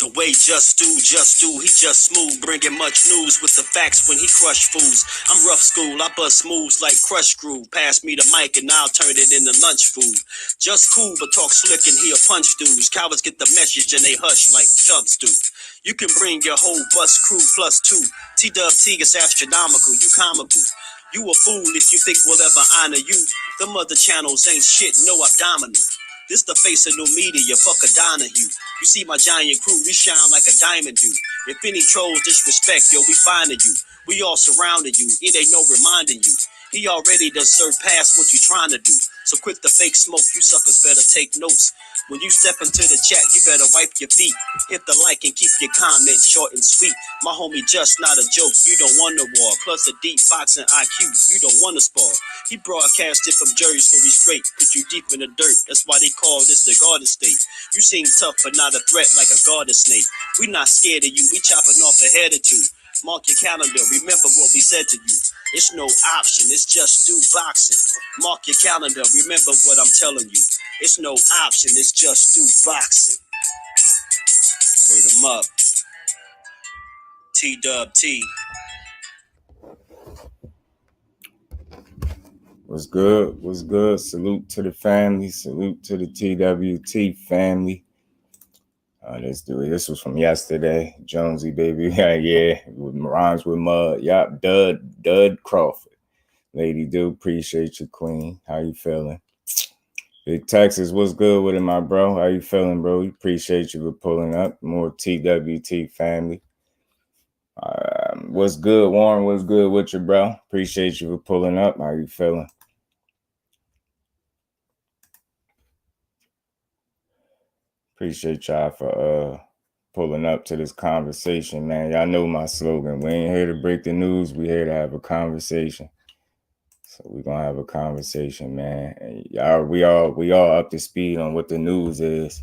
welterweight, just do, he just smooth, bringing much news with the facts when he crush fools. I'm rough school, I bust moves like crush groove. Pass me the mic and I'll turn it into lunch food. Just cool, but talk slick and he'll punch dudes. Cowards get the message and they hush like chumps do. You can bring your whole bus crew plus two. T-Dub-T is astronomical, you comical. You a fool if you think we'll ever honor you. Them other channels ain't shit, no abdominal. This the face of new media, fuck a Donahue. You see my giant crew, we shine like a diamond do. If any trolls disrespect, yo, we finding you. We all surrounding you, it ain't no reminding you. He already done surpassed what you trying to do. So quit the fake smoke, you suckers better take notes. When you step into the chat, you better wipe your feet. Hit the like and keep your comment short and sweet. My homie just not a joke, you don't want to war. Plus a deep boxing IQ, you don't want to spar. He broadcasted from Jersey, so we straight. Put you deep in the dirt, that's why they call this the Garden State. You seem tough, but not a threat like a garden snake. We not scared of you, we chopping off a head or two. Mark your calendar, remember what we said to you. It's no option, it's just do boxing. Mark your calendar, remember what I'm telling you. It's no option, it's just do boxing. Word 'em up. T-Dub-T. What's good? What's good? Salute to the family. Salute to the TWT family. Let's do it. This was from yesterday. Jonesy, baby. Yeah. With rhymes with mud. Yup. Dud Crawford. Lady do appreciate you, queen. How you feeling? Big Texas, what's good with it, my bro? How you feeling, bro? We appreciate you for pulling up. More TWT family. What's good, Warren? What's good with you, bro? Appreciate you for pulling up. How you feeling? Appreciate y'all for pulling up to this conversation, man. Y'all know my slogan. We ain't here to break the news. We here to have a conversation. So we're gonna have a conversation, man. And y'all, we all up to speed on what the news is.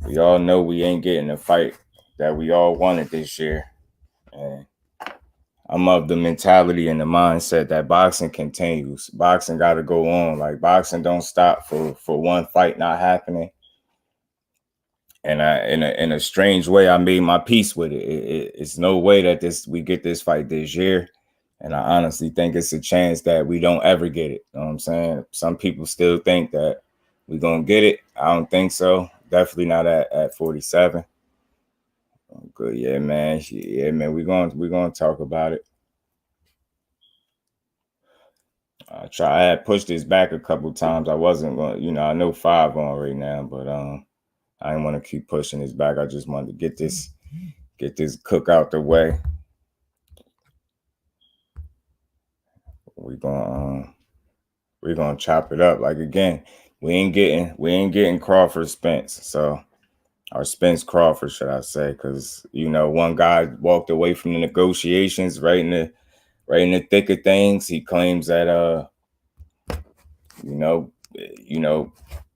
We all know we ain't getting the fight that we all wanted this year. And I'm of the mentality and the mindset that boxing continues. Boxing gotta go on. Like boxing don't stop for one fight not happening. And in a strange way, I made my peace with it. It's no way that we get this fight this year. And I honestly think it's a chance that we don't ever get it. You know what I'm saying? Some people still think that we're going to get it. I don't think so. Definitely not at 47. Good. Yeah, man. Yeah, man. We're going to talk about it. I had pushed this back a couple times. I wasn't going to, I know 5 on right now, but I didn't want to keep pushing this back. I just wanted to get this cook out the way. We're gonna chop it up. Like again, we ain't getting Crawford Spence. So or Spence Crawford, should I say, because one guy walked away from the negotiations right in the thick of things. He claims that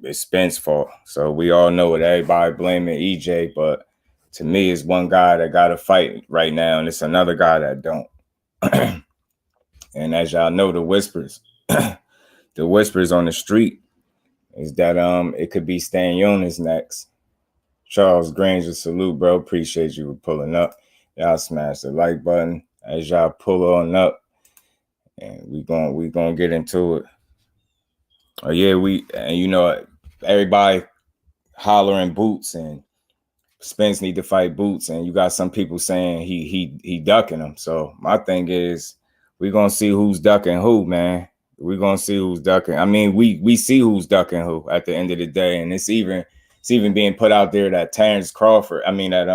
it's Spence's fault. So we all know it. Everybody blaming EJ, but to me, it's one guy that got to fight right now, and it's another guy that don't. And as y'all know, the whispers on the street is that it could be Stanionis next. Charles Granger, salute, bro. Appreciate you for pulling up. Y'all smash the like button as y'all pull on up, and we gonna get into it. Oh yeah, everybody hollering Boots and Spence need to fight Boots, and you got some people saying he ducking him. So my thing is, we're gonna see who's ducking who, man. We're gonna see who's ducking. I mean, we see who's ducking who at the end of the day, and it's even being put out there that Terrence Crawford. I mean that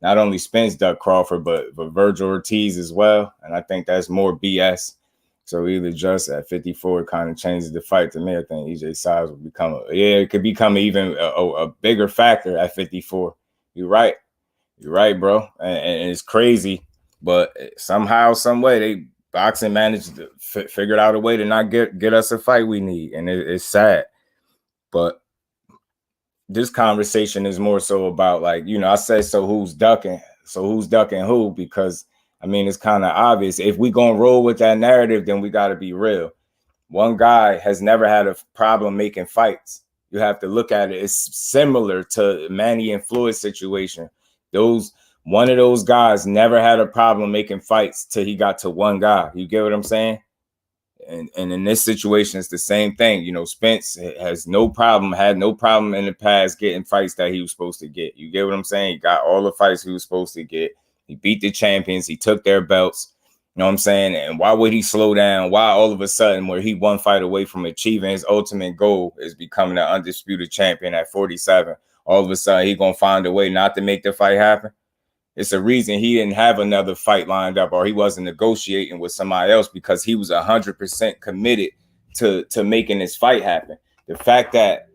not only Spence ducked Crawford, but Virgil Ortiz as well. And I think that's more BS. So either just at 54 kind of changes the fight to me. I think EJ size will become it could become even a bigger factor at 54. You're right, bro. And it's crazy, but somehow, some way, boxing managed to figure out a way to not get us a fight we need, and it's sad. But this conversation is more so about I say, so who's ducking who? Because I mean, it's kind of obvious. If we gonna roll with that narrative, then we got to be real. One guy has never had a problem making fights. You have to look at it. It's similar to Manny and Floyd's situation. One of those guys never had a problem making fights till he got to one guy. You get what I'm saying? And in this situation, it's the same thing. You know, Spence had no problem in the past getting fights that he was supposed to get. You get what I'm saying? He got all the fights he was supposed to get. He beat the champions. He took their belts. You know what I'm saying? And why would he slow down? Why all of a sudden, where he one fight away from achieving his ultimate goal is becoming the undisputed champion at 47, all of a sudden he gonna find a way not to make the fight happen? It's a reason he didn't have another fight lined up, or he wasn't negotiating with somebody else, because he was 100% committed to making this fight happen. The fact that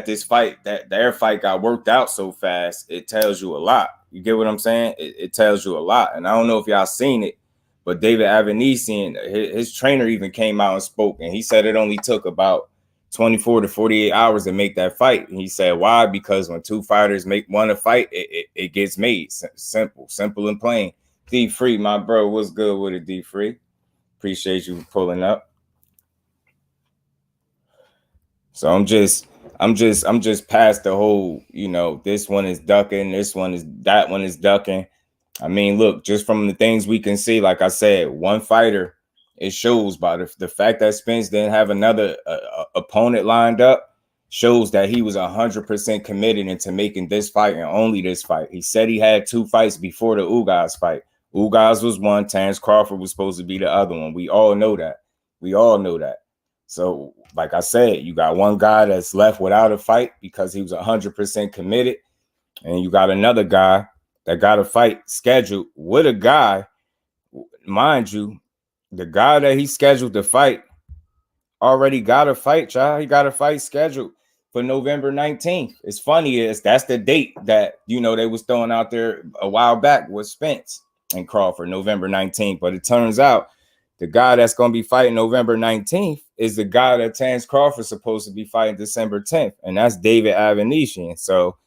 this fight, that their fight got worked out so fast, it tells you a lot. You get what I'm saying? It tells you a lot. And I don't know if y'all seen it, but David Avanesian, his trainer even came out and spoke, and he said it only took about 24 to 48 hours to make that fight. And he said, why? Because when two fighters make one a fight, it gets made. Simple and plain. D Free, my bro, what's good with it, D Free? Appreciate you pulling up. So I'm just past the whole, you know, this one is ducking, that one is ducking. I mean, look, just from the things we can see, like I said, one fighter, it shows by the fact that Spence didn't have another opponent lined up, shows that he was 100% committed into making this fight and only this fight. He said he had two fights before the Ugas fight. Ugas was one, Terrence Crawford was supposed to be the other one. We all know that. So, like I said, you got one guy that's left without a fight because he was 100% committed, and you got another guy that got a fight scheduled with a guy, mind you, the guy that he scheduled to fight already got a fight, child. He got a fight scheduled for November 19th. It's funny is that's the date that, you know, they was throwing out there a while back with Spence and Crawford, November 19th. But it turns out the guy that's going to be fighting November 19th is the guy that Terrence Crawford's supposed to be fighting December 10th. And that's David Avanesian. So,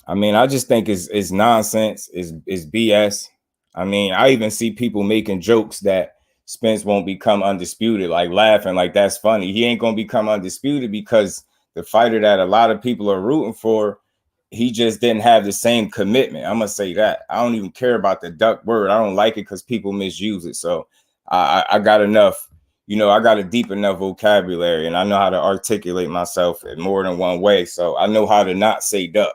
I mean, I just think it's nonsense. It's BS. I mean, I even see people making jokes that Spence won't become undisputed, like laughing, like that's funny. He ain't going to become undisputed because the fighter that a lot of people are rooting for, he just didn't have the same commitment. I'm going to say that. I don't even care about the duck word. I don't like it because people misuse it. So I got enough, you know, I got a deep enough vocabulary, and I know how to articulate myself in more than one way. So I know how to not say duck.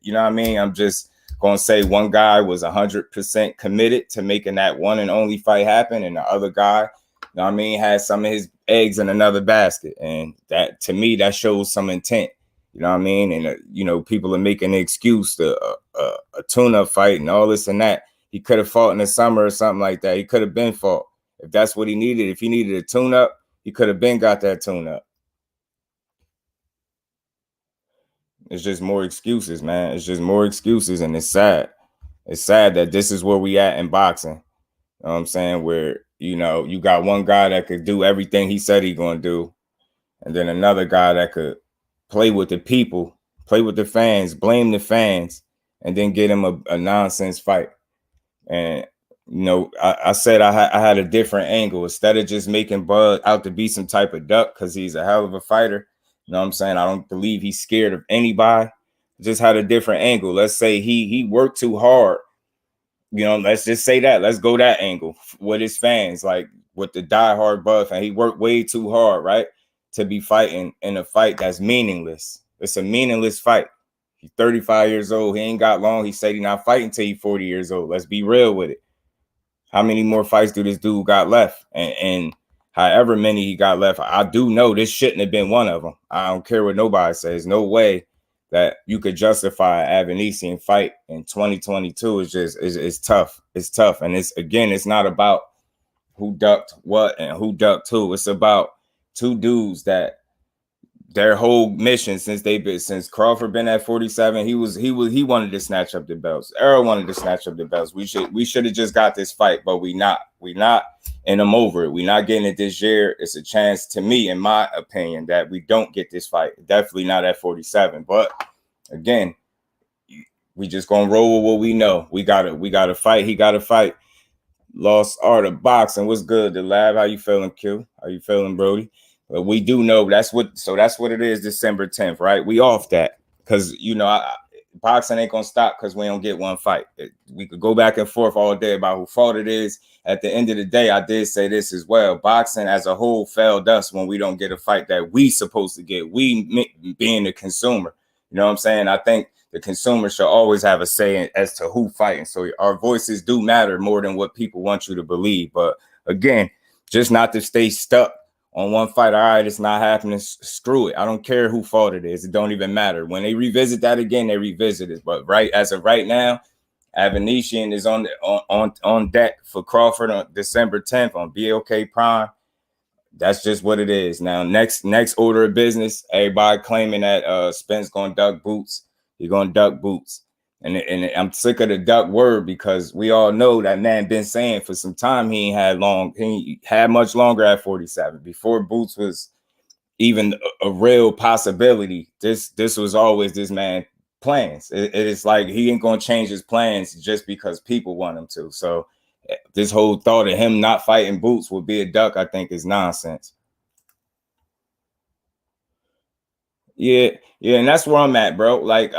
You know what I mean? I'm just going to say one guy was 100% committed to making that one and only fight happen, and the other guy, you know what I mean, had some of his eggs in another basket. And that, to me, that shows some intent. You know what I mean? And, you know, people are making the excuse to a tune-up fight and all this and that. He could have fought in the summer or something like that. He could have been fought. If that's what he needed, if he needed a tune-up, he could have been got that tune-up. It's just more excuses, man. It's just more excuses, and it's sad. It's sad that this is where we at in boxing. You know what I'm saying? Where, you know, you got one guy that could do everything he said he's going to do, and then another guy that could play with the people, play with the fans, blame the fans, and then get him a nonsense fight. And, you know, I said I had a different angle. Instead of just making Bud out to be some type of duck because he's a hell of a fighter, you know what I'm saying? I don't believe he's scared of anybody. Just had a different angle. Let's say he worked too hard. You know, let's just say that. Let's go that angle with his fans, like with the diehard Bud fan. He worked way too hard, right, to be fighting in a fight that's meaningless. It's a meaningless fight. He's 35 years old. He ain't got long. He said he's not fighting till he's 40 years old. Let's be real with it. How many more fights do this dude got left? And however many he got left, I do know this shouldn't have been one of them. I don't care what nobody says. No way that you could justify an Avanesian fight in 2022. It's tough. It's tough. And it's not about who ducked what and who ducked who. It's about two dudes that their whole mission since Crawford been at 47, he wanted to snatch up the belts. Errol wanted to snatch up the belts. We should have just got this fight, but we not, and I'm over it. We not getting it this year. It's a chance, to me, in my opinion, that we don't get this fight. Definitely not at 47. But again, we just gonna roll with what we know. We gotta fight. He gotta fight. Lost art of boxing. What's good, the lab? How you feeling, Q? How you feeling, Brody? But we do know that's what it is. December 10th, right? We off that because, you know, boxing ain't gonna stop because we don't get one fight. We could go back and forth all day about who fault it is. At the end of the day, I did say this as well. Boxing as a whole failed us when we don't get a fight that we supposed to get. We being the consumer. You know what I'm saying? I think the consumer should always have a say as to who fighting. So our voices do matter more than what people want you to believe. But again, just not to stay stuck on one fight. All right, it's not happening. Screw it. I don't care who fault it is. It don't even matter. When they revisit that again, they revisit it. But as of right now, Avanesian is on deck for Crawford on December 10th on BLK Prime. That's just what it is. Now, next order of business, everybody claiming that Spence gonna duck Boots. He's gonna duck Boots. And I'm sick of the duck word because we all know that man been saying for some time he had much longer at 47. Before Boots was even a real possibility, this was always this man plans. It's like he ain't gonna change his plans just because people want him to. So this whole thought of him not fighting Boots would be a duck, I think, is nonsense. Yeah, and that's where I'm at, bro. Like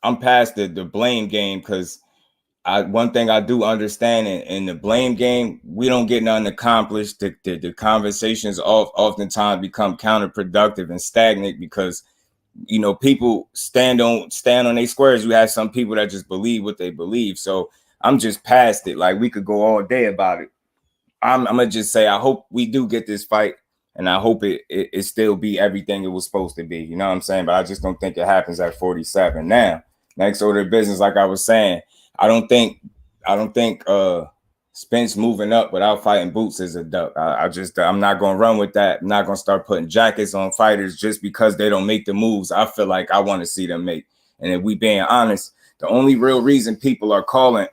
I'm past the blame game because one thing I do understand in the blame game, we don't get nothing accomplished. The conversations oftentimes become counterproductive and stagnant because people stand on their squares. You have some people that just believe what they believe. So I'm just past it. Like we could go all day about it. I'm gonna just say I hope we do get this fight, and I hope it still be everything it was supposed to be. You know what I'm saying? But I just don't think it happens at 47. Now, next order of business, like I was saying, I don't think Spence moving up without fighting Boots is a duck. I'm not gonna run with that. I'm not gonna start putting jackets on fighters just because they don't make the moves I feel like I want to see them make. And if we being honest, the only real reason people are calling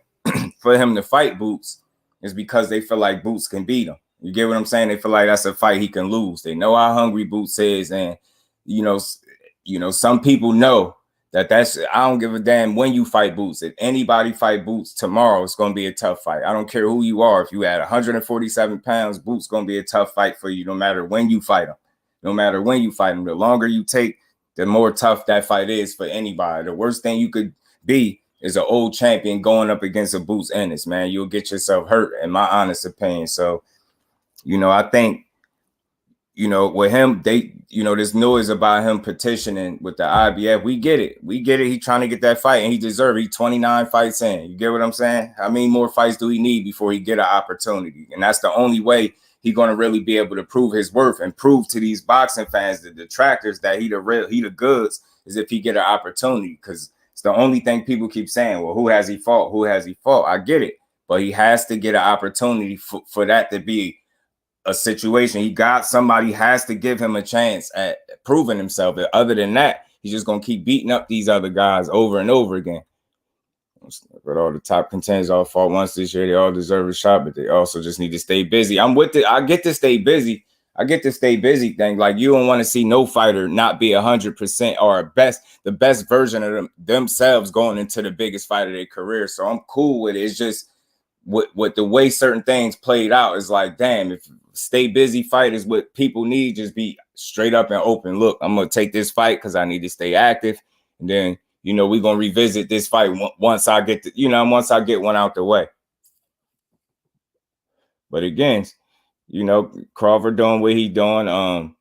for him to fight Boots is because they feel like Boots can beat him. You get what I'm saying? They feel like that's a fight he can lose. They know how hungry Boots is, and some people know that's. I don't give a damn when you fight Boots. If anybody fight Boots tomorrow, it's going to be a tough fight. I don't care who you are. If you at 147 pounds, Boots going to be a tough fight for you, no matter when you fight him. No matter when you fight him, the longer you take, the more tough that fight is for anybody. The worst thing you could be is an old champion going up against a Boots Ennis, man. You'll get yourself hurt, in my honest opinion. So, I think, with him, this noise about him petitioning with the IBF, we get it. He's trying to get that fight, and he deserves it. He's 29 fights in. You get what I'm saying? How many more fights do he need before he get an opportunity? And that's the only way he's going to really be able to prove his worth and prove to these boxing fans, the detractors, that he the goods, is if he get an opportunity. Because it's the only thing people keep saying, well, who has he fought? Who has he fought? I get it. But he has to get an opportunity for that to be a situation. Somebody has to give him a chance at proving himself. Other than that, he's just going to keep beating up these other guys over and over again. But all the top contenders all fought once this year. They all deserve a shot, but they also just need to stay busy. I'm with it. I get to stay busy. Thing. Like, you don't want to see no fighter not be 100% or the best version of themselves going into the biggest fight of their career. So I'm cool with it. It's just what the way certain things played out is like, damn, if stay busy fight is what people need, just be straight up and open. Look, I'm going to take this fight because I need to stay active. And then, we're going to revisit this fight once I get one out the way. But again, Crawford doing what he doing.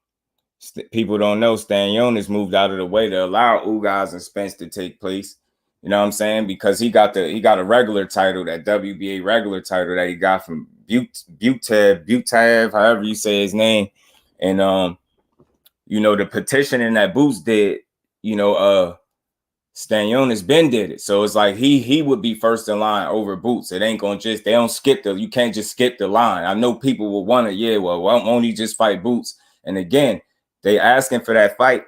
People don't know Stanionis moved out of the way to allow Ugas and Spence to take place. You know what I'm saying? Because he got a regular title, that WBA regular title that he got from Butev, however you say his name. And the petitioning that Boots did, Stanionis Ben did it. So it's like he would be first in line over Boots. It ain't gonna they don't skip you can't just skip the line. I know people will want to, won't he just fight Boots? And again, they asking for that fight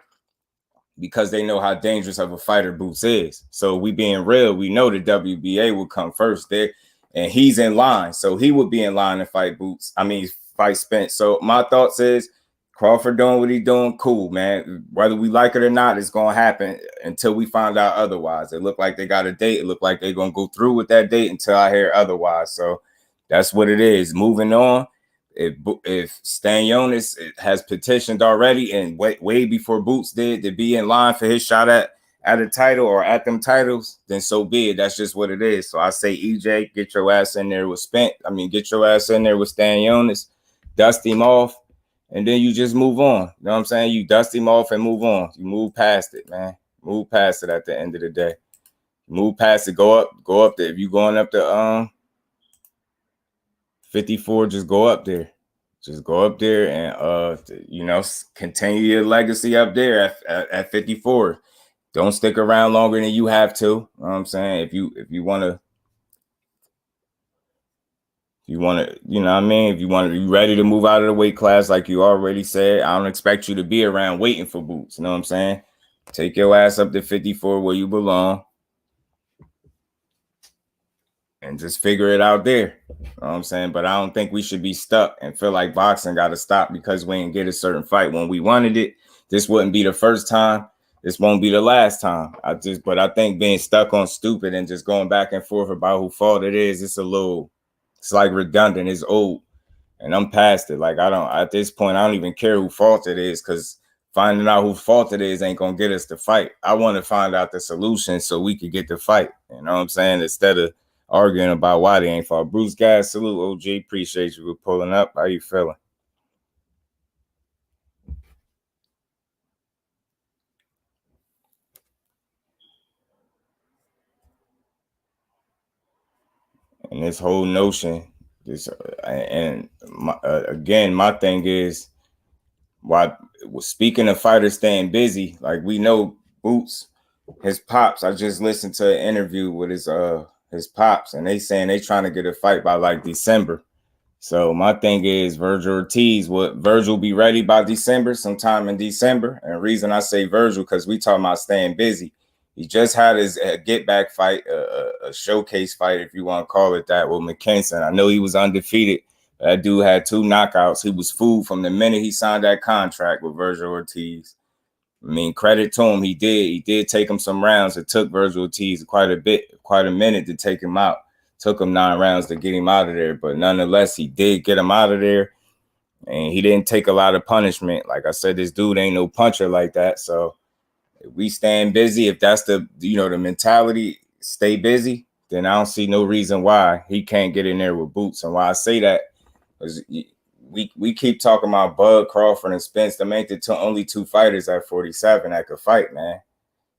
because they know how dangerous of a fighter Boots is. So we being real, we know the WBA will come first there, and he's in line. So he would be in line to fight fight Spence. So my thoughts is Crawford doing what he's doing, cool, man. Whether we like it or not, it's going to happen until we find out otherwise. It looked like they got a date. It looked like they're going to go through with that date until I hear otherwise. So that's what it is. Moving on. If Stanionis has petitioned already and way before Boots did to be in line for his shot at at a title or at them titles, then so be it. That's just what it is. So I say, EJ, get your ass in there with Spence. I mean, get your ass in there with Stanionis, dust him off, and then you just move on. You know what I'm saying? You dust him off and move on. You move past it, man. Move past it at the end of the day. Move past it. Go up there. If you going up to 54, just go up there. Just go up there and continue your legacy up there at 54. Don't stick around longer than you have to. You know what I'm saying? If you want to, you know what I mean? If you want to be ready to move out of the weight class, like you already said, I don't expect you to be around waiting for boots. You know what I'm saying? Take your ass up to 54 where you belong and just figure it out there. You know what I'm saying? But I don't think we should be stuck and feel like boxing got to stop because we didn't get a certain fight when we wanted it. This wouldn't be the first time. This won't be the last time. But I think being stuck on stupid and just going back and forth about who fault it is, it's like redundant. It's old. And I'm past it. Like at this point, I don't even care who fault it is, because finding out who fault it is ain't gonna get us to fight. I want to find out the solution so we could get the fight. You know what I'm saying? Instead of arguing about why they ain't fought. Bruce Guys, salute, OG. Appreciate you for pulling up. How you feeling? And this whole notion, again, my thing is, why, speaking of fighters staying busy, like we know Boots, his pops, I just listened to an interview with his pops, and they saying they trying to get a fight by like December. So my thing is, Virgil Ortiz, would Virgil be ready by December, sometime in December? And the reason I say Virgil, because we talking about staying busy. He just had his get back fight, a showcase fight, if you want to call it that, with McKinson. I know he was undefeated. That dude had 2 knockouts. He was fooled from the minute he signed that contract with Virgil Ortiz. I mean, credit to him. He did take him some rounds. It took Virgil Ortiz quite a minute to take him out. Took him 9 rounds to get him out of there. But nonetheless, he did get him out of there. And he didn't take a lot of punishment. Like I said, this dude ain't no puncher like that. So if we staying busy, if that's the mentality, stay busy, then I don't see no reason why he can't get in there with Boots. And why I say that is we keep talking about Bud, Crawford, and Spence. Them ain't the only 2 fighters at 47 that could fight, man.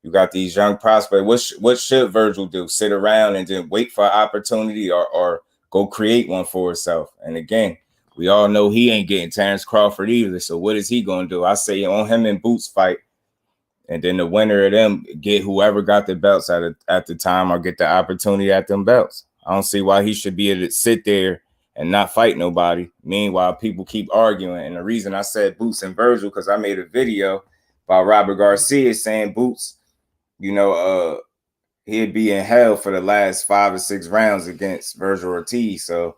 You got these young prospects. What should Virgil do? Sit around and then wait for an opportunity, or go create one for himself? And again, we all know he ain't getting Terrence Crawford either. So what is he going to do? I say on him and Boots fight, and then the winner of them get whoever got the belts at the time, or get the opportunity at them belts. I don't see why he should be able to sit there and not fight nobody. Meanwhile, people keep arguing. And the reason I said Boots and Virgil, because I made a video by Robert Garcia saying Boots, he'd be in hell for the last 5 or 6 rounds against Virgil Ortiz. So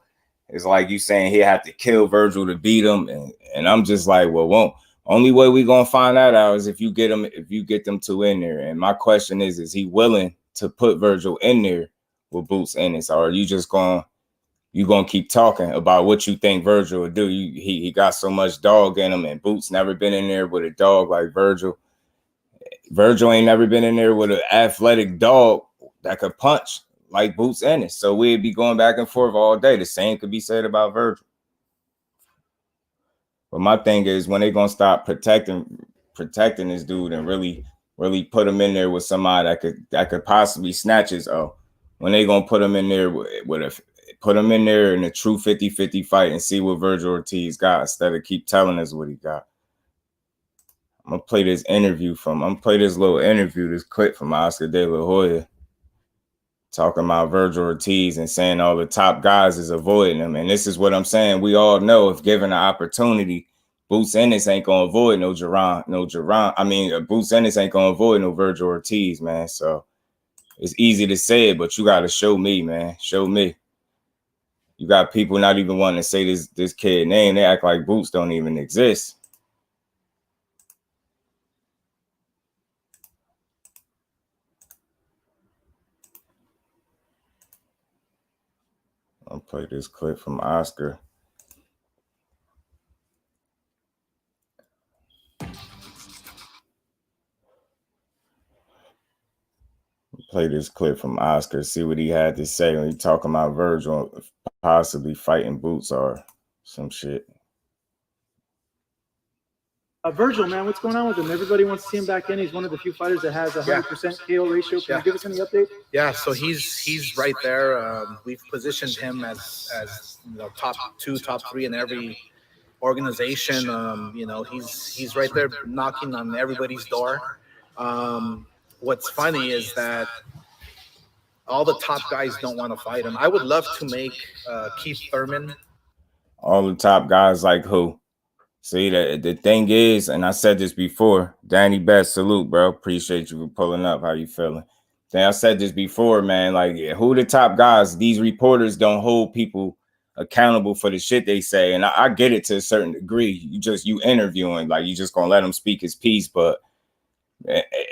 it's like you saying he had to kill Virgil to beat him. And I'm just like, well, only way we gonna find that out is if you get them 2 in there. And my question is he willing to put Virgil in there with Boots Ennis, or are you just gonna keep talking about what you think Virgil would do? He got so much dog in him, and Boots never been in there with a dog like Virgil. Virgil ain't never been in there with an athletic dog that could punch like Boots Ennis. So we'd be going back and forth all day. The same could be said about Virgil. But my thing is, when they gonna stop protecting this dude and really put him in there with somebody that could possibly snatch his when they gonna put him in there put him in there in a true 50-50 fight and see what Virgil Ortiz got, instead of keep telling us what he got. I'm gonna play this little interview, this clip from Oscar De La Hoya, talking about Virgil Ortiz and saying all the top guys is avoiding him. And this is what I'm saying. We all know, if given the opportunity, Boots Ennis ain't gonna avoid no Jaron. Boots Ennis ain't gonna avoid no Virgil Ortiz, man. So it's easy to say it, but you gotta show me, man. Show me. You got people not even wanting to say this kid name. They act like Boots don't even exist. I'll play this clip from Oscar. play this clip from Oscar, see what he had to say when he talking about Virgil possibly fighting Boots or some shit. Virgil, man, what's going on with him? Everybody wants to see him back in. He's one of the few fighters that has 100% KO ratio. Can you give us any update? Yeah, so he's right there. We've positioned him as top 2, top 3 in every organization. He's right there knocking on everybody's door. What's funny is that all the top guys don't want to fight him. I would love to make Keith Thurman. All the top guys like who? See, the thing is, and I said this before, Danny Best, salute, bro. Appreciate you for pulling up. How you feeling? I said this before, man. Like, who the top guys? These reporters don't hold people accountable for the shit they say. And I get it to a certain degree. You interviewing, like, you just gonna let him speak his piece, but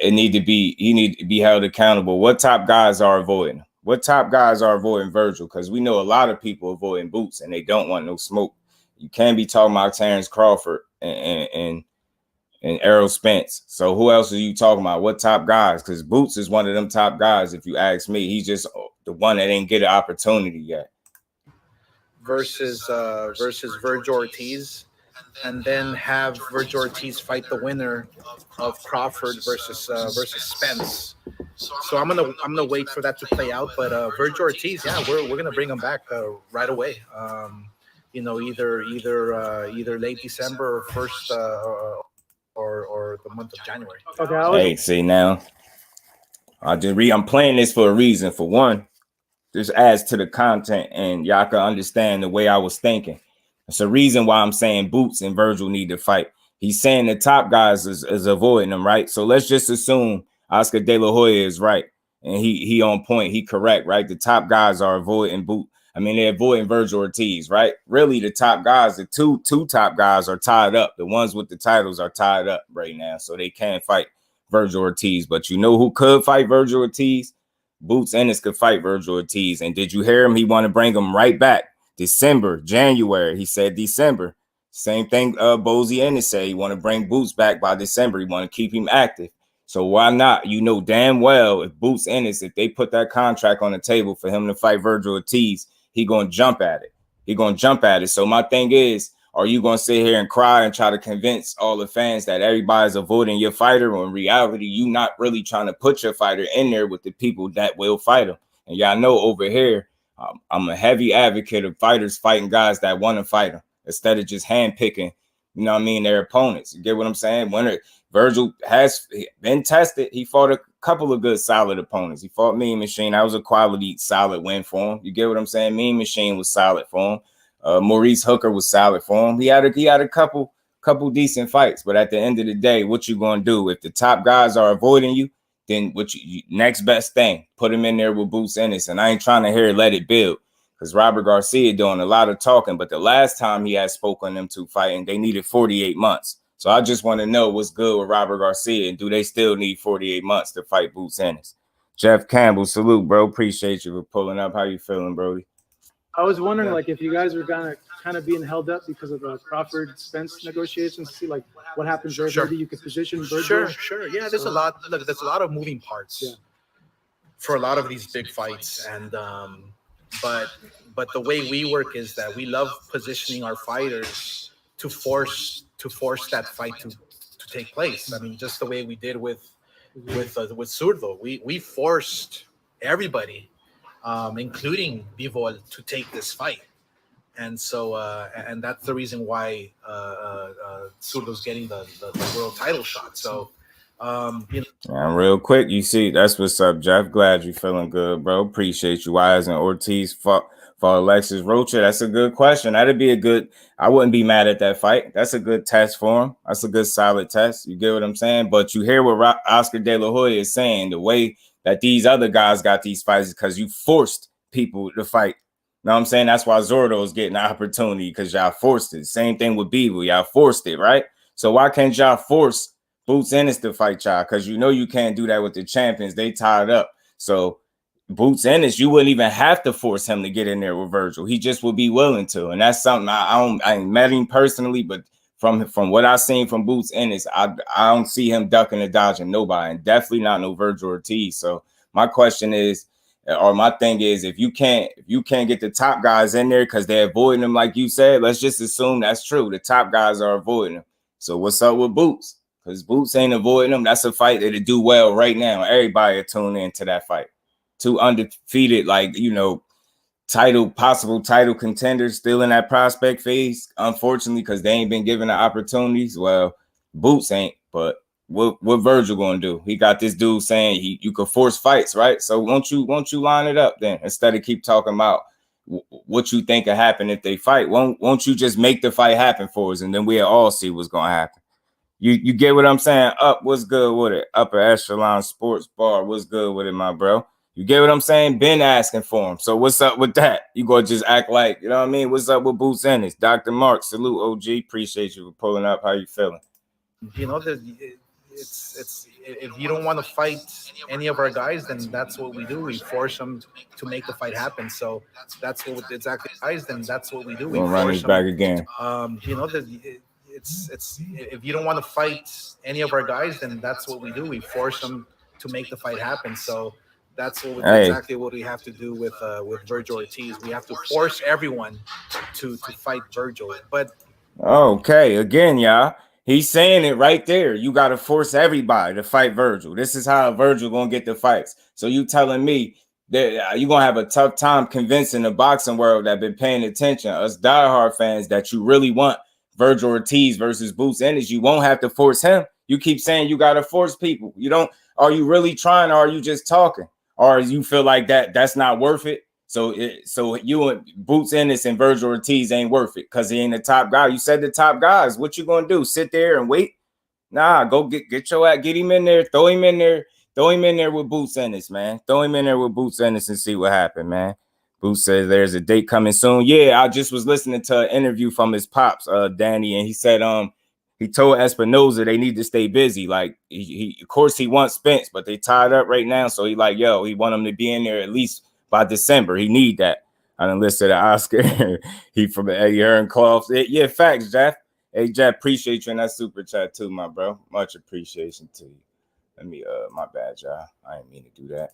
he need to be held accountable. What top guys are avoiding? What top guys are avoiding Virgil? Because we know a lot of people avoiding Boots and they don't want no smoke. You can't be talking about Terrence Crawford and Errol Spence. So who else are you talking about? What top guys? Because Boots is one of them top guys, if you ask me. He's just the one that didn't get an opportunity yet. Versus Virgil Ortiz, and then have Virgil Ortiz fight the winner of Crawford versus Spence. So I'm gonna wait for that to play out. But Virgil Ortiz, yeah, we're gonna bring him back right away. Either late December or first or the month of January. Okay. Hey, see now, I'm playing this for a reason. For one, this adds to the content, and y'all can understand the way I was thinking. It's a reason why I'm saying Boots and Virgil need to fight. He's saying the top guys is avoiding them, right? So let's just assume Oscar De La Hoya is right, and he on point. He correct, right? The top guys are avoiding Boot. I mean, they're avoiding Virgil Ortiz, right? Really, the top guys, the two top guys are tied up. The ones with the titles are tied up right now, so they can't fight Virgil Ortiz. But you know who could fight Virgil Ortiz? Boots Ennis could fight Virgil Ortiz. And did you hear him? He want to bring him right back. December, January. He said December. Same thing Bozy Ennis said. He want to bring Boots back by December. He want to keep him active. So why not? You know damn well if Boots Ennis, if they put that contract on the table for him to fight Virgil Ortiz, he going to jump at it. So my thing is, are you going to sit here and cry and try to convince all the fans that everybody's avoiding your fighter, when in reality, you not really trying to put your fighter in there with the people that will fight him? And y'all know over here, I'm a heavy advocate of fighters fighting guys that want to fight them instead of just handpicking, you know what I mean, their opponents. You get what I'm saying? When Virgil has been tested, he fought a couple of good, solid opponents. He fought Mean Machine. That was a quality, solid win for him. You get what I'm saying? Mean Machine was solid for him. Maurice Hooker was solid for him. He had a couple decent fights, but at the end of the day, what you gonna do if the top guys are avoiding you? Then what you next best thing? Put him in there with Boots Ennis. And I ain't trying to hear let it build, because Robert Garcia doing a lot of talking. But the last time he had spoke on them two fighting, they needed 48 months. So I just want to know what's good with Robert Garcia, and do they still need 48 months to fight Boots Ennis? Jeff Campbell, salute, bro. Appreciate you for pulling up. How you feeling, Brody? I was wondering, like, if you guys were gonna kind of being held up because of the Crawford Spence negotiations, to see like what happens there. Sure. Maybe you could position Virgil. Sure. Yeah, there's a lot. Look, there's a lot of moving parts for a lot of these big fights, and but the way we work is that we love positioning our fighters to force that fight to take place. I mean, just the way we did with Zurdo, we forced everybody, including Bivol, to take this fight. And so, and that's the reason why Zurdo's getting the world title shot. So, And real quick, you see, that's what's up, Jeff. Glad you feeling good, bro. Appreciate you. Why hasn't Ortiz fought Alexis Rocha? That's a good question. That'd be a good. I wouldn't be mad at that fight. That's a good test for him. That's a good solid test. You get what I'm saying? But you hear what Oscar De La Hoya is saying. The way that these other guys got these fights is because you forced people to fight. You know what I'm saying? That's why Zurdo is getting the opportunity, because y'all forced it. Same thing with Bivol. Y'all forced it, right? So why can't y'all force Boots Ennis to fight y'all? Because you know you can't do that with the champions. They tied up. So Boots Ennis, you wouldn't even have to force him to get in there with Virgil. He just would be willing to. And that's something I ain't met him personally, but from what I've seen from Boots Ennis, I don't see him ducking or dodging nobody, and definitely not no Virgil Ortiz. So My question is, or my thing is, if you can't get the top guys in there because they're avoiding them, like you said, let's just assume that's true. The top guys are avoiding them. So what's up with Boots? Because Boots ain't avoiding them. That's a fight that'll do well right now. Everybody will tune into that fight. Two undefeated, like, you know, possible title contenders still in that prospect phase, unfortunately, because they ain't been given the opportunities. Well, Boots ain't, but what Vergil gonna do? He got this dude saying you could force fights, right? So won't you line it up then, instead of keep talking about what you think will happen if they fight? Won't you just make the fight happen for us, and then we'll all see what's gonna happen? You get what I'm saying? Up, what's good with it? Upper Echelon Sports Bar, what's good with it, my bro? You get what I'm saying? Been asking for him. So what's up with that? You gonna just act like, you know what I mean? What's up with Boots Ennis? Dr. Mark, salute, OG. Appreciate you for pulling up. How you feeling? You know, it's if you don't want to fight any of our guys, then that's what we do. We force them to make the fight happen. So that's what exactly guys. Then that's what we do. We Gonna run this back again. You know, it's if you don't want to fight any of our guys, then that's what we do. We force them to make the fight happen. So that's exactly what we have to do with Virgil Ortiz. We have to force everyone to fight Virgil. But okay, again, y'all. He's saying it right there. You got to force everybody to fight Virgil. This is how Virgil gonna get the fights. So you telling me that you're gonna have a tough time convincing the boxing world that been paying attention, us diehard fans, that you really want Virgil Ortiz versus Boots Ennis. You won't have to force him. You keep saying you got to force people. You don't. Are you really trying, or are you just talking? Or you feel like that's not worth it? So you and Boots Ennis and Virgil Ortiz ain't worth it because he ain't the top guy. You said the top guys. What you gonna do? Sit there and wait? Nah, go get your ass, get him in there, throw him in there with Boots Ennis, man. Throw him in there with Boots Ennis and see what happened, man. Boots says there's a date coming soon. Yeah, I just was listening to an interview from his pops, Danny, and he said he told Espinoza they need to stay busy. Like he of course he wants Spence, but they tied up right now. So he like, he want him to be in there at least by December. He need that. I done listed an Oscar. He from Eddie Hearn Cloth. Yeah, facts, Jeff. Hey, Jeff, appreciate you in that super chat too, my bro. Much appreciation to you. Let me my bad, y'all. I didn't mean to do that.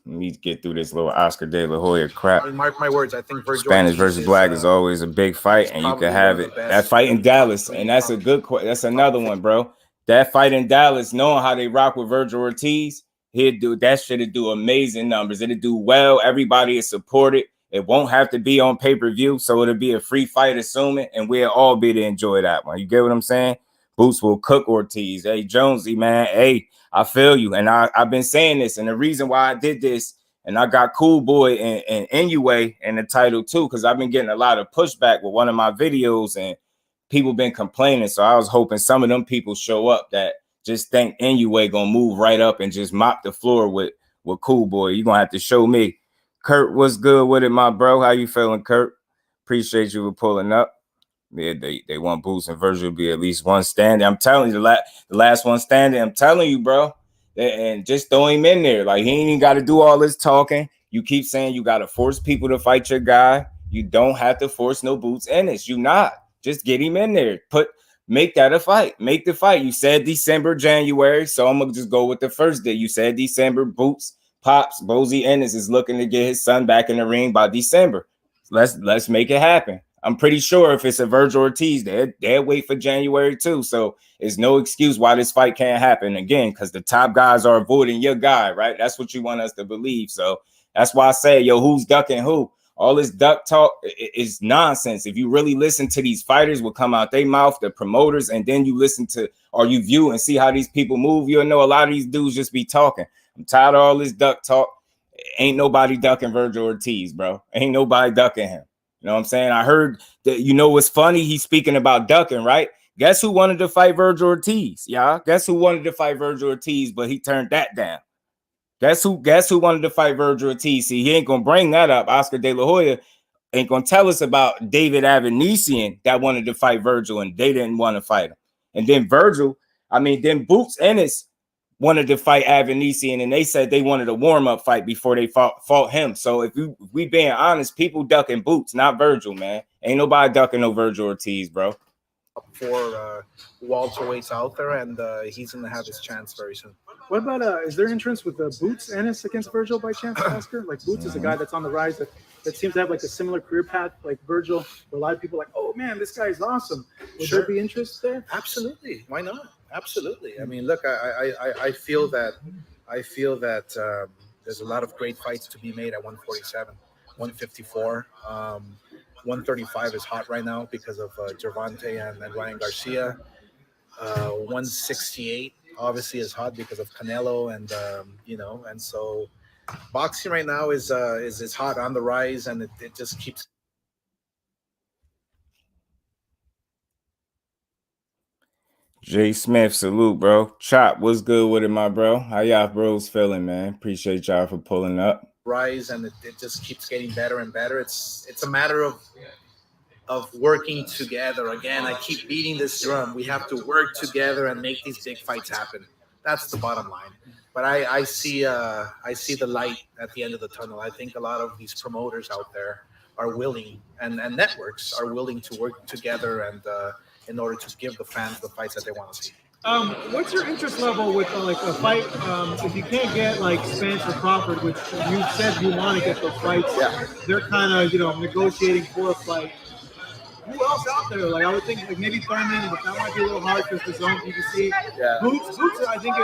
Let me get through this little Oscar De La Hoya crap. I mean, mark my words. I think Virgil Spanish versus Black is always a big fight, and you can have it. That fight in Dallas, and that's a good. That's another one, bro. That fight in Dallas, knowing how they rock with Virgil Ortiz, he'd do that shit. It'd do amazing numbers. It'd do well. Everybody is supported. It won't have to be on pay-per-view, so it'll be a free fight, assuming, and we'll all be to enjoy that one. You get what I'm saying? Boots will cook Ortiz. Hey, Jonesy, man. Hey, I feel you. And I've been saying this. And the reason why I did this, and I got Cool Boy and Inoue in the title too, because I've been getting a lot of pushback with one of my videos and people been complaining. So I was hoping some of them people show up that just think Inoue gonna move right up and just mop the floor with Cool Boy. You're gonna have to show me. Kurt, what's good with it, my bro? How you feeling, Kurt? Appreciate you for pulling up. Yeah, they want Boots and Virgil to be at least one standing. I'm telling you, the last one standing. I'm telling you, bro. And just throw him in there. Like, he ain't even got to do all this talking. You keep saying you got to force people to fight your guy. You don't have to force no Boots Ennis. You not. Just get him in there. Make that a fight. Make the fight. You said December, January. So I'm going to just go with the first day. You said December. Boots, Pops, Bozy Ennis is looking to get his son back in the ring by December. Let's make it happen. I'm pretty sure if it's a Virgil Ortiz, they'll wait for January too. So there's no excuse why this fight can't happen again, because the top guys are avoiding your guy, right? That's what you want us to believe. So that's why I say, who's ducking who? All this duck talk is nonsense. If you really listen to these fighters, will come out their mouth, the promoters, and then you listen to, or you view and see how these people move, you'll know a lot of these dudes just be talking. I'm tired of all this duck talk. Ain't nobody ducking Virgil Ortiz, bro. Ain't nobody ducking him. You know what I'm saying? I heard that, what's funny? He's speaking about ducking, right? Guess who wanted to fight Virgil Ortiz? Yeah. Guess who wanted to fight Virgil Ortiz, but he turned that down? Guess who wanted to fight Virgil Ortiz? See, he ain't going to bring that up. Oscar De La Hoya ain't going to tell us about David Avanesian that wanted to fight Virgil, and they didn't want to fight him. And then then Boots Ennis wanted to fight Avanesian, and they said they wanted a warm-up fight before they fought him. So if we being honest, people ducking Boots, not Virgil, man. Ain't nobody ducking no Virgil Ortiz, bro. For welterweights out there, and he's going to have his chance very soon. What about is there interest with Boots Ennis against Virgil by chance, Oscar? Like Boots is a guy that's on the rise that seems to have like a similar career path like Virgil, where a lot of people are like, oh man, this guy's awesome. Would there be interest there? Absolutely. Why not? Absolutely. I mean, look, I feel that there's a lot of great fights to be made at 147, 154. 135 is hot right now because of Gervonta and Ryan Garcia. 168 obviously is hot because of Canelo and and so boxing right now is hot on the rise, and it just keeps. Jay Smith, salute, bro. Chop, what's good with it, my bro? How y'all bros feeling, man? Appreciate y'all for pulling up. Rise, and it just keeps getting better and better. It's a matter of working together. Again, I keep beating this drum. We have to work together and make these big fights happen. That's the bottom line. But I see the light at the end of the tunnel. I think a lot of these promoters out there are willing, and networks are willing to work together and in order to give the fans the fights that they want to see. What's your interest level with like a fight? If you can't get like Spence or Crawford, which you said you want to get those fights, they're kind of negotiating for a fight. Who else out there? Like I would think like maybe Thurman, but that might be a little hard because the zone PBC. Yeah. Boots I think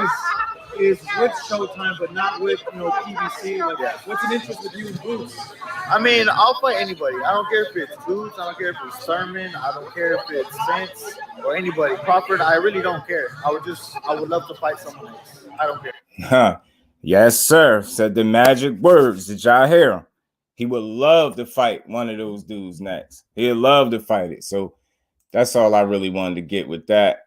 is with Showtime, but not with PBC. Like, what's an interest with you in Boots? I mean, I'll fight anybody. I don't care if it's Boots. I don't care if it's Thurman. I don't care if it's Spence or anybody. Crawford, I really don't care. I would love to fight someone else. I don't care. Huh. Yes, sir. Said the magic words. Did y'all hear him? He would love to fight one of those dudes next. He'd love to fight it. So that's all I really wanted to get with that.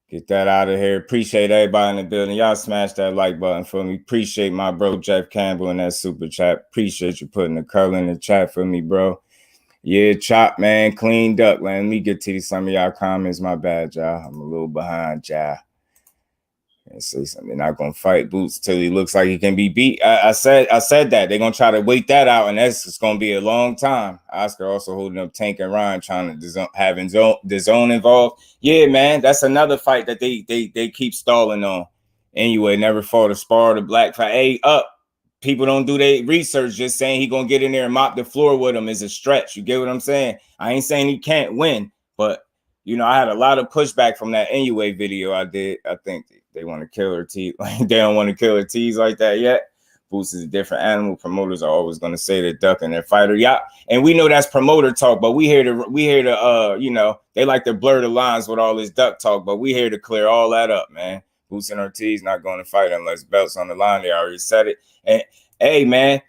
Get that out of here. Appreciate everybody in the building. Y'all smash that like button for me. Appreciate my bro Jeff Campbell in that super chat. Appreciate you putting the color in the chat for me, bro. Yeah, Chop, man. Cleaned up, man. Let me get to some of y'all comments. My bad, y'all. I'm a little behind, y'all. And say something. They're not gonna fight Boots till he looks like he can be beat. I said that they're gonna try to wait that out, and that's just gonna be a long time. Oscar also holding up Tank and Ryan, trying to have the zone involved. Yeah, man, that's another fight that they keep stalling on. Anyway, never fought a spar or black fight. Hey, up. People don't do their research. Just saying he gonna get in there and mop the floor with him is a stretch. You get what I'm saying? I ain't saying he can't win, but I had a lot of pushback from that Inoue video I did. I think they want to kill Ortiz. Like they don't want to kill Ortiz like that yet. Boots is a different animal. Promoters are always going to say they're ducking their fighter. Yeah, and we know that's promoter talk, but we here to they like to blur the lines with all this duck talk, but we here to clear all that up, man. Boots and Ortiz not going to fight unless belts on the line. They already said it. And hey, man,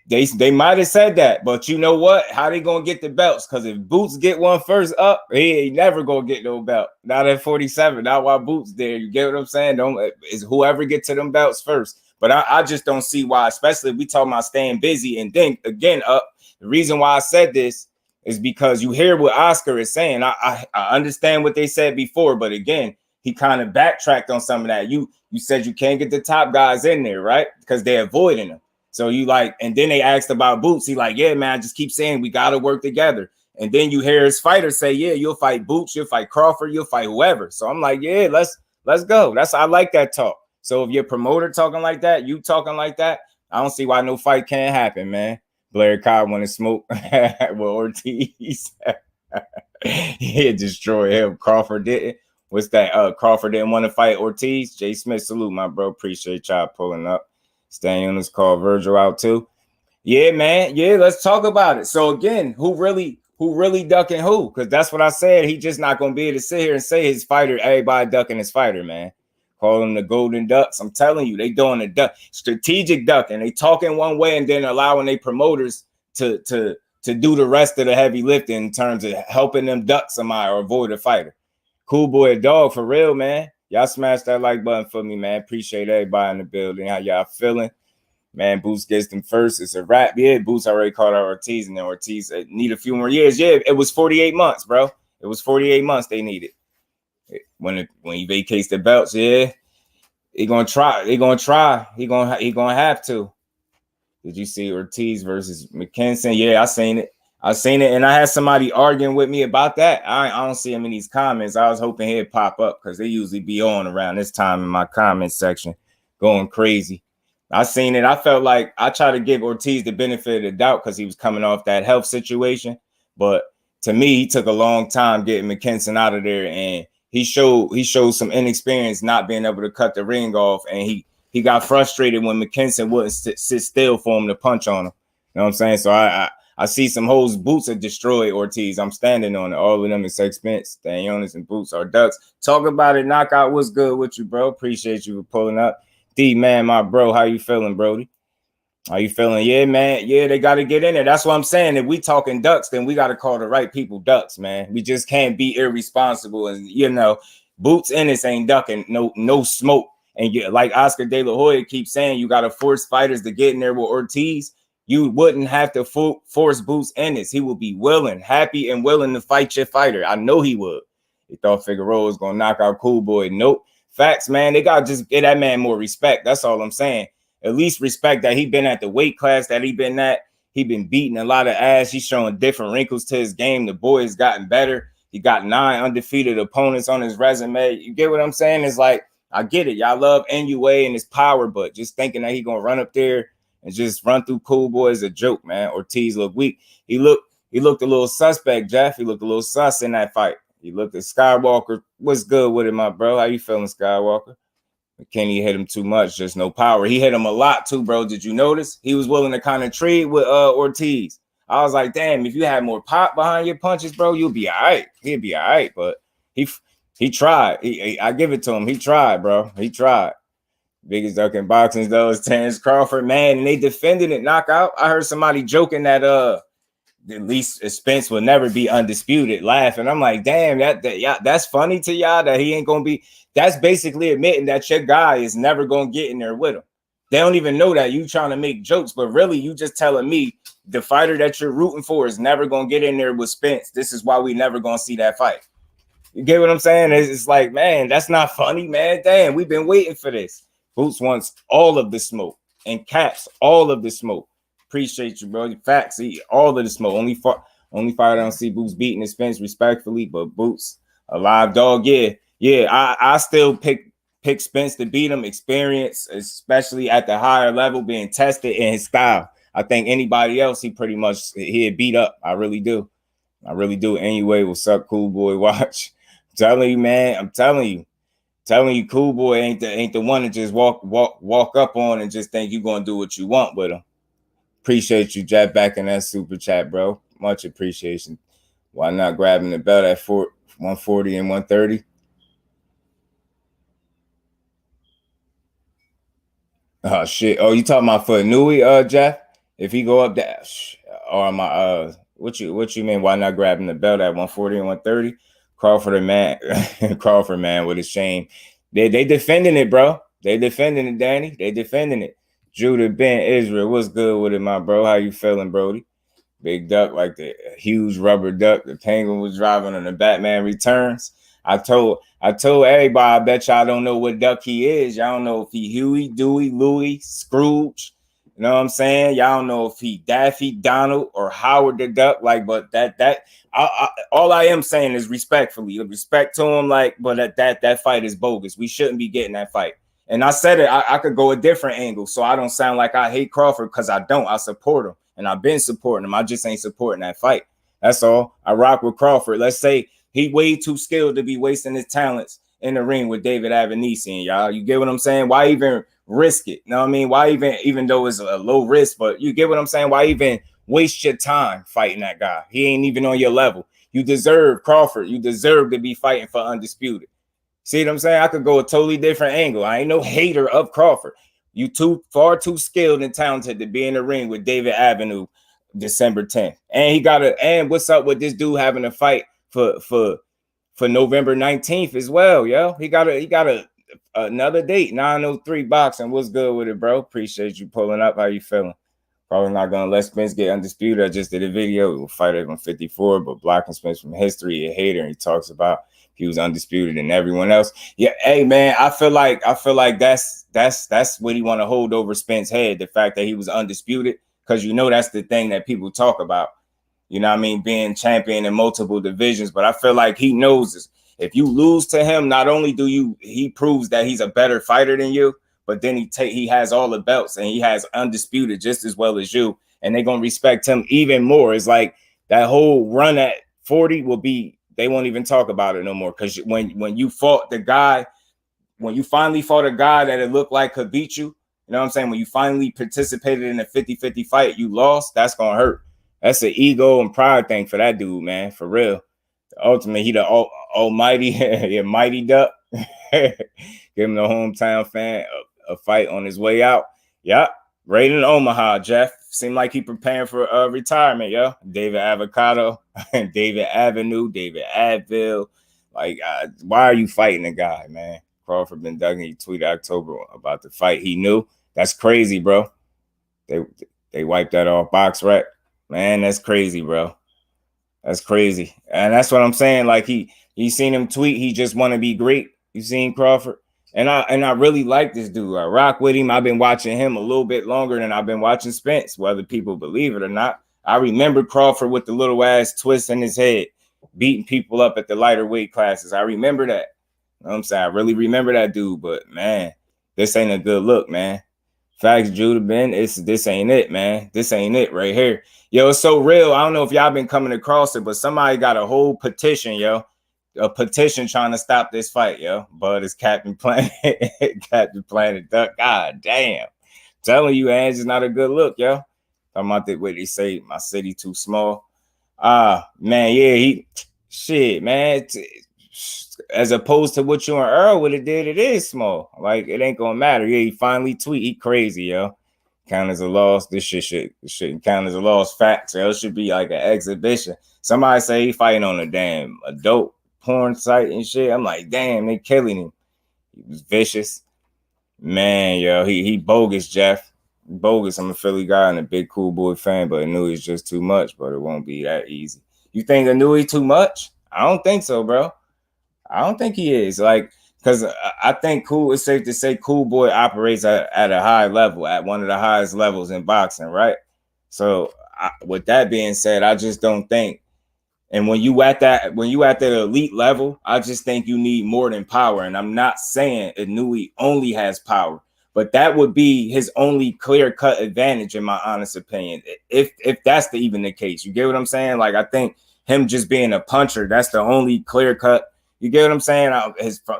they might have said that, but you know what? How they gonna get the belts? Because if Boots get one first up, he ain't never gonna get no belt. Not at 47. Not while Boots there. You get what I'm saying? Is whoever get to them belts first. But I just don't see why, especially if we talking about staying busy. And then again, the reason why I said this is because you hear what Oscar is saying. I understand what they said before, but again, he kind of backtracked on some of that. You said you can't get the top guys in there, right? Because they're avoiding them. So and then they asked about Boots. He like, yeah, man, I just keep saying we got to work together. And then you hear his fighters say, yeah, you'll fight Boots, you'll fight Crawford, you'll fight whoever. So I'm like, yeah, let's go. I like that talk. So if your promoter talking like that, you talking like that, I don't see why no fight can't happen, man. Blair Cobb want to smoke with Ortiz. He'd destroy him. Crawford didn't. What's that? Crawford didn't want to fight Ortiz. Jay Smith, salute, my bro. Appreciate y'all pulling up. Stanionis called Virgil out too. Yeah, man. Yeah, let's talk about it. So again, who really ducking who? Because that's what I said. He just not gonna be able to sit here and say his fighter, everybody ducking his fighter, man. Call them the Golden Ducks. I'm telling you, they doing the strategic ducking. They talking one way and then allowing their promoters to do the rest of the heavy lifting in terms of helping them duck somebody or avoid a fighter. Cool boy dog for real, man. Y'all smash that like button for me, man. Appreciate everybody in the building. How y'all feeling? Man, Boots gets them first. It's a wrap. Yeah, Boots already called out Ortiz, and then Ortiz need a few more years. Yeah, it was 48 months, bro. It was 48 months they needed. When he vacates the belts, yeah, he gonna try. He gonna have to. Did you see Ortiz versus McKinson? Yeah, I seen it. I seen it, and I had somebody arguing with me about that. I don't see him in these comments. I was hoping he'd pop up because they usually be on around this time in my comment section, going crazy. I seen it. I felt like I tried to give Ortiz the benefit of the doubt because he was coming off that health situation. But to me, he took a long time getting McKinson out of there, and he showed some inexperience not being able to cut the ring off, and he got frustrated when McKinson wouldn't sit still for him to punch on him. You know what I'm saying? So I see some hoes. Boots are destroyed Ortiz. I'm standing on it. All of them is Spence, Stanionis, and Boots are ducks. Talk about it. Knockout. What's good with you, bro? Appreciate you for pulling up. D man, my bro. How you feeling, Brody? How you feeling? Yeah, man. Yeah, they got to get in there. That's what I'm saying. If we talking ducks, then we got to call the right people ducks, man. We just can't be irresponsible. And, you know, Boots Ennis ain't ducking no smoke. And like Oscar De La Hoya keeps saying, you got to force fighters to get in there with Ortiz. You wouldn't have to force Boots Ennis. He would be willing, happy, and willing to fight your fighter. I know he would. He thought Figueroa was going to knock out Cool Boy. Nope. Facts, man. They got to just get that man more respect. That's all I'm saying. At least respect that he been at the weight class that he been at. He been beating a lot of ass. He's showing different wrinkles to his game. The boy has gotten better. He got 9 undefeated opponents on his resume. You get what I'm saying? It's like, I get it. Y'all love Inoue and his power, but just thinking that he going to run up there and just run through Cool Boy is a joke, man. Ortiz looked weak. He looked a little suspect, Jeff. He looked a little sus in that fight. He looked at Skywalker. What's good with it, my bro? How you feeling, Skywalker? Kenny hit him too much, just no power. He hit him a lot too, bro. Did you notice? He was willing to kind of trade with Ortiz. I was like, damn, if you had more pop behind your punches, bro, you'll be all right. He'd be all right, but he tried. I give it to him. He tried, bro. He tried. Biggest duck in boxing, though, is Terrence Crawford, man, and they defended it knockout. I heard somebody joking that at least Spence will never be undisputed, laughing. I'm like, damn, that's funny to y'all that he ain't gonna be. That's basically admitting that your guy is never gonna get in there with him. They don't even know that you trying to make jokes, but really you just telling me the fighter that you're rooting for is never gonna get in there with Spence. This is why we never gonna see that fight. You get what I'm saying? It's like, man, that's not funny, man. Damn, we've been waiting for this. Boots wants all of the smoke and Caps all of the smoke. Appreciate you, bro. Facts, all of the smoke. Only fight I don't see Boots beating his Spence respectfully, but Boots a live dog. Yeah. I still pick Spence to beat him. Experience, especially at the higher level, being tested in his style. I think anybody else he'd beat up. I really do. Anyway, what's up, Cool Boy? Watch. I'm telling you, man. I'm telling you, Cool Boy ain't the one to just walk up on and just think you're gonna do what you want with him. Appreciate you, Jack, back in that super chat, bro. Much appreciation. Why not grabbing the belt at 140 and 130? Oh shit! Oh, you talking about for Inoue, Jeff? If he go up that, or my what you mean? Why not grabbing the belt at 140 and 130? Crawford man, with a shame. They defending it, bro. They defending it, Danny. They defending it. Judah Ben Israel, what's good with it, my bro? How you feeling, Brody? Big duck, like the huge rubber duck the Penguin was driving on the Batman Returns. I told everybody, I bet y'all don't know what duck he is. Y'all don't know if he Huey, Dewey, Louie, Scrooge. You know what I'm saying? Y'all don't know if he Daffy, Donald, or Howard the Duck. Like, but all I am saying is respectfully, respect to him. Like, but that fight is bogus. We shouldn't be getting that fight. And I said it, I could go a different angle, so I don't sound like I hate Crawford, because I don't. I support him, and I've been supporting him. I just ain't supporting that fight. That's all. I rock with Crawford. Let's say he way too skilled to be wasting his talents in the ring with David Avanesian, y'all. You get what I'm saying? Why even risk it? You know what I mean? Why even though it's a low risk, but you get what I'm saying? Why even waste your time fighting that guy? He ain't even on your level. You deserve, Crawford, you deserve to be fighting for undisputed. See what I'm saying? I could go a totally different angle. I ain't no hater of Crawford. You far too skilled and talented to be in the ring with David Avenue December 10th. And what's up with this dude having a fight for November 19th as well, yo? He got another date, 903 boxing. What's good with it, bro? Appreciate you pulling up. How you feeling? Probably not gonna let Spence get undisputed. I just did a video. We'll fight at 154, but blocking Spence from history, a hater, and he talks about he was undisputed and everyone else. Yeah, hey man, I feel like that's what he want to hold over Spence's head, the fact that he was undisputed, because you know that's the thing that people talk about. you know what I mean, being champion in multiple divisions. But I feel like he knows this. If you lose to him, not only he proves that he's a better fighter than you, but then he has all the belts and he has undisputed just as well as you. And they're gonna respect him even more. It's like that whole run at 40 will be, they won't even talk about it no more. Because when you fought the guy, when you finally fought a guy that it looked like could beat you, you know what I'm saying? When you finally participated in a 50-50 fight, you lost, that's gonna hurt. That's an ego and pride thing for that dude, man. For real. Ultimately, he the almighty, mighty duck. Give him the hometown fan a fight on his way out. Yep. Right in Omaha, Jeff. Seemed like he preparing for retirement, yo. David Avocado, David Avenue, David Adville. Like, why are you fighting the guy, man? Crawford been Duggan. He tweeted October about the fight. He knew. That's crazy, bro. They wiped that off box rec. Man, that's crazy, bro. That's crazy. And that's what I'm saying. Like, he seen him tweet. He just want to be great. You seen Crawford? And I really like this dude. I rock with him. I've been watching him a little bit longer than I've been watching Spence, whether people believe it or not. I remember Crawford with the little ass twist in his head, beating people up at the lighter weight classes. I remember that. You know what I'm saying? I really remember that dude. But, man, this ain't a good look, man. Facts, Judah Ben. This ain't it, man. This ain't it right here. Yo, it's so real. I don't know if y'all been coming across it, but somebody got a whole petition, yo. A petition trying to stop this fight, yo. But it's Captain Planet, Captain Planet Duck. God damn. Telling you, Ange, is not a good look, yo. Talking about the way they say my city too small. Man, yeah, shit, man. As opposed to what you and Earl would have did, it is small. Like, it ain't gonna matter. Yeah, he finally tweet. He crazy, yo. Count as a loss. This shouldn't count as a loss. Facts. It should be like an exhibition. Somebody say he fighting on a damn adult porn site and shit. I'm like, damn, they killing him. He was vicious. Man, yo, he bogus, Jeff. Bogus. I'm a Philly guy and a big Cool Boy fan, but Inoue is just too much, but it won't be that easy. You think Inoue too much? I don't think so, bro. I don't think he is. Like, because I think it's safe to say Cool Boy operates at a high level, at one of the highest levels in boxing, right? So with that being said, I just don't think. And when you at that elite level, I just think you need more than power. And I'm not saying Inoue only has power, but that would be his only clear-cut advantage, in my honest opinion. If that's even the case, you get what I'm saying? Like, I think him just being a puncher, that's the only clear-cut. You get what I'm saying?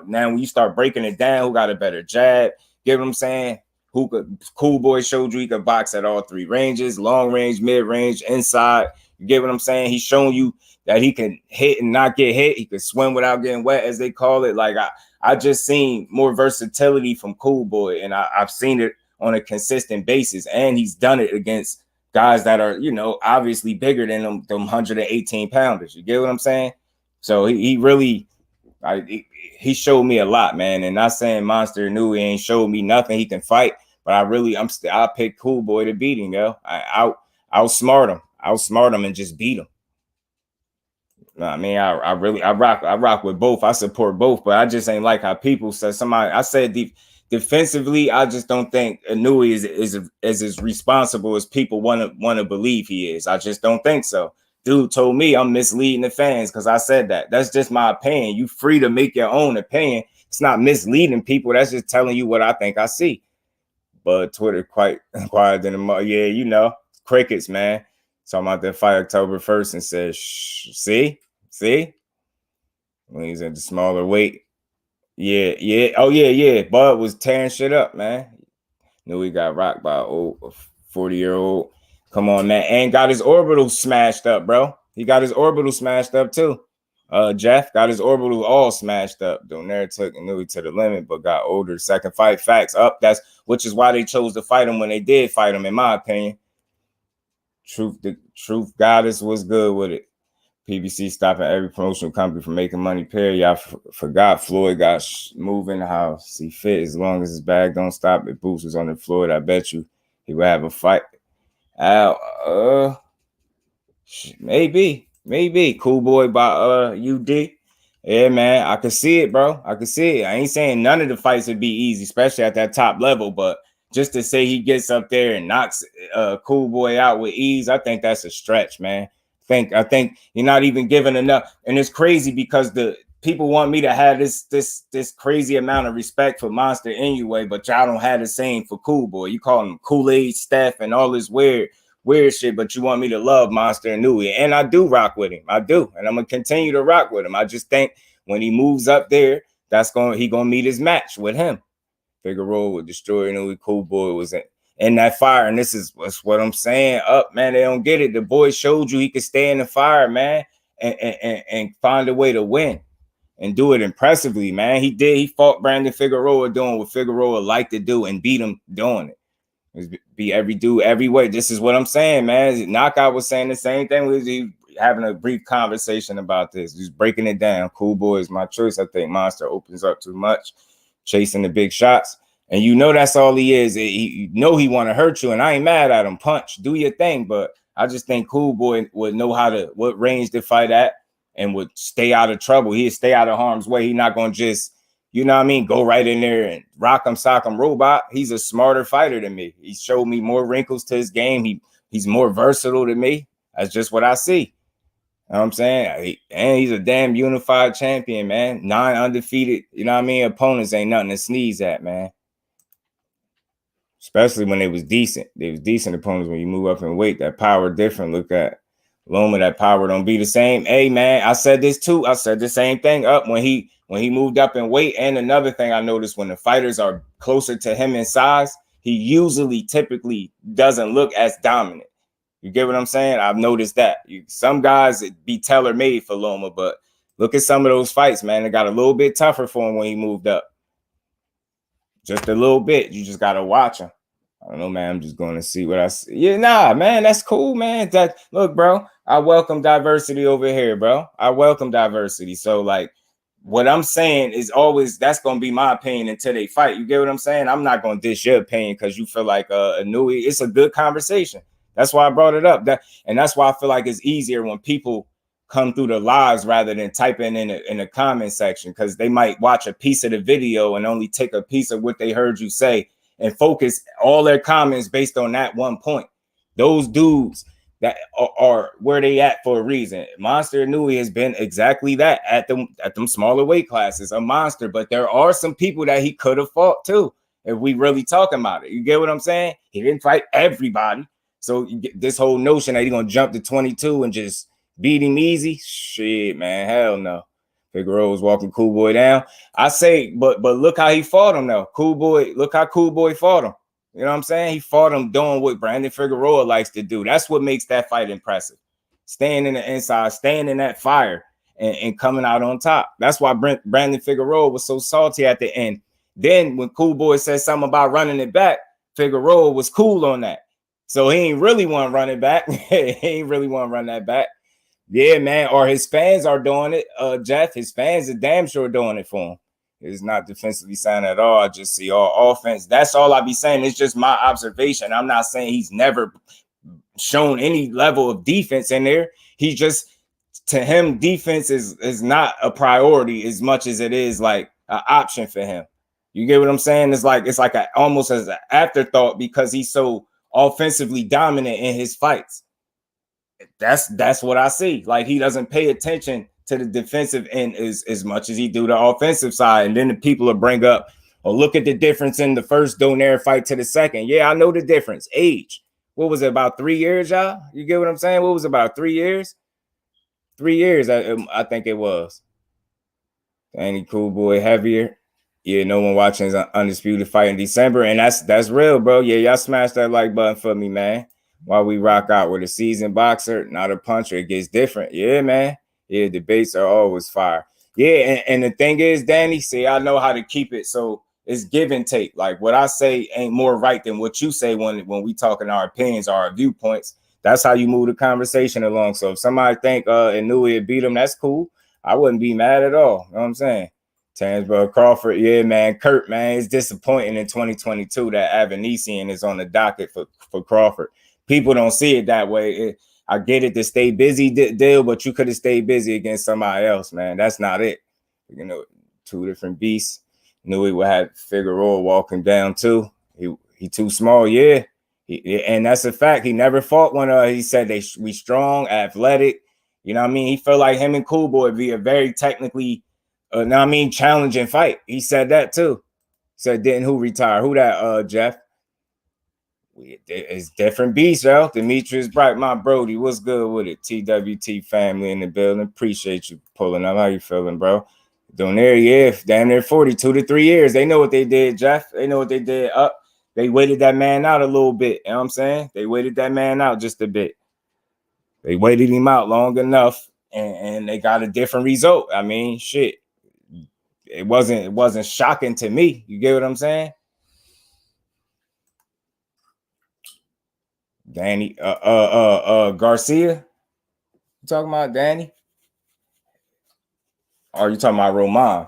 Now, when you start breaking it down, who got a better jab? Get what I'm saying? Cool Boy showed you he could box at all three ranges, long range, mid range, inside. You get what I'm saying? He's showing you that he can hit and not get hit. He could swim without getting wet, as they call it. Like, I just seen more versatility from Cool Boy, and I've seen it on a consistent basis. And he's done it against guys that are, you know, obviously bigger than them 118 pounders. You get what I'm saying? So he really... he showed me a lot, man. And not saying Monster Inoue ain't showed me nothing he can fight, but I pick Cool Boy to beat him, yo. I outsmart him and just beat him. I mean, I rock with both. I support both, but I just ain't like how people said I said defensively, I just don't think Inoue is as responsible as people want to believe he is. I just don't think so. Dude told me I'm misleading the fans because I said that. That's just my opinion. You free to make your own opinion. It's not misleading people. That's just telling you what I think I see. But Twitter quite quiet than the yeah, you know, crickets, man. Talking about that fight October 1st and said, see? When he's at the smaller weight. Yeah. Oh, yeah. Bud was tearing shit up, man. Knew he got rocked by a 40-year-old. Come on, man. And got his orbital smashed up, bro. He got his orbital smashed up, too. Jeff got his orbital all smashed up. Donaire took Inoue to the limit, but got older. Second fight, facts up. Which is why they chose to fight him when they did fight him, in my opinion. The truth goddess was good with it. PBC stopping every promotional company from making money, period. Y'all forgot Floyd got moving how he fit. As long as his bag don't stop, if Boots was on the Floyd, I bet you he would have a fight. Maybe Cool Boy by UD. Yeah, man, I could see it, bro. I ain't saying none of the fights would be easy, especially at that top level, but just to say he gets up there and knocks Cool Boy out with ease, I think that's a stretch, man. I I think you're not even giving enough. And it's crazy because the people want me to have this crazy amount of respect for Monster Inoue, but y'all don't have the same for Cool Boy. You call him Kool-Aid Steph and all this weird shit, but you want me to love Monster Inoue. And I do rock with him. I do. And I'm gonna continue to rock with him. I just think when he moves up there, he gonna meet his match with him. Figueroa would destroy Inoue. Cool Boy was in that fire. And this is what I'm saying. Up, man, they don't get it. The boy showed you he could stay in the fire, man, and find a way to win. And do it impressively, man. He did. He fought Brandon Figueroa doing what Figueroa liked to do and beat him doing it. Be every dude every way. This is what I'm saying, man. Knockout was saying the same thing. We was having a brief conversation about this. Just breaking it down. Cool Boy is my choice. I think Monster opens up too much, chasing the big shots. And you know that's all he is. He he want to hurt you, and I ain't mad at him. Punch, do your thing. But I just think Cool Boy would know what range to fight at. And would stay out of trouble. He'd stay out of harm's way. He's not going to just, you know what I mean, go right in there and rock him, sock him, robot. He's a smarter fighter than me. He showed me more wrinkles to his game. He's more versatile than me. That's just what I see. You know what I'm saying? And he's a damn unified champion, man. 9 undefeated, you know what I mean? Opponents ain't nothing to sneeze at, man. Especially when they was decent. They was decent opponents when you move up in weight. That power different. Look at Loma, that power don't be the same. Hey, man, I said this too. I said the same thing up when he moved up in weight. And another thing I noticed, when the fighters are closer to him in size, he typically doesn't look as dominant. You get what I'm saying? I've noticed that. Some guys it be tailor-made for Loma, but look at some of those fights, man. It got a little bit tougher for him when he moved up. Just a little bit. You just got to watch him. I don't know, man. I'm just going to see what I see. Yeah, nah, man. That's cool, man. Look, bro, I welcome diversity over here, bro. I welcome diversity. So, like, what I'm saying is always, that's going to be my opinion until they fight. You get what I'm saying? I'm not going to dish your opinion because you feel like Inoue. It's a good conversation. That's why I brought it up. And that's why I feel like it's easier when people come through the lives rather than typing in a comment section, because they might watch a piece of the video and only take a piece of what they heard you say and focus all their comments based on that one point. Those dudes that are where they at for a reason. Monster Inoue has been exactly that at them smaller weight classes, a monster. But there are some people that he could have fought too, if we really talking about it. You get what I'm saying? He didn't fight everybody. So you get this whole notion that he's gonna jump to 22 and just beat him easy, shit, man, hell no. Figueroa was walking Cool Boy down. I say, but look how he fought him though. Cool Boy, look how Cool Boy fought him. You know what I'm saying? He fought him doing what Brandon Figueroa likes to do. That's what makes that fight impressive. Staying in the inside, staying in that fire, and coming out on top. That's why Brandon Figueroa was so salty at the end. Then when Cool Boy said something about running it back, Figueroa was cool on that. So he ain't really want to run it back. He ain't really want to run that back. Yeah, man. Or his fans are doing it. Jeff, his fans are damn sure doing it for him. It's not defensively sound at all. I just see all offense. That's all I be saying. It's just my observation. I'm not saying he's never shown any level of defense in there. He just, to him, defense is not a priority as much as it is like an option for him. You get what I'm saying? It's like almost as an afterthought because he's so offensively dominant in his fights. That's what I see. Like, he doesn't pay attention to the defensive end as much as he do the offensive side. And then the people will bring up, oh, look at the difference in the first Donaire fight to the second. Yeah, I know the difference. Age. What was it, about 3 years, y'all? You get what I'm saying? What was it, about 3 years? 3 years, I think it was. Any Cool Boy heavier. Yeah, no one watching his undisputed fight in December. And that's real, bro. Yeah, y'all smash that like button for me, man. While we rock out with a seasoned boxer, not a puncher, it gets different. Yeah, man. Yeah, debates are always fire. Yeah, and the thing is, Danny, see, I know how to keep it so it's give and take. Like, what I say ain't more right than what you say when we talking our opinions, our viewpoints. That's how you move the conversation along. So if somebody think Inoue beat him, that's cool. I wouldn't be mad at all. You know what I'm saying? Tansborough, Crawford, yeah, man. Kurt, man, it's disappointing in 2022 that Avanesian is on the docket for Crawford. People don't see it that way. I get it, to stay busy deal, but you could have stayed busy against somebody else, man. That's not it. You know, two different beasts. Knew he would have Figueroa walking down too. He too small, yeah. And that's a fact. He never fought one. He said we strong, athletic. You know what I mean? He felt like him and Cool Boy would be a very technically, challenging fight. He said that too. Said, didn't who retire? Who that, Jeff? It's different beasts, yo. Demetrius Bright, my Brody. What's good with it? TWT family in the building. Appreciate you pulling up. How you feeling, bro? Doing there, yeah. Damn near 42 to 3 years. They know what they did, Jeff. They know what they did. They waited that man out a little bit. You know what I'm saying? They waited that man out just a bit. They waited him out long enough, and they got a different result. I mean, shit. It wasn't shocking to me. You get what I'm saying? Danny, Garcia. You talking about Danny? Or you talking about Roman?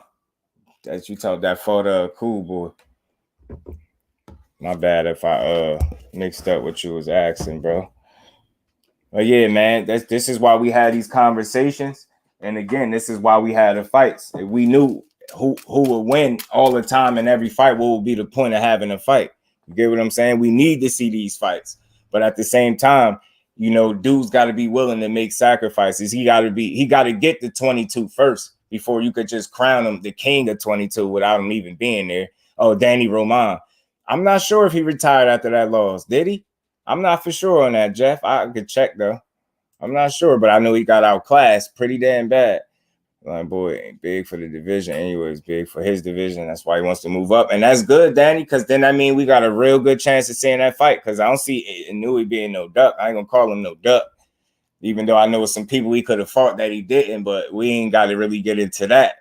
That you talk that photo, Cool Boy. My bad if I mixed up what you was asking, bro. But yeah, man, this is why we had these conversations. And again, this is why we had the fights. If we knew who would win all the time in every fight, what would be the point of having a fight? You get what I'm saying? We need to see these fights. But at the same time, you know, dudes got to be willing to make sacrifices. He got to get the 22 first before you could just crown him the king of 22 without him even being there. Oh, Danny Roman. I'm not sure if he retired after that loss. Did he? I'm not for sure on that, Jeff. I could check, though. I'm not sure, but I know he got outclassed pretty damn bad. My boy ain't big for the division. Anyways, big for his division. That's why he wants to move up. And that's good, Danny, because then I mean we got a real good chance of seeing that fight because I don't see Inoue being no duck. I ain't going to call him no duck, even though I know some people he could have fought that he didn't, but we ain't got to really get into that.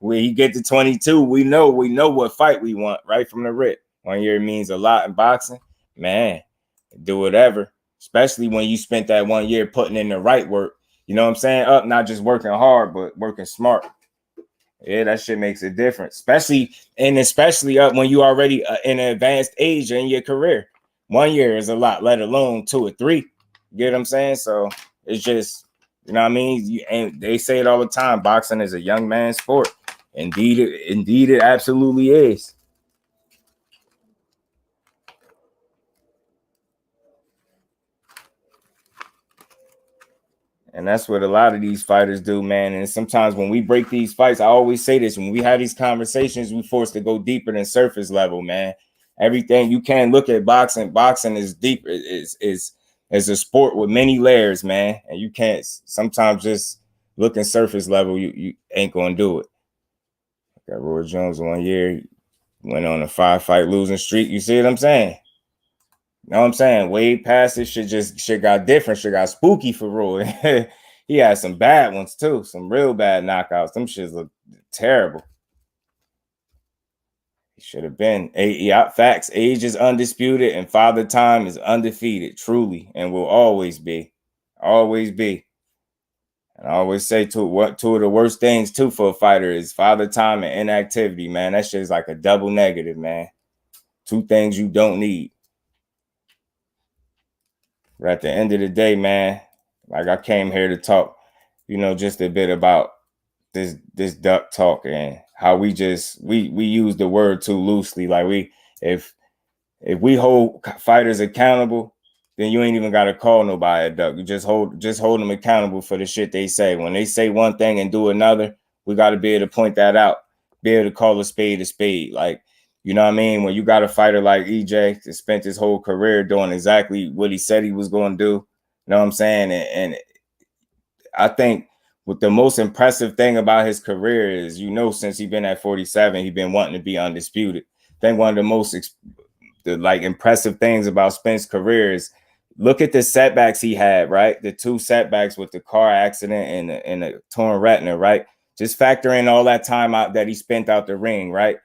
When he get to 22, we know what fight we want right from the rip. 1 year means a lot in boxing. Man, do whatever, especially when you spent that 1 year putting in the right work. You know what I'm saying? Not just working hard, but working smart. Yeah, that shit makes a difference, especially up when you already in an advanced age in your career. 1 year is a lot, let alone 2 or 3. You get what I'm saying? So it's just, you know what I mean? And they say it all the time. Boxing is a young man's sport. Indeed, it absolutely is. And that's what a lot of these fighters do, man. And sometimes when we break these fights, I always say this, when we have these conversations, we forced to go deeper than surface level, man. Everything you can't look at boxing. Boxing is deep, is a sport with many layers, man. And you can't sometimes just look at surface level, you ain't gonna do it. Got Roy Jones 1 year, went on a 5-fight losing streak. You see what I'm saying? You know what I'm saying? Way past it, shit got different. Shit got spooky for Roy. He had some bad ones too, some real bad knockouts. Them shits look terrible. He should have been. Facts. Age is undisputed, and Father Time is undefeated, truly, and will always be. Always be. And I always say two of the worst things too for a fighter is Father Time and inactivity, man. That shit is like a double negative, man. 2 things you don't need. But at the end of the day, man, like I came here to talk, you know, just a bit about this duck talk and how we use the word too loosely. Like if we hold fighters accountable, then you ain't even got to call nobody a duck. You just hold them accountable for the shit they say. When they say one thing and do another, we got to be able to point that out, be able to call a spade a spade. Like, you know what I mean? When you got a fighter like EJ that spent his whole career doing exactly what he said he was going to do, you know what I'm saying? And I think what the most impressive thing about his career is, you know, since he's been at 47, he's been wanting to be undisputed. I think one of the most impressive things about Spence's career is look at the setbacks he had, right? The 2 setbacks with the car accident and the torn retina, right? Just factor in all that time out that he spent out the ring, right?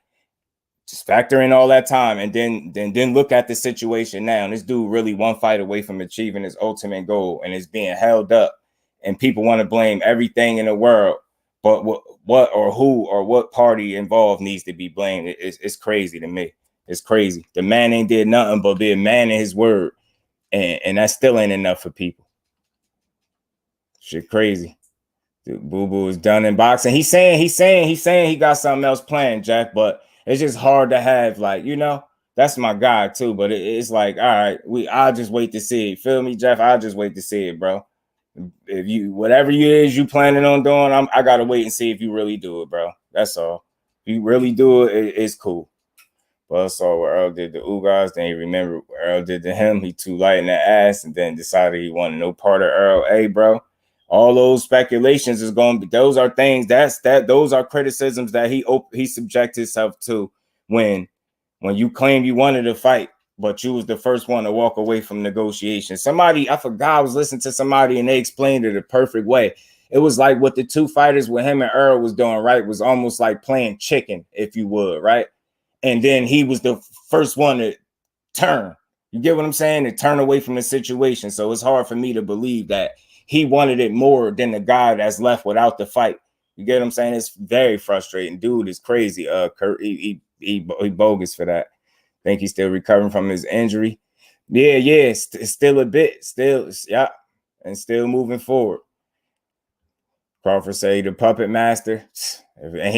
Just factor in all that time and then look at the situation now. And this dude really 1 fight away from achieving his ultimate goal and is being held up. And people want to blame everything in the world. But what or who or what party involved needs to be blamed. It's crazy to me. It's crazy. The man ain't did nothing but be a man in his word. And that still ain't enough for people. Shit crazy. Dude, Boo Boo is done in boxing. He's saying he got something else planned, Jack, but it's just hard to have, like, you know, That's my guy too. But it's like, all right, I'll just wait to see it. Feel me, Jeff? I'll just wait to see it, bro. If you whatever you is you planning on doing, I gotta wait and see if you really do it, bro. That's all. If you really do it, it's cool. But I saw what Earl did to Ugas, then he remembered what Earl did to him. He too light in the ass, and then decided he wanted no part of Earl. Hey, bro, all those speculations is going to be, those are things those are criticisms that he subjected himself to when you claim you wanted to fight, but you was the first one to walk away from negotiations. Somebody, I forgot, I was listening to somebody and they explained it a perfect way. It was like what the two fighters with him and Earl was doing, right? Was almost like playing chicken, if you would, right? And then he was the first one to turn. You get what I'm saying? To turn away from the situation. So it's hard for me to believe that he wanted it more than the guy that's left without the fight. You get what I'm saying? It's very frustrating. Dude is crazy. Kurt, he bogus for that. Think he's still recovering from his injury. Yeah, it's still a bit. Yeah. And still moving forward. Crawford say the puppet master. And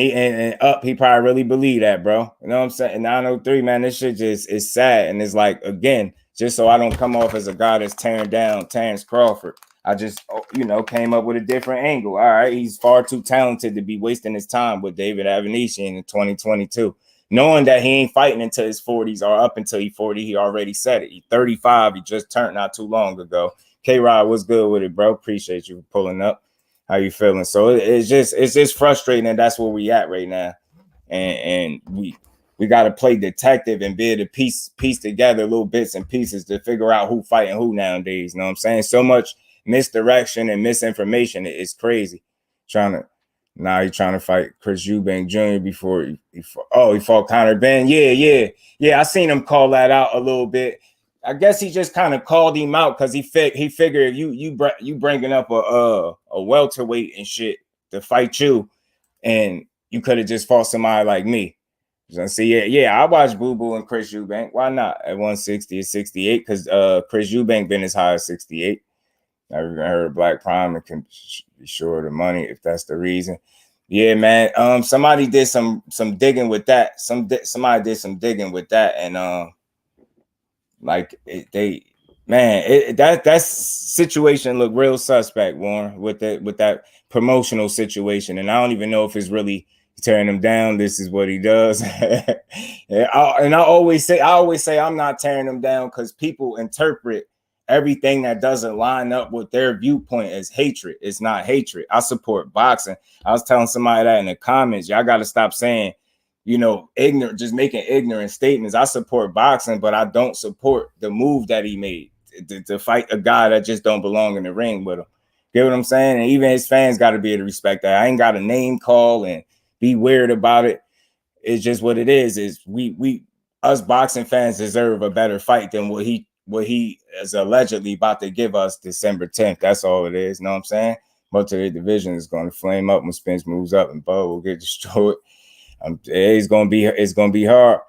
he probably really believe that, bro. You know what I'm saying? 903, man, this shit just is sad. And it's like, again, just so I don't come off as a guy that's tearing down Terrence Crawford, I just, came up with a different angle. All right, he's far too talented to be wasting his time with David Avanesian in 2022. Knowing that he ain't fighting until his 40s or up until he's 40, he already said it. He's 35. He just turned not too long ago. K-Rod, what's good with it, bro? Appreciate you for pulling up. How you feeling? So it's just frustrating, and that's where we at right now. And we got to play detective and be able to piece together little bits and pieces to figure out who fighting who nowadays. You know what I'm saying? So much misdirection and misinformation. It's crazy. He's trying to fight Chris Eubank Jr. before he fought Conor Ben. Yeah. I seen him call that out a little bit. I guess he just kind of called him out because he figured you bringing up a welterweight and shit to fight you, and you could have just fought somebody like me. So see, I watched Boo Boo and Chris Eubank. Why not at 160 or 68? Because Chris Eubank been as high as 68. I heard BLK Prime and can be sure of the money if that's the reason. Yeah, man. Somebody did some digging with that. Somebody did some digging with that, and that situation looked real suspect, Warren, with that promotional situation, and I don't even know if it's really tearing him down. This is what he does. I always say I'm not tearing him down because people interpret everything that doesn't line up with their viewpoint as hatred. It's not hatred. I support boxing. I was telling somebody that in the comments. Y'all got to stop saying, ignorant, just making ignorant statements. I support boxing, but I don't support the move that he made to fight a guy that just don't belong in the ring with him. Get what I'm saying? And even his fans got to be able to respect that. I ain't got a name call and be weird about it. It's just what it is. Is we us boxing fans deserve a better fight than what he is allegedly about to give us December 10th. That's all it is. You know what I'm saying? Most of the division is going to flame up when Spence moves up and Bo will get destroyed. It's gonna be hard.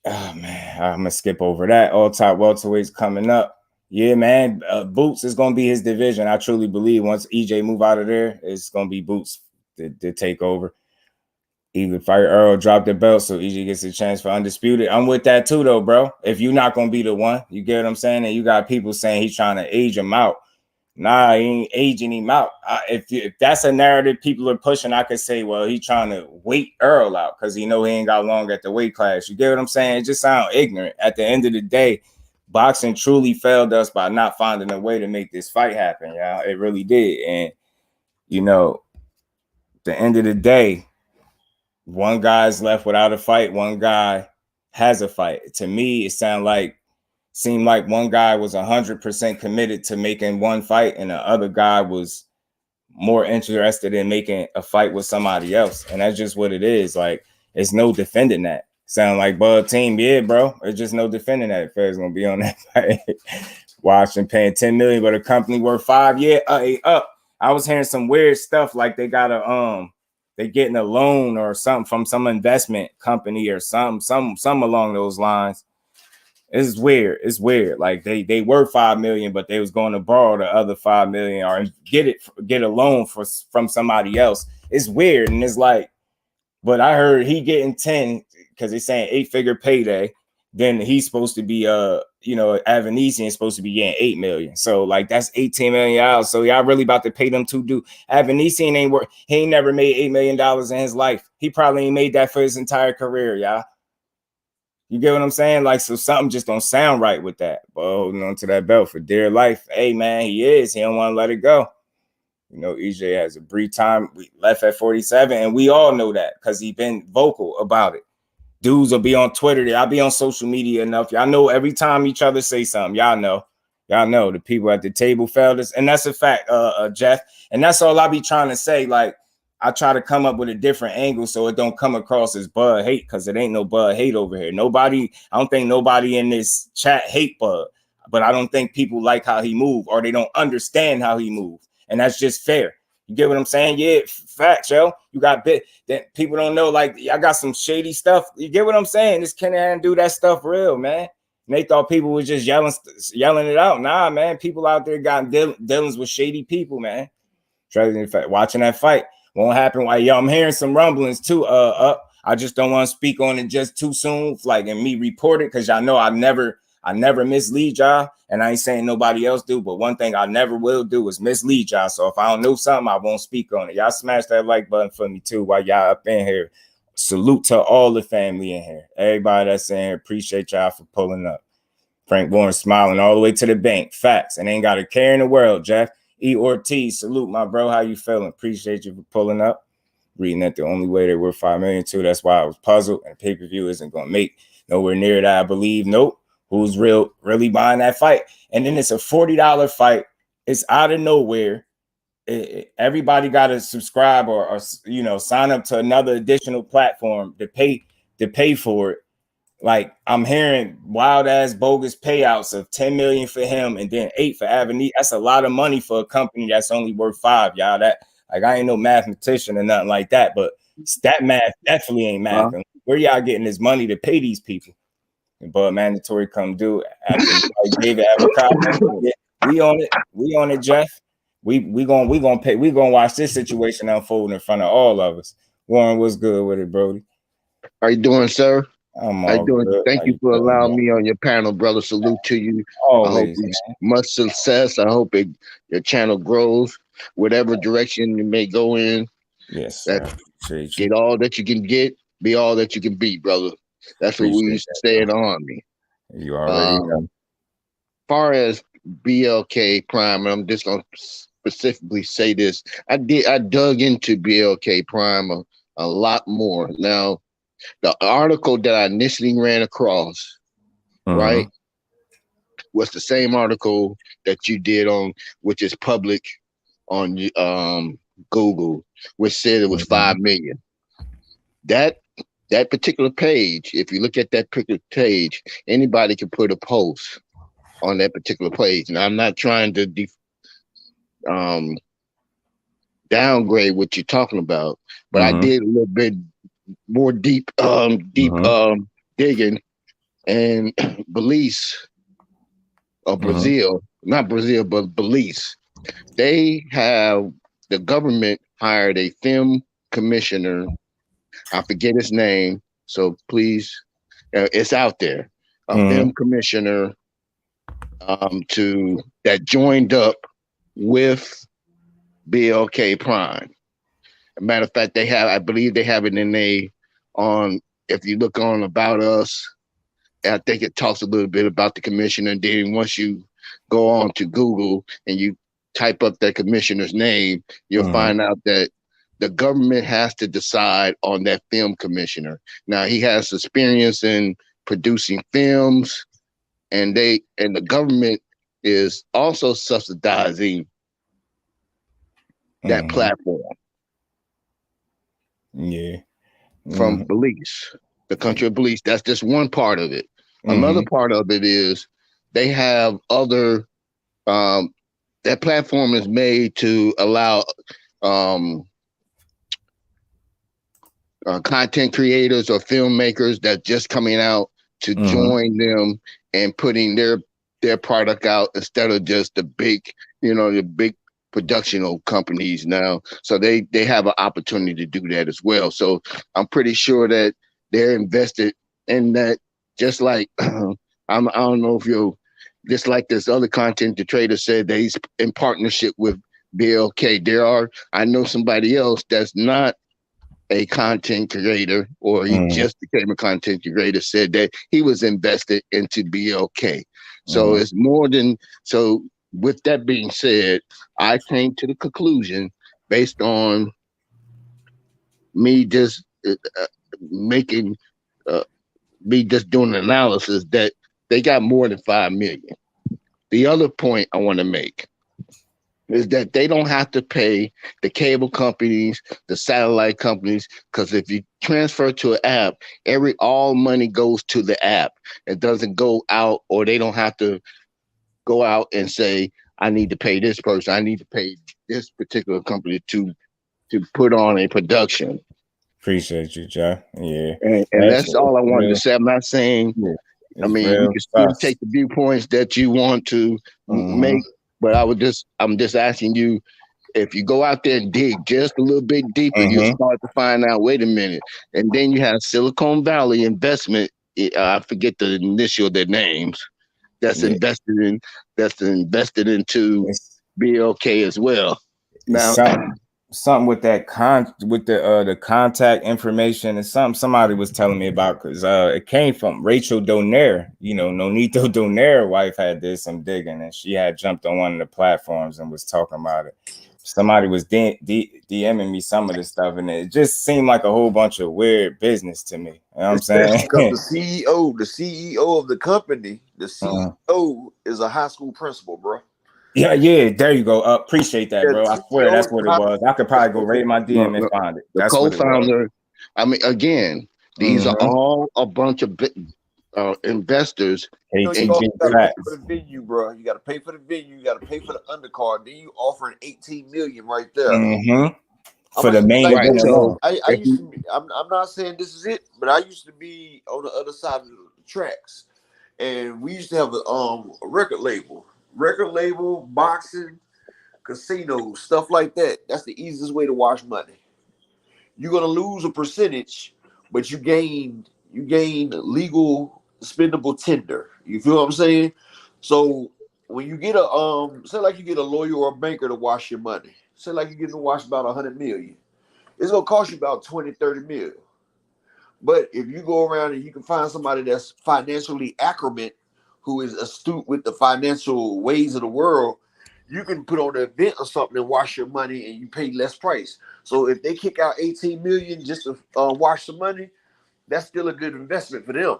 Oh man, I'm gonna skip over that. All top welterweights coming up. Yeah, man. Boots is gonna be his division. I truly believe once EJ move out of there, it's gonna be Boots to take over. Either fight Earl, drop the belt, so EJ gets a chance for undisputed. I'm with that too, though, bro. If you're not gonna be the one, you get what I'm saying, and you got people saying he's trying to age him out. Nah, he ain't aging him out. If that's a narrative people are pushing, I could say, well, he trying to wait Earl out because he know he ain't got long at the weight class. You get what I'm saying? It just sounds ignorant. At the end of the day, boxing truly failed us by not finding a way to make this fight happen, y'all. It really did. And, the end of the day, one guy's left without a fight. One guy has a fight. To me, it seemed like one guy was 100% committed to making one fight and the other guy was more interested in making a fight with somebody else. And that's just what it is. Like, it's no defending that. Sound like Bud team. Yeah, bro. It's just no defending that. Fair's going to be on that fight. Watching paying $10 million, but a company worth $5 million. Up. I was hearing some weird stuff like they got they getting a loan or something from some investment company or some along those lines. It's weird. It's weird. Like they were $5 million, but they was going to borrow the other $5 million or get a loan from somebody else. It's weird. And it's like, but I heard he getting 10. because they're saying 8-figure payday. Then he's supposed to be Avanesian is supposed to be getting $8 million. So like that's $18 million. So y'all really about to pay them two dudes. Avanesian he ain't never made $8 million in his life. He probably ain't made that for his entire career, y'all. You get what I'm saying? Like, so something just don't sound right with that. But holding on to that belt for dear life. Hey man, he don't want to let it go. EJ has a brief time. We left at 47, and we all know that because he been vocal about it. Dudes will be on Twitter. Y'all be on social media enough. Y'all know every time each other say something. Y'all know the people at the table felt this. And that's a fact, Jeff. And that's all I be trying to say. Like, I try to come up with a different angle so it don't come across as Bud hate, because it ain't no Bud hate over here. I don't think nobody in this chat hate Bud, but I don't think people like how he move, or they don't understand how he moves. And that's just fair. You get what I'm saying? Yeah, facts, yo. You got bit that people don't know. Like, I got some shady stuff. You get what I'm saying? This Kenny do that stuff real, man. And they thought people was just yelling it out. Nah, man. People out there got dealings with shady people, man. Watching that fight won't happen. I'm hearing some rumblings too. I just don't want to speak on it just too soon, like, and me report it, because y'all know I never mislead y'all, and I ain't saying nobody else do, but one thing I never will do is mislead y'all. So if I don't know something, I won't speak on it. Y'all smash that like button for me too while y'all up in here. Salute to all the family in here. Everybody that's in here, appreciate y'all for pulling up. Frank Warren smiling all the way to the bank. Facts. And ain't got a care in the world, Jeff. E. Ortiz, salute, my bro. How you feeling? Appreciate you for pulling up. Reading that the only way they were 5 million too. That's why I was puzzled. And pay-per-view isn't going to make nowhere near that, I believe. Nope. Who's really buying that fight? And then it's a $40 fight. It's out of nowhere. Everybody got to subscribe or sign up to another additional platform to pay for it. Like, I'm hearing wild ass bogus payouts of 10 million for him and then 8 for Avenue. That's a lot of money for a company that's only worth 5, y'all. That, like, I ain't no mathematician or nothing like that, but that math definitely ain't math. Where y'all getting this money to pay these people? But mandatory come due after David Avocado. We on it, Jeff. We gonna watch this situation unfold in front of all of us. Warren, what's good with it, Brody? How you doing, sir? I'm all good. Thank you for allowing me on your panel, brother. Salute to you. Always, I hope much success. I hope your channel grows, whatever direction you may go in. Yes, sir. Get all that you can get, be all that you can be, brother. That's what we used to say in the Army. You already know. As far as BLK Prime, and I'm just gonna specifically say this. I dug into BLK Prime a lot more. Now, the article that I initially ran across, right, was the same article that you did which is public on Google, which said it was 5 million. That particular page, if you look at that particular page, anybody can put a post on that particular page. And I'm not trying to downgrade what you're talking about, but I did a little bit more deep digging, and Belize of Brazil, not Brazil, but Belize, the government hired a film commissioner. I forget his name, so please, it's out there. A film commissioner that joined up with BLK Prime. As a matter of fact, I believe they have it if you look on About Us, I think it talks a little bit about the commissioner. And then once you go on to Google and you type up that commissioner's name, you'll find out that the government has to decide on that film commissioner. Now, he has experience in producing films, and the government is also subsidizing that platform. Yeah. From Belize, the country of Belize. That's just one part of it. Another part of it is they have other, that platform is made to allow content creators or filmmakers that just coming out to join them and putting their product out instead of just the big productional companies now. So they have an opportunity to do that as well. So I'm pretty sure that they're invested in that. Just like I don't know if you're just like this other content trader said that he's in partnership with BLK. I know somebody else that's not a content creator, or he just became a content creator, said that he was invested into BLK. So it's more than so. With that being said, I came to the conclusion based on me just making me just doing an analysis that they got more than 5 million. The other point I want to make is that they don't have to pay the cable companies, the satellite companies, because if you transfer to an app, all money goes to the app. It doesn't go out, or they don't have to go out and say, I need to pay this person, I need to pay this particular company to put on a production. Appreciate you, Joe. Yeah. And that's all I wanted to say. I'm not saying, I mean, you can still take the viewpoints that you want to make, but I'm just asking you, if you go out there and dig just a little bit deeper, you start to find out, wait a minute. And then you have Silicon Valley Investment, I forget the initial of their names, that's invested into BLK as well. Now something with that the contact information and somebody was telling me about, because it came from Rachel Donaire. Nonito Donaire wife had did some digging, and she had jumped on one of the platforms and was talking about it. Somebody was DMing me some of this stuff, and it just seemed like a whole bunch of weird business to me. You know what I'm saying? Because the CEO of the company, the CEO is a high school principal, bro. Yeah, there you go. Appreciate that, bro. I swear that's what it was. I could probably go right in my DM and find it. The co-founder. I mean, again, these are all a bunch of investors. You gotta pay for the venue, bro. You gotta pay for the venue. You gotta pay for the undercard. Then you offering 18 million right there. For the main event alone. I used to be, I'm not saying this is it, but I used to be on the other side of the tracks, and we used to have a record label, boxing, casinos, stuff like that. That's the easiest way to wash money. You're gonna lose a percentage, but you gain legal spendable tender. You feel what I'm saying? So when you get say like you get a lawyer or a banker to wash your money, say like you're getting to wash about 100 million, it's gonna cost you about 20-30 million. But if you go around and you can find somebody that's financially accurate, who is astute with the financial ways of the world, you can put on an event or something and wash your money, and you pay less price. So if they kick out 18 million just to wash some money, that's still a good investment for them.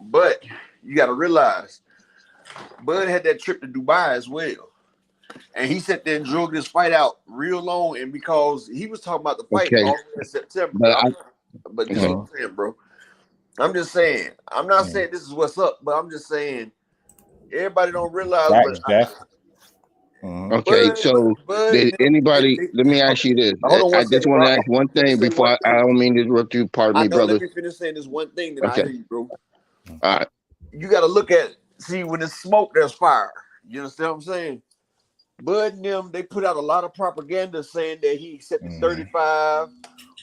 But you got to realize, Bud had that trip to Dubai as well, and he sat there and drug this fight out real long. And because he was talking about the fight all in September, but this is what I'm saying, bro. I'm just saying. I'm not saying this is what's up, but I'm just saying everybody don't realize. Did anybody? Let me ask you this. I just want to ask one thing before I don't mean to interrupt you. Pardon me, brother. Let me finish saying this one thing, then I hear you, bro. All right. You got to look at when there's smoke, there's fire. You understand what I'm saying? Bud and them, they put out a lot of propaganda saying that he accepted 35,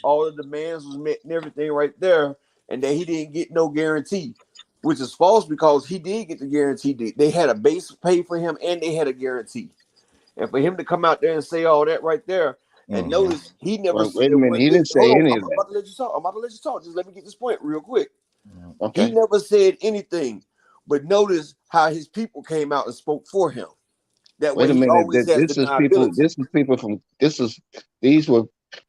all the demands was met and everything right there, and that he didn't get no guarantee, which is false because he did get the guarantee. They had a base pay for him and they had a guarantee. And for him to come out there and say all that right there, and notice he never said. Wait a minute, he didn't say any of that. I'm about to let you talk. Just let me get this point real quick. Okay. He never said anything, but notice how his people came out and spoke for him. That way, these were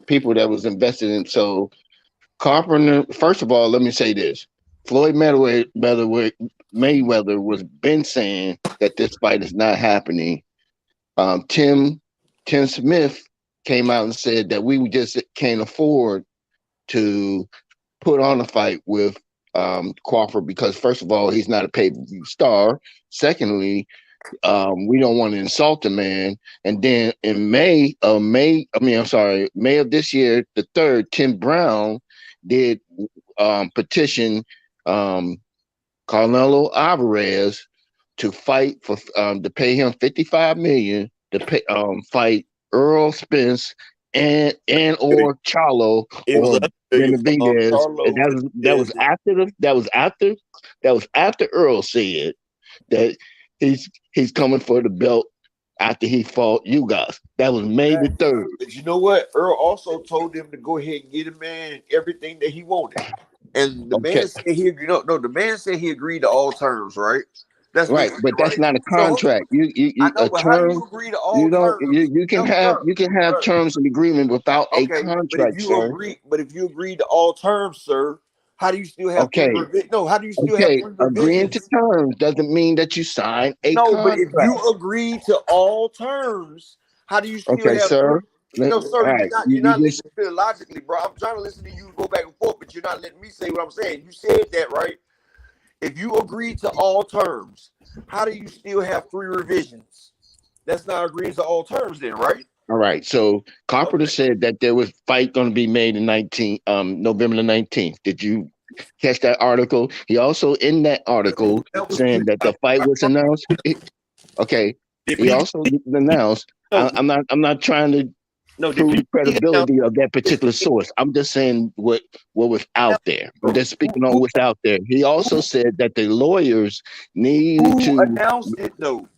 people that was invested in. So Carpenter, first of all, let me say this: Floyd Mayweather was been saying that this fight is not happening. Tim Smith came out and said that we just can't afford to put on a fight with Crawford because, first of all, he's not a pay-per-view star. Secondly, we don't want to insult the man. And then in May of this year, the 3rd, Tim Brown did petition Canelo Alvarez to fight for to pay him $55 million to fight Errol Spence and or Charlo Then the thing is, Charlo that was after Earl said that he's coming for the belt after he fought you guys. That was May the 3rd. But you know what? Earl also told him to go ahead and get a man everything that he wanted. And the man said the man said he agreed to all terms, right? That's right, but that's not a contract. So, how do you agree to all terms? You can have terms and agreement without a contract, but if you agree to all terms, sir, how do you still have how do you still have agreeing to terms doesn't mean that you sign a contract. But if you agree to all terms, how do you still have sir? No, sir, you're not listening to it logically, bro. I'm trying to listen to you go back and forth, but you're not letting me say what I'm saying. You said that, right? If you agree to all terms, how do you still have 3 revisions? That's not agreeing to all terms then, right? All right. So Carpenter said that there was fight going to be made in November the 19th. Did you catch that article? He also in that article saying that the fight was announced. Okay. He also announced. I'm not trying to prove the credibility of that particular source. I'm just saying what was out there. I'm just speaking on what's out there. He also said that the lawyers need to announce it though.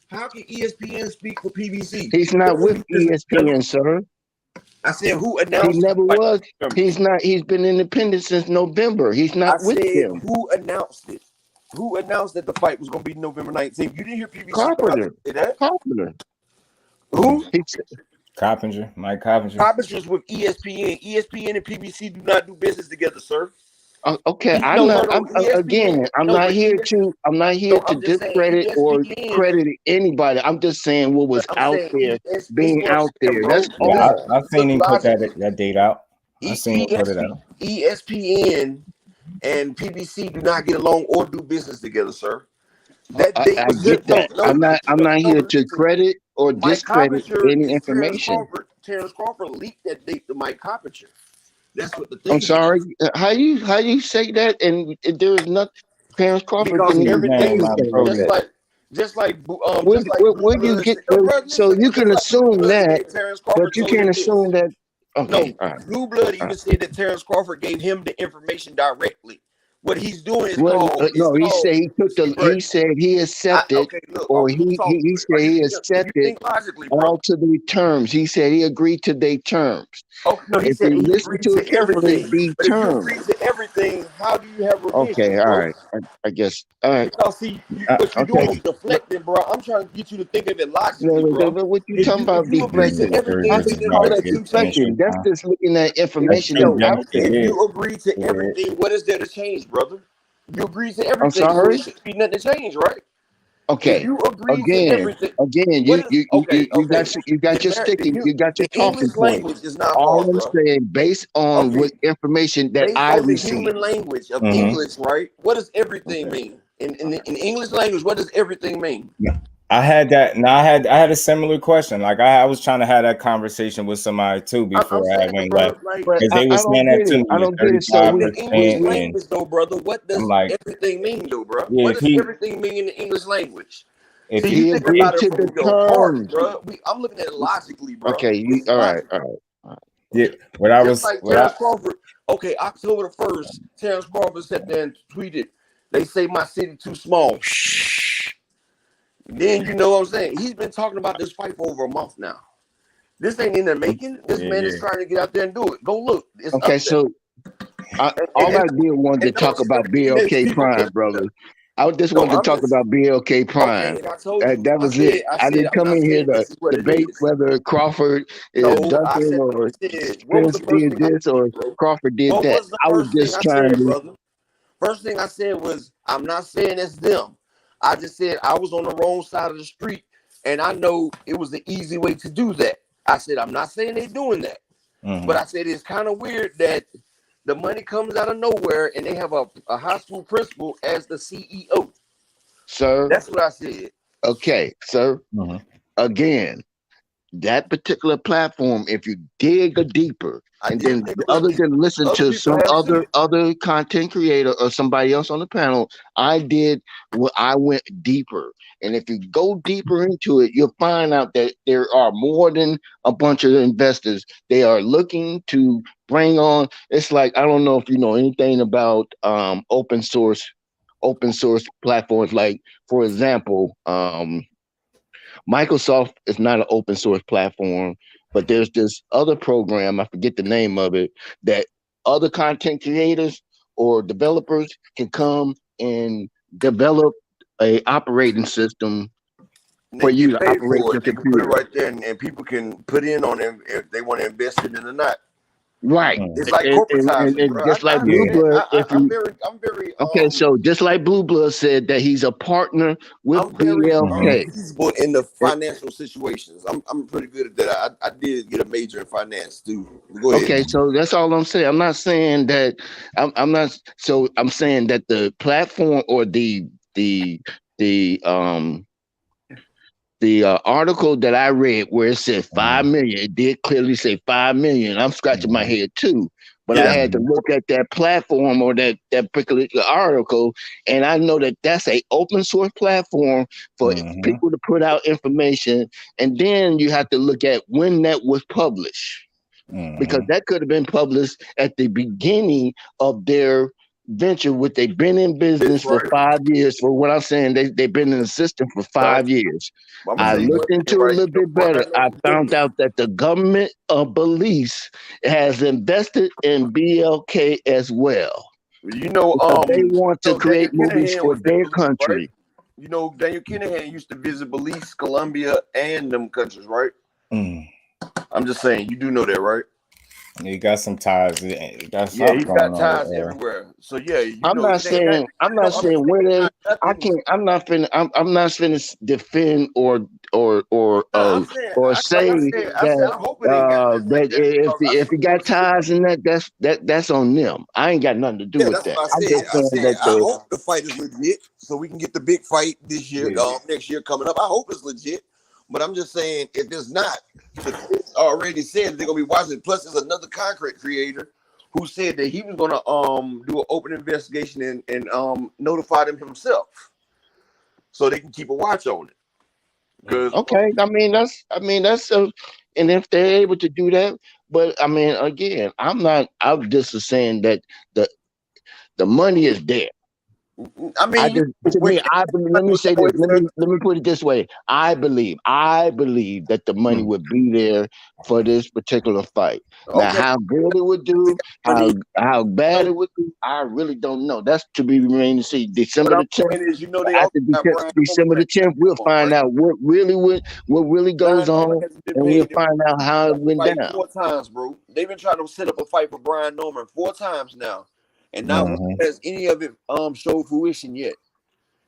How can ESPN speak for PBC? He's not with ESPN, sir. I said who announced it? He never was. He's not. He's been independent since November. He's not with them. Who announced it? Who announced that the fight was going to be November 19th? You didn't hear PBC. Carpenter. Who? Mike Carpenter. Carpenter's with ESPN. ESPN and PBC do not do business together, sir. Okay, I'm not here to discredit or credit anybody. I'm just saying what was out there, being out there. That's all. I've seen him put that date out. I've seen him put it out. ESPN and PBC do not get along or do business together, sir. That date I get that. I'm not here to credit or discredit any information. Terrence Crawford leaked that date to Mike Carpenter. That's what the thing. I'm sorry. How you say that? And there is nothing. Terrence Crawford because everything just like where you get so you can assume that, but you can't assume that. Okay, no, Blue Blood even said that Terrence Crawford gave him the information directly. What he's doing is he said he took he said he accepted, he said he accepted all to the terms. He said he agreed to their terms. Oh no, he said he agreed to everything. If you agree to everything, how do you have revision? Okay, all right. I guess. All right. Because see, what you're doing is deflecting, bro. I'm trying to get you to think of it logically, bro. What you talking about deflecting? That's just looking at information. If you agree to everything, what is there to change, brother? You agree to everything. I'm sorry. So there should be nothing to change, right? Okay. You agree to everything. You got your sticking. You got your talking point. All I'm saying, based on what information that I received. The human language of English, right? What does everything mean? In English language, what does everything mean? I had that. Now I had a similar question. Like I was trying to have that conversation with somebody too before I went left. Because they were saying that to me. I don't get it. So in the English language, though, brother, what does everything mean, though, bro? Yeah, what does everything mean in the English language? If he agreed to the terms, bro. I'm looking at it logically, bro. Okay, all right. Yeah, what I was Terrence Crawford. Okay, October 1st, Terrence Crawford sat there and tweeted, "They say my city too small." Then you know what I'm saying? He's been talking about this fight for over a month now. This ain't in the making. This man is trying to get out there and do it. Go look. It's okay, so all I did wanted to talk about BLK Prime, brother. I just wanted to talk about BLK Prime. That was it. I didn't come in here to debate whether Crawford is ducking or Spence did this or Crawford did that. I was just trying to. First thing I said was, I'm not saying it's them. I just said I was on the wrong side of the street, and I know it was the easy way to do that. I said, I'm not saying they're doing that, but I said it's kind of weird that the money comes out of nowhere and they have a high school principal as the CEO. Sir. That's what I said. Okay, sir. Again, that particular platform, if you dig deeper, and then other than listen to some other content creator or somebody else on the panel, I went deeper And if you go deeper into it, you'll find out that there are more than a bunch of investors. They are looking to bring on. It's like, I don't know if you know anything about open source platforms. Like, for example, Microsoft is not an open source platform, but there's this other program, I forget the name of it, that other content creators or developers can come and develop a operating system for you to operate your They can put it computer. right there, and people can put in on it if they want to invest in it or not. Right. It's like And corporatizing, bro. just like Blue Blood, I'm very okay, so just like Blue Blood said that he's a partner with I'm very BLK. feasible in the financial situations. I'm pretty good at that. I did get a major in finance too. Go ahead. Okay, so that's all I'm saying. I'm not saying that I'm not. So I'm saying that the platform or the article that I read where it said 5 million, it did clearly say 5 million. I'm scratching my head too, but I had to look at that platform or that particular article, and I know that that's a open source platform for people to put out information, and then you have to look at when that was published. Because that could have been published at the beginning of their venture, which they've been in business for 5 years. For what I'm saying, they've been in the system for 5 years. I looked into it a little bit better. I found out that the government of Belize has invested in BLK as well. You know, they want to create movies for their country. Right? You know, Daniel Kinahan used to visit Belize, Colombia, and them countries, right? I'm just saying, you do know that, right? He got some ties. He's got ties everywhere. So yeah, I'm not saying where they. I can't. I'm not finna defend or say that if he got ties in that's on them. I ain't got nothing to do with that. I hope the fight is legit, so we can get the big fight this year, next year coming up. I hope it's legit. But I'm just saying, if it's not, it's already said they're gonna be watching. Plus, there's another content creator who said that he was gonna do an open investigation and notify them himself, so they can keep a watch on it. Okay, I mean that's and if they're able to do that, but I mean again, I'm just saying that the money is there. I mean, let me say this. Let me put it this way. I believe that the money would be there for this particular fight. Okay. Now, how good it would do, how bad it would do, I really don't know. That's to be remain to see. December the 10th. After December the 10th, we'll find out what really goes on, and we'll find out how it went down. 4 times, bro. They've been trying to set up a fight for Brian Norman 4 times now. And not has any of it showed fruition yet.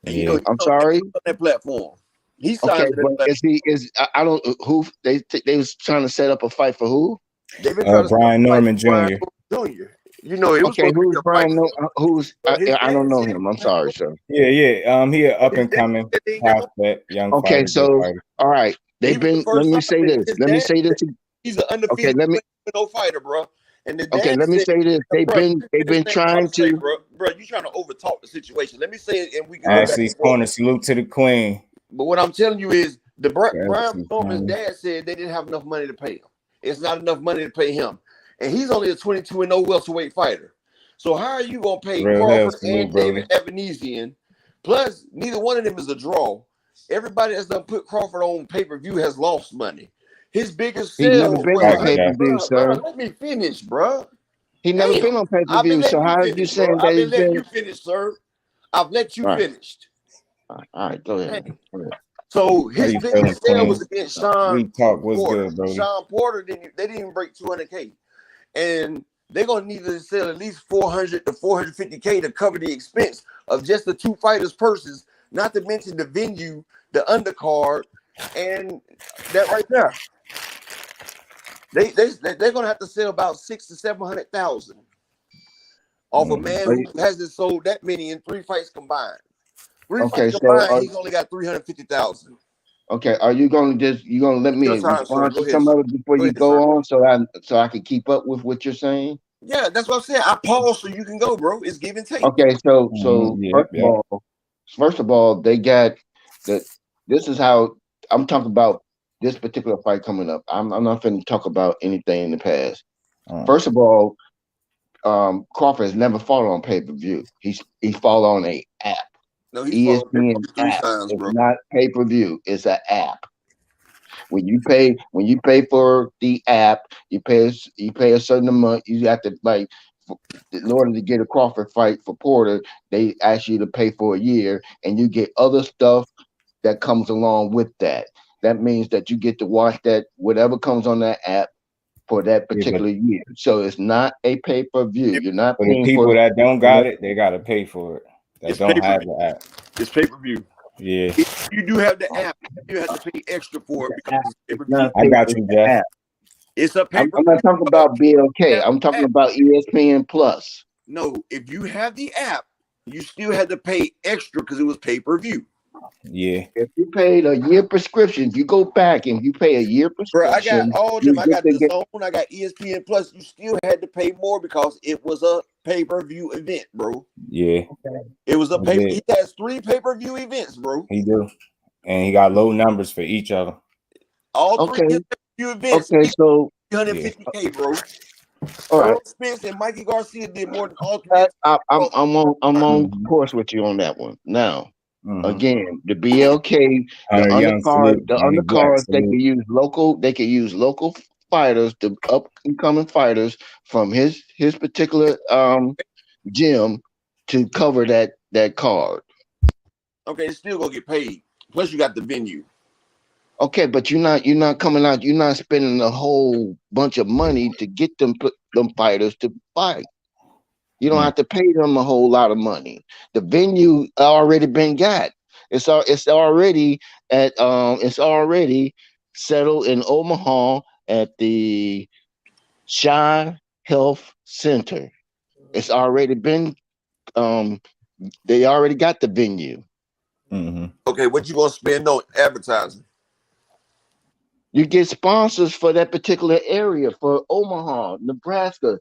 And you know, I'm sorry. On that platform, he's okay. But I don't who they was trying to set up a fight for who? They've been trying to Brian Norman Jr. You know, it was okay. Who's Brian? Who's I don't know him. I'm sorry, sir. Yeah. He an up and coming prospect, young. Okay, so all right. They've been. Let me say this. He's an undefeated fighter, bro. Okay, let me say this. They've been trying to. Bro, you trying to overtalk the situation. Let me say it, and we can. Ashley's corner. Salute to the queen. But what I'm telling you is, Brian Norman's dad said they didn't have enough money to pay him. It's not enough money to pay him, and he's only a 22-0 welterweight fighter. So how are you gonna pay Crawford and David Evanesian? Plus, neither one of them is a draw. Everybody that's done put Crawford on pay-per-view has lost money. His biggest sale. Let me finish, bro. He never been on pay-per-view. So how are you saying that he's been? You finish, sir. I've let you finish. All right, go ahead. So his biggest sale was against Sean Porter. Good, bro. Sean Porter they didn't even break 200K, and they're gonna need to sell at least 400 to 450K to cover the expense of just the 2 fighters' purses. Not to mention the venue, the undercard, and that right there. They're gonna have to sell about 600,000 to 700,000 off a man who hasn't sold that many in 3 fights combined. 3 fights combined, he's only got 350,000. Okay, are you gonna let me respond to some of it before you go on, so I can keep up with what you're saying? Yeah, that's what I'm saying. I pause so you can go, bro. It's give and take. Okay, so first of all, they got this is how I'm talking about this particular fight coming up. I'm not going to talk about anything in the past. First of all, Crawford has never fought on pay-per-view. He fought on a app. No, he fought ESPN three app. times, bro. It's not pay-per-view. It's an app. When you pay for the app, you pay a certain amount. You have to like, in order to get a Crawford fight for Porter, they ask you to pay for a year, and you get other stuff that comes along with that. That means that you get to watch that whatever comes on that app for that particular year. So it's not a pay-per-view. You're not For the paying people for that don't got it, they gotta pay for it. That It's don't have pay-per-view. the app. It's pay-per-view. Yeah. If you do have the app, you have to pay extra for it because it's pay-per-view. I got you, Jeff. It's a I'm pay-per-view. not talking about BLK. I'm talking about ESPN Plus. No, if you have the app, you still had to pay extra because it was pay-per-view. Yeah. If you paid a year prescription, if you go back and you pay a year Bro, prescription, I got all of them. I got the Zone, I got ESPN Plus. You still had to pay more because it was a pay-per-view event, bro. Yeah. It was a pay. Yeah. He has 3 pay-per-view events, bro. He do. And he got low numbers for each of them. All 3 pay-per-view events. Okay, so 350K, bro. all right. Errol Spence and Mikey Garcia did more than all 3. I'm on course with you on that one. Now, again, the BLK, the undercards, they can use local fighters, the up and coming fighters from his particular gym to cover that card. Okay, it's still gonna get paid. Plus, you got the venue. Okay, but you're not coming out. You're not spending a whole bunch of money to get them fighters to fight. You don't have to pay them a whole lot of money. The venue already been got. It's already settled in Omaha at the Shy Health Center. It's already been. They already got the venue. Okay, what you gonna spend on advertising? You get sponsors for that particular area, for Omaha, Nebraska.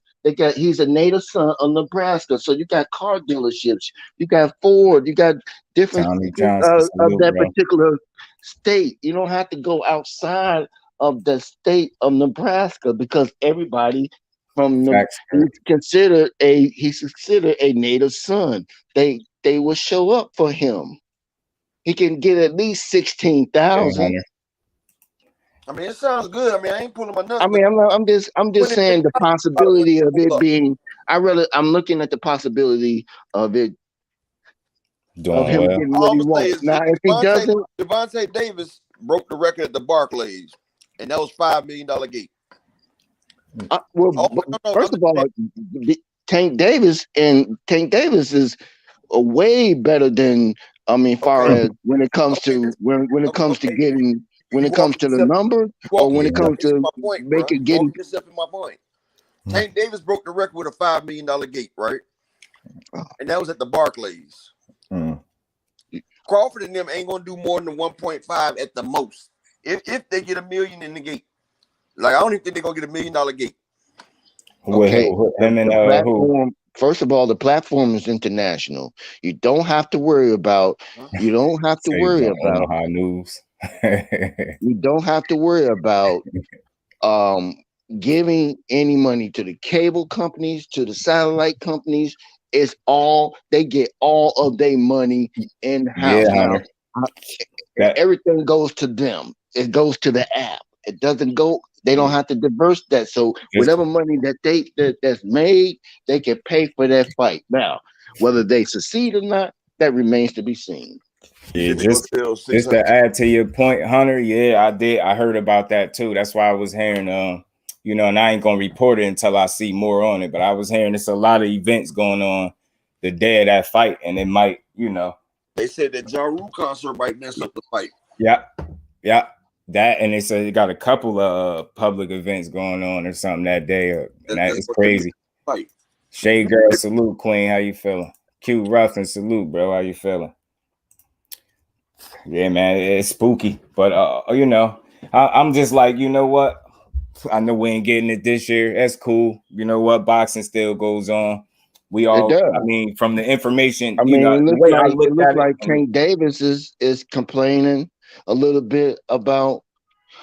He's a native son of Nebraska, so you got car dealerships, you got Ford, you got different of that particular state. You don't have to go outside of the state of Nebraska because everybody from he's considered a native son. They will show up for him. He can get at least 16,000. I mean, it sounds good. I mean, I ain't pulling my nuts. I mean, I'm just saying the possibility of it being. I'm looking at the possibility of it. Of him getting what he wants. Now, if he doesn't, Devontae Davis broke the record at the Barclays, and that was $5 million gate. First of all, Tank Davis is way better than. I mean, far as when it comes to getting. When it comes to the number, or when it comes to getting yourself in my point. Tank Davis broke the record with a $5 million gate, right? And that was at the Barclays. Crawford and them ain't gonna do more than 1.5 at the most. If they get $1 million in the gate, like I don't even think they're gonna get $1 million gate. Okay, platform. First of all, the platform is international. You don't have to worry about. You don't have to worry about news. You don't have to worry about giving any money to the cable companies, to the satellite companies. It's all they get all of their money in house. Now, everything goes to them. It goes to the app. It doesn't go. They don't have to diverse that. So whatever money that's made, they can pay for that fight. Now, whether they succeed or not, that remains to be seen. Yeah, just to add to your point, Hunter. Yeah, I did. I heard about that too. That's why I was hearing, and I ain't gonna report it until I see more on it. But I was hearing there's a lot of events going on the day of that fight, and it might, They said that Jaron concert might mess up the fight. Yeah. That, and they said they got a couple of public events going on or something that day, and that is crazy. Fight. Shay Girl, salute, Queen. How you feeling? Q Ruffin, salute, bro. How you feeling? Yeah, man, it's spooky, but I'm just like, you know what? I know we ain't getting it this year. That's cool. You know what? Boxing still goes on. We all, I mean, from the information, it looks like Tank Davis is complaining a little bit about.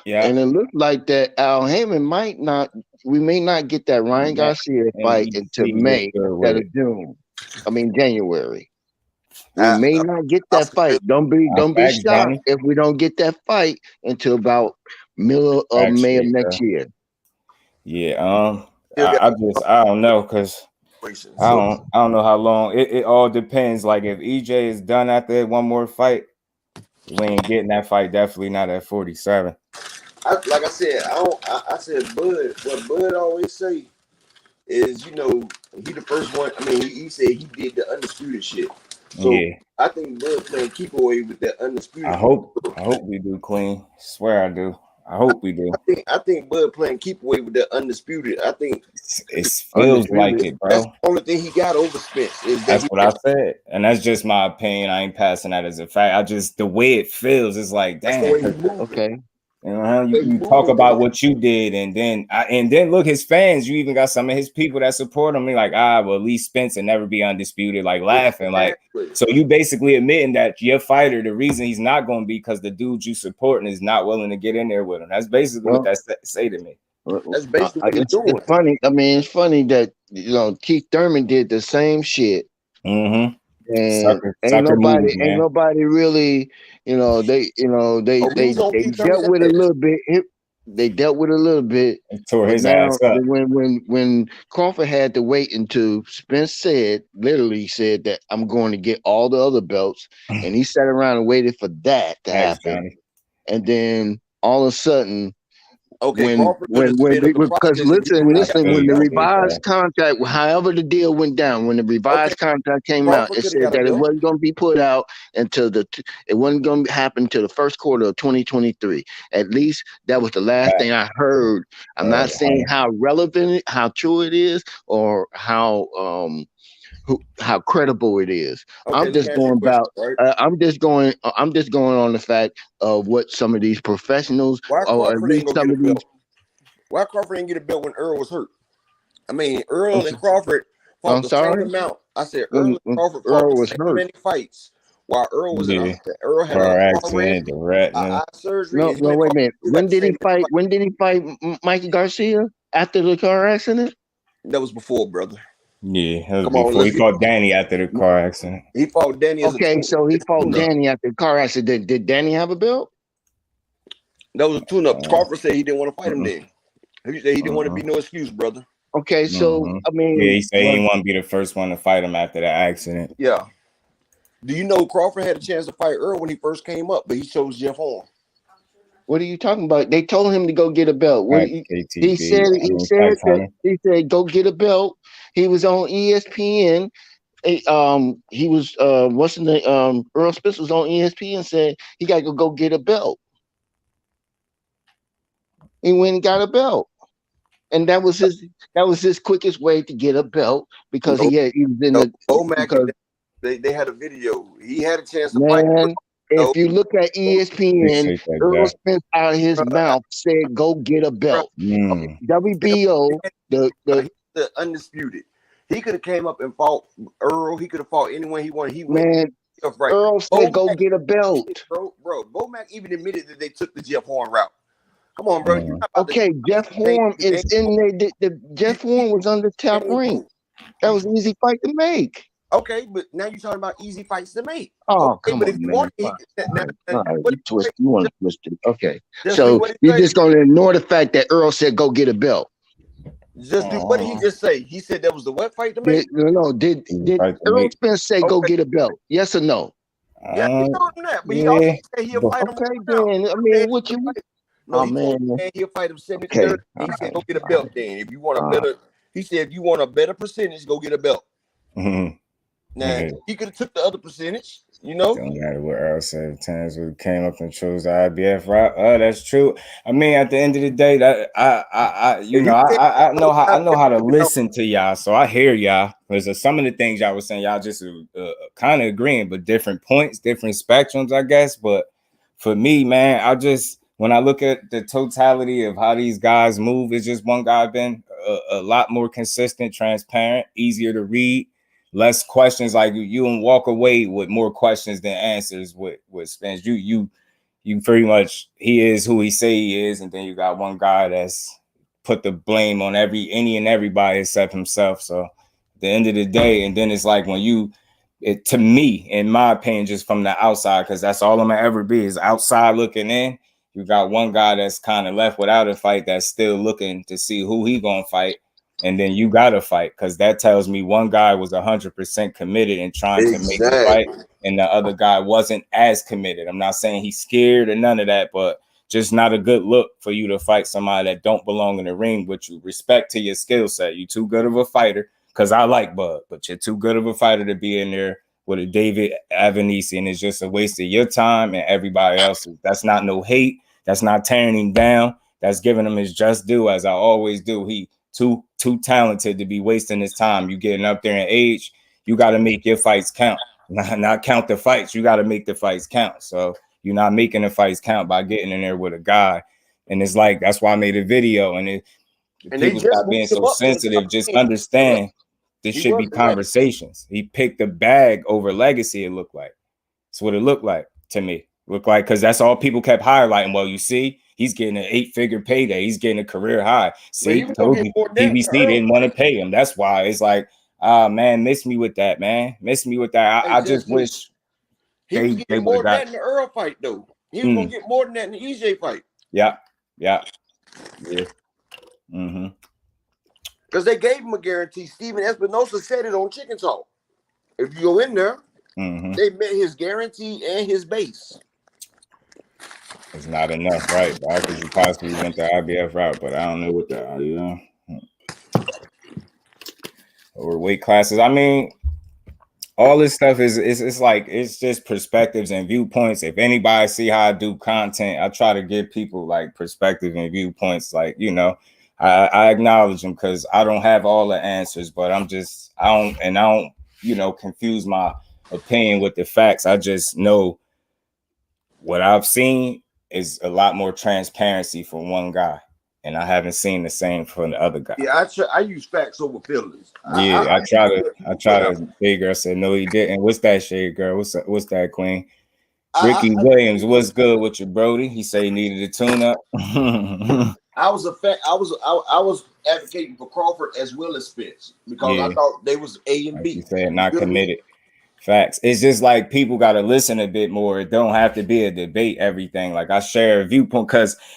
Yeah. And it looked like that Al Heyman might not. We may not get that Ryan Garcia fight NEC until is May good instead with of it. June. I mean January. We I, may not get I that fight. Don't be Facts, shocked Johnny. if we don't get that fight until about middle of Facts, May of yeah. next year. Yeah. Still got I don't know, because situations. I don't know how long. It all depends. Like if EJ is done after one more fight, we ain't getting that fight. Definitely not at 47. Like I said, I said Bud. What Bud always say is, you know, he the first one. I mean, he said he did the undisputed shit. So Yeah. I think Bud playing keep away with that undisputed. I hope we do, Queen. Swear I do. I hope we do. I think Bud playing keep away with that undisputed. I think It feels like it, bro. that's the only thing he got over Spence. Is That's what I said, and that's just my opinion. I ain't passing that as a fact. I just the way it feels. It's like, damn. Okay. You know, you talk about what you did, and then look, his fans. You even got some of his people that support him. They like, well, at least Spence will never be undisputed. Like laughing, like. So you basically admitting that your fighter, the reason he's not going to be because the dude you supporting is not willing to get in there with him. That's basically what that say to me. That's basically what he's doing. It's funny. I mean, it's funny that Keith Thurman did the same shit. Mm-hmm. And ain't nobody really, they dealt with a little bit. They dealt with a little bit. Tore his ass up. When Crawford had to wait until Spence literally said that I'm going to get all the other belts, and he sat around and waited for that to happen. Johnny. And then all of a sudden, because listen, when the revised contract, however the deal went down, when the revised contract came out, it said that it wasn't going to be put out until it wasn't going to happen until the first quarter of 2023. At least that was the last thing I heard. I'm not saying how relevant, how true it is, or how credible it is. Okay, I'm just going about. Right? I'm just going on the fact of what some of these professionals, or at least some of these. Why Crawford didn't get a belt when Earl was hurt? I mean, Earl and Crawford fought the same amount. I said Earl and Crawford fought the same many fights. While Earl was Earl had car an accident, eye surgery. No, wait a minute. When did he fight? When did he fight Mikey Garcia? After the car accident? That was before, brother. Yeah, that was before. He fought Danny after the car accident. He fought Danny. So he fought Danny after the car accident. Did Danny have a belt? That was a tune-up. Crawford said he didn't want to fight him then. He said he didn't want to be no excuse, brother. Okay, so I mean, he said he didn't want to be the first one to fight him after the accident. Yeah. Do you know Crawford had a chance to fight Earl when he first came up, but he chose Jeff Horn? What are you talking about? They told him to go get a belt. He said go get a belt. He was on ESPN. He was Earl Spence was on ESPN and said he got to go get a belt. He went and got a belt, and that was his quickest way to get a belt because he was in the. Because they had a video. He had a chance to fight. If you look at ESPN, Errol Spence out of his mouth said, "Go get a belt." WBO, the undisputed. He could have came up and fought Earl. He could have fought anyone he wanted. Earl said, "Go get a belt." Bro, Bomac even admitted that they took the Jeff Horn route. Come on, bro. Okay, Jeff Horn is in there. Jeff Horn was on the top rank. That was an easy fight to make. Okay, but now you're talking about easy fights to make. Oh, come on, man. You want to twist it. Okay, so you're just going to ignore the fact that Earl said, "Go get a belt." What did he just say? He said that was the what fight to make? Did Errol Spence say, "Go get a belt"? Yes or no? Yeah, he told him that, but he also said he'll fight him. Okay, then. I mean, what you? No, he'll fight him 70-30. He said, "Go get a belt." Then, if you want a better, he said, if you want a better percentage, go get a belt. Now he could have took the other percentage, Don't matter what Earl said. Times we came up and chose the IBF route. That's true. I mean, at the end of the day, that I know how to listen to y'all, so I hear y'all. Because some of the things y'all was saying, y'all just kind of agreeing, but different points, different spectrums, I guess. But for me, man, when I look at the totality of how these guys move, it's just one guy been a lot more consistent, transparent, easier to read. Less questions, like you and walk away with more questions than answers with Spence. you pretty much he is who he say he is, and then you got one guy that's put the blame on any and everybody except himself. So at the end of the day, and then it's like when you, to me, in my opinion, just from the outside, because that's all I'm gonna ever be is outside looking in. You got one guy that's kind of left without a fight that's still looking to see who he gonna fight, and then you got to fight, because that tells me one guy was 100% committed and trying to make the fight, and the other guy wasn't as committed. I'm not saying he's scared or none of that, but just not a good look for you to fight somebody that don't belong in the ring with you. Respect to your skill set. You too good of a fighter, because I like Bud, but you're too good of a fighter to be in there with a David Avanesi, and it's just a waste of your time and everybody else's. That's not no hate. That's not tearing him down. That's giving him his just due, as I always do. He too talented to be wasting his time. You getting up there in age, you got to make your fights count. Not count the fights. You got to make the fights count. So you're not making the fights count by getting in there with a guy. And it's like, that's why I made a video. And people stop being so sensitive. Just understand this should be conversations. He picked the bag over legacy, it looked like. That's what it looked like to me. Looked like, because that's all people kept highlighting. Well, you see, he's getting an 8-figure payday. He's getting a career high. See, told you, PBC didn't want to pay him. That's why it's like, man, miss me with that, man. Miss me with that. I just wish he was getting more than that in the Earl fight, though. He was gonna get more than that in the EJ fight. Yeah. Mm-hmm. Because they gave him a guarantee. Steven Espinosa said it on Chicken Talk. If you go in there, they met his guarantee and his base. It's not enough, right? Because you possibly went the IBF route, but I don't know what the or weight classes. I mean, all this stuff is like, it's just perspectives and viewpoints. If anybody see how I do content, I try to give people like perspective and viewpoints. Like, you know, I acknowledge them because I don't have all the answers, but I don't, you know, confuse my opinion with the facts. I just know what I've seen is a lot more transparency from one guy, and I haven't seen the same from the other guy. Yeah, I use facts over feelings. Yeah, I try to. Shade Girl said no, he didn't. What's that, Shade Girl? What's that, Queen? Ricky Williams, what's good with you, Brody? He said he needed a tune-up. I was advocating for Crawford as well as Spence because I thought they was A and B. You said not committed. Facts. It's just like people got to listen a bit more. It don't have to be a debate, everything. Like I share a viewpoint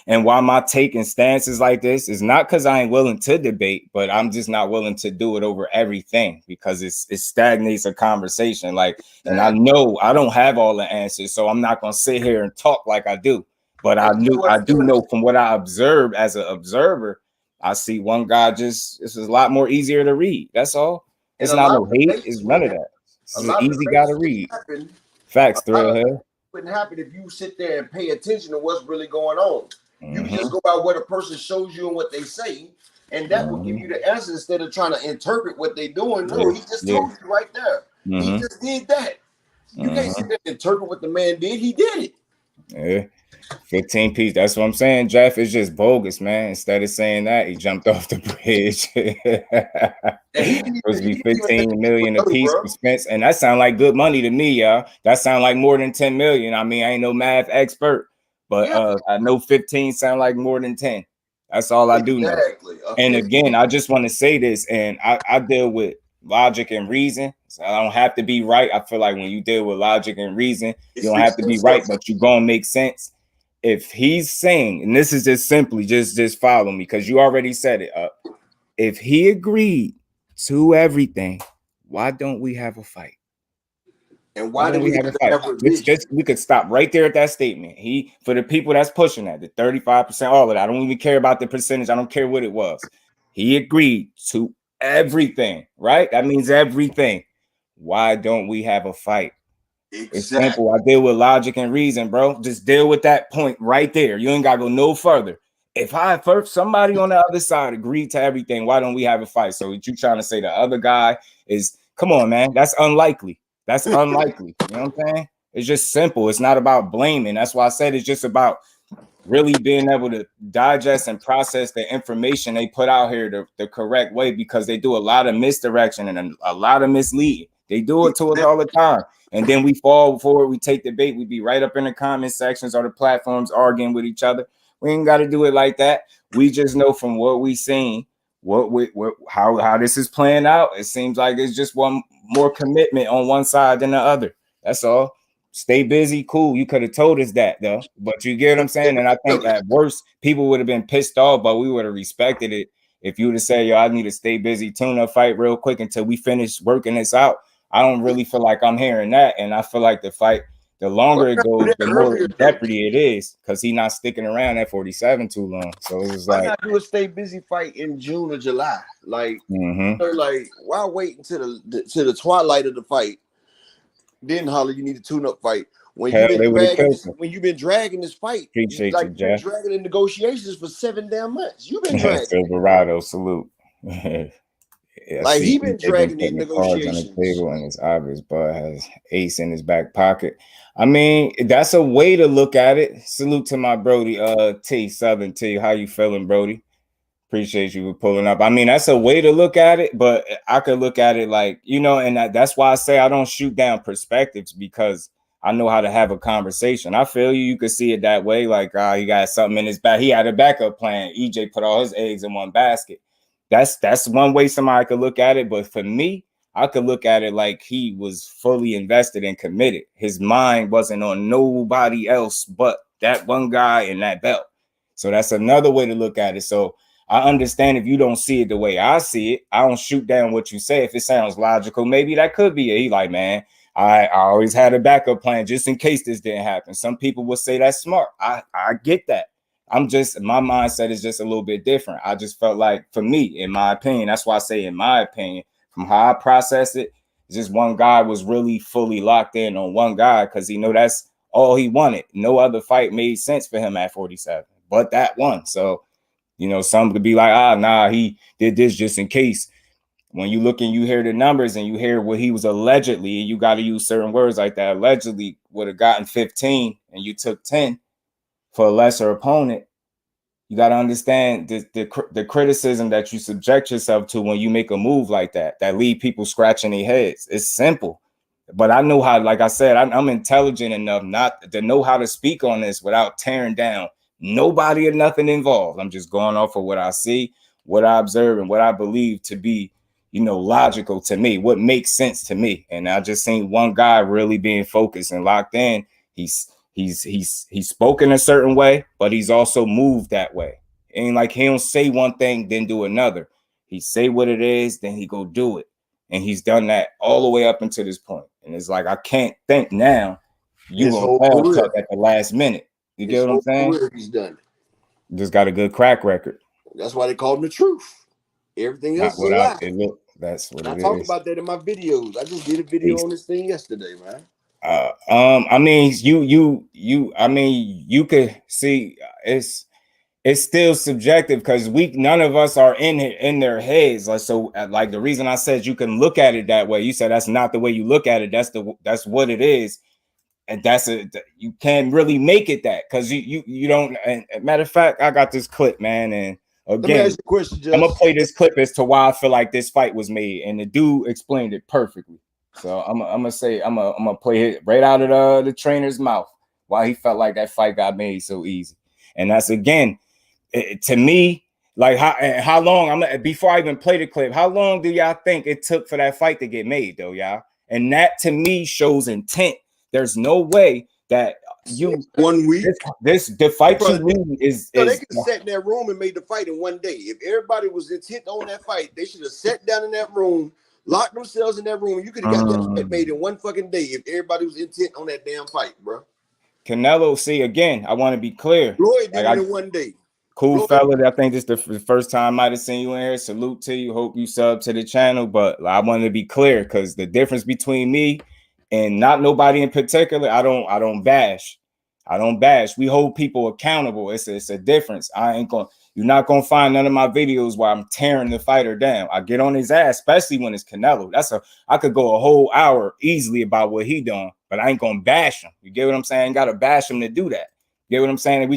and why my taking stances like this is not because I ain't willing to debate, but I'm just not willing to do it over everything because it stagnates a conversation. Like, and I know I don't have all the answers, so I'm not going to sit here and talk like I do. But I do know from what I observed as an observer, I see one guy this is a lot more easier to read. That's all. It's not no hate. It's none of that. It's an easy guy to read. Facts, Thrillhead. Wouldn't happen if you sit there and pay attention to what's really going on. You can just go by what a person shows you and what they say, and that will give you the answer instead of trying to interpret what they're doing. No, he just told you right there. He just did that. You can't sit there and interpret what the man did. He did it. Yeah. 15 piece. That's what I'm saying, Jeff. It's just bogus, man. Instead of saying that, he jumped off the bridge. It supposed to be 15 million a piece for Spence, and that sound like good money to me, y'all. That sound like more than 10 million. I mean, I ain't no math expert, but I know 15 sound like more than 10. That's all I do know. And again, I just want to say this, and I deal with logic and reason. So I don't have to be right. I feel like when you deal with logic and reason, you don't have to be right, but you're gonna make sense. If he's saying, and this is just simply just follow me because you already said it up. If he agreed to everything, why don't we have a fight? And why don't we have a fight? We could stop right there at that statement. For the people that's pushing that, the 35%, all of that. I don't even care about the percentage. I don't care what it was. He agreed to everything, right? That means everything. Why don't we have a fight? Exactly. It's simple. I deal with logic and reason, bro. Just deal with that point right there. You ain't gotta go no further. If somebody on the other side agreed to everything, why don't we have a fight? So what you trying to say the other guy is, come on, man, that's unlikely. That's unlikely. You know what I'm saying? It's just simple. It's not about blaming. That's why I said it's just about really being able to digest and process the information they put out here the correct way, because they do a lot of misdirection and a lot of misleading. They do it to us all the time. And then we fall for it. We take the bait. We be right up in the comment sections or the platforms arguing with each other. We ain't got to do it like that. We just know from what we seen, how this is playing out. It seems like it's just one more commitment on one side than the other. That's all. Stay busy, cool. You could have told us that though, but you get what I'm saying. And I think at worst, people would have been pissed off, but we would have respected it if you would have said, "Yo, I need to stay busy, tune-up fight real quick until we finish working this out." I don't really feel like I'm hearing that, and I feel like the fight, the longer it goes, the more in jeopardy it is, because he's not sticking around at 47 too long. So it was why like, not do a stay busy fight in June or July? Like, like why wait until the twilight of the fight? Then holler, you need a tune-up fight. When you've been dragging this fight, appreciate like you, Jeff. dragging in negotiations for 7 damn months. You've been dragging. Silverado, salute. Like he been dragging in negotiations. On the table, and it's obvious, but has ace in his back pocket. I mean, that's a way to look at it. Salute to my Brody, T Southern T. How you feeling, Brody? Appreciate you for pulling up. I mean, that's a way to look at it, but I could look at it like, you know, and that's why I say I don't shoot down perspectives, because I know how to have a conversation. I feel you. You could see it that way. Like, he got something in his back. He had a backup plan. EJ put all his eggs in one basket. That's one way somebody could look at it. But for me, I could look at it like he was fully invested and committed. His mind wasn't on nobody else but that one guy in that belt. So that's another way to look at it. So I understand if you don't see it the way I see it. I don't shoot down what you say. If it sounds logical, maybe that could be it. He like, man, I always had a backup plan just in case this didn't happen. Some people would say that's smart. I get that. My mindset is just a little bit different. I just felt like, for me, in my opinion, that's why I say in my opinion, from how I process it, just one guy was really fully locked in on one guy, because he know that's all he wanted. No other fight made sense for him at 47, but that one. So, you know, some could be like, nah, he did this just in case. When you look and you hear the numbers and you hear what he was allegedly, you got to use certain words like that, allegedly would have gotten 15 and you took 10 for a lesser opponent. You got to understand the criticism that you subject yourself to when you make a move like that leave people scratching their heads. It's simple, but I know how, like I said, I'm intelligent enough not to know how to speak on this without tearing down nobody or nothing involved. I'm just going off of what I see, what I observe, and what I believe to be, you know, logical to me, what makes sense to me. And I just seen one guy really being focused and locked in. He's spoken a certain way, but he's also moved that way. And like, he don't say one thing, then do another. He say what it is, then he go do it. And he's done that all the way up until this point. And it's like, I can't think now you gonna fall tuck at the last minute. You get what I'm saying? He's done it. Just got a good crack record. That's why they call him the truth. Everything else is a lie. That's what it is. I talk about that in my videos. I just did a video on this thing yesterday, man. I mean, you could see it's still subjective, because none of us are in their heads. Like, so like the reason I said you can look at it that way, you said that's not the way you look at it. That's what it is. And you can't really make it that, because you don't. And matter of fact, I got this clip, man. And again, I'm gonna play this clip as to why I feel like this fight was made, and the dude explained it perfectly. So I'm gonna play it right out of the trainer's mouth why he felt like that fight got made so easy. And that's, again, to me, like, how long, before I even play the clip, how long do y'all think it took for that fight to get made, though, y'all? And that to me shows intent. There's no way that 1 week. The fight you need is. So they could have sat in that room and made the fight in one day. If everybody was intent on that fight, they should have sat down in that room, locked themselves in that room. You could have got that fight made in one fucking day if everybody was intent on that damn fight, bro. Canelo, see, again, I want to be clear. Floyd did it in one day. Cool fella. I think this is the first time I might have seen you in here. Salute to you. Hope you sub to the channel. But I want to be clear, because the difference between me and not nobody in particular, I don't bash. We hold people accountable. It's a difference. You're not gonna find none of my videos where I'm tearing the fighter down. I get on his ass, especially when it's Canelo. I could go a whole hour easily about what he doing, but I ain't gonna bash him. You get what I'm saying? I ain't gotta bash him to do that. You get what I'm saying?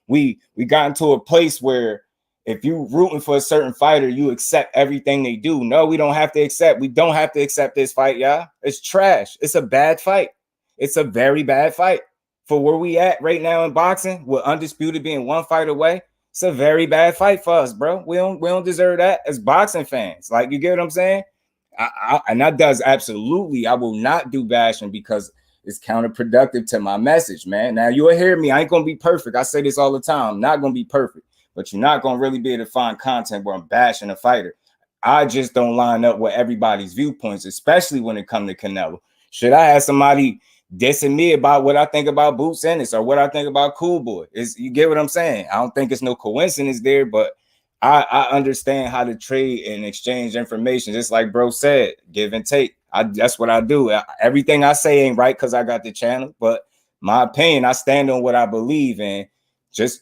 We got into a place where if you rooting for a certain fighter, you accept everything they do. No, we don't have to accept. We don't have to accept this fight, y'all. It's trash. It's a bad fight. It's a very bad fight. For where we at right now in boxing, with Undisputed being one fight away, it's a very bad fight for us, bro. We don't deserve that as boxing fans. Like, you get what I'm saying? And that does absolutely. I will not do bashing because it's counterproductive to my message, man. Now you'll hear me. I ain't gonna be perfect. I say this all the time. I'm not gonna be perfect, but you're not gonna really be able to find content where I'm bashing a fighter. I just don't line up with everybody's viewpoints, especially when it comes to Canelo. Should I have somebody dissing me about what I think about Boots Ennis or what I think about Cool Boy? You get what I'm saying? I don't think it's no coincidence there, but I understand how to trade and exchange information. Just like bro said, give and take. That's what I do. Everything I say ain't right because I got the channel, but my opinion, I stand on what I believe in. Just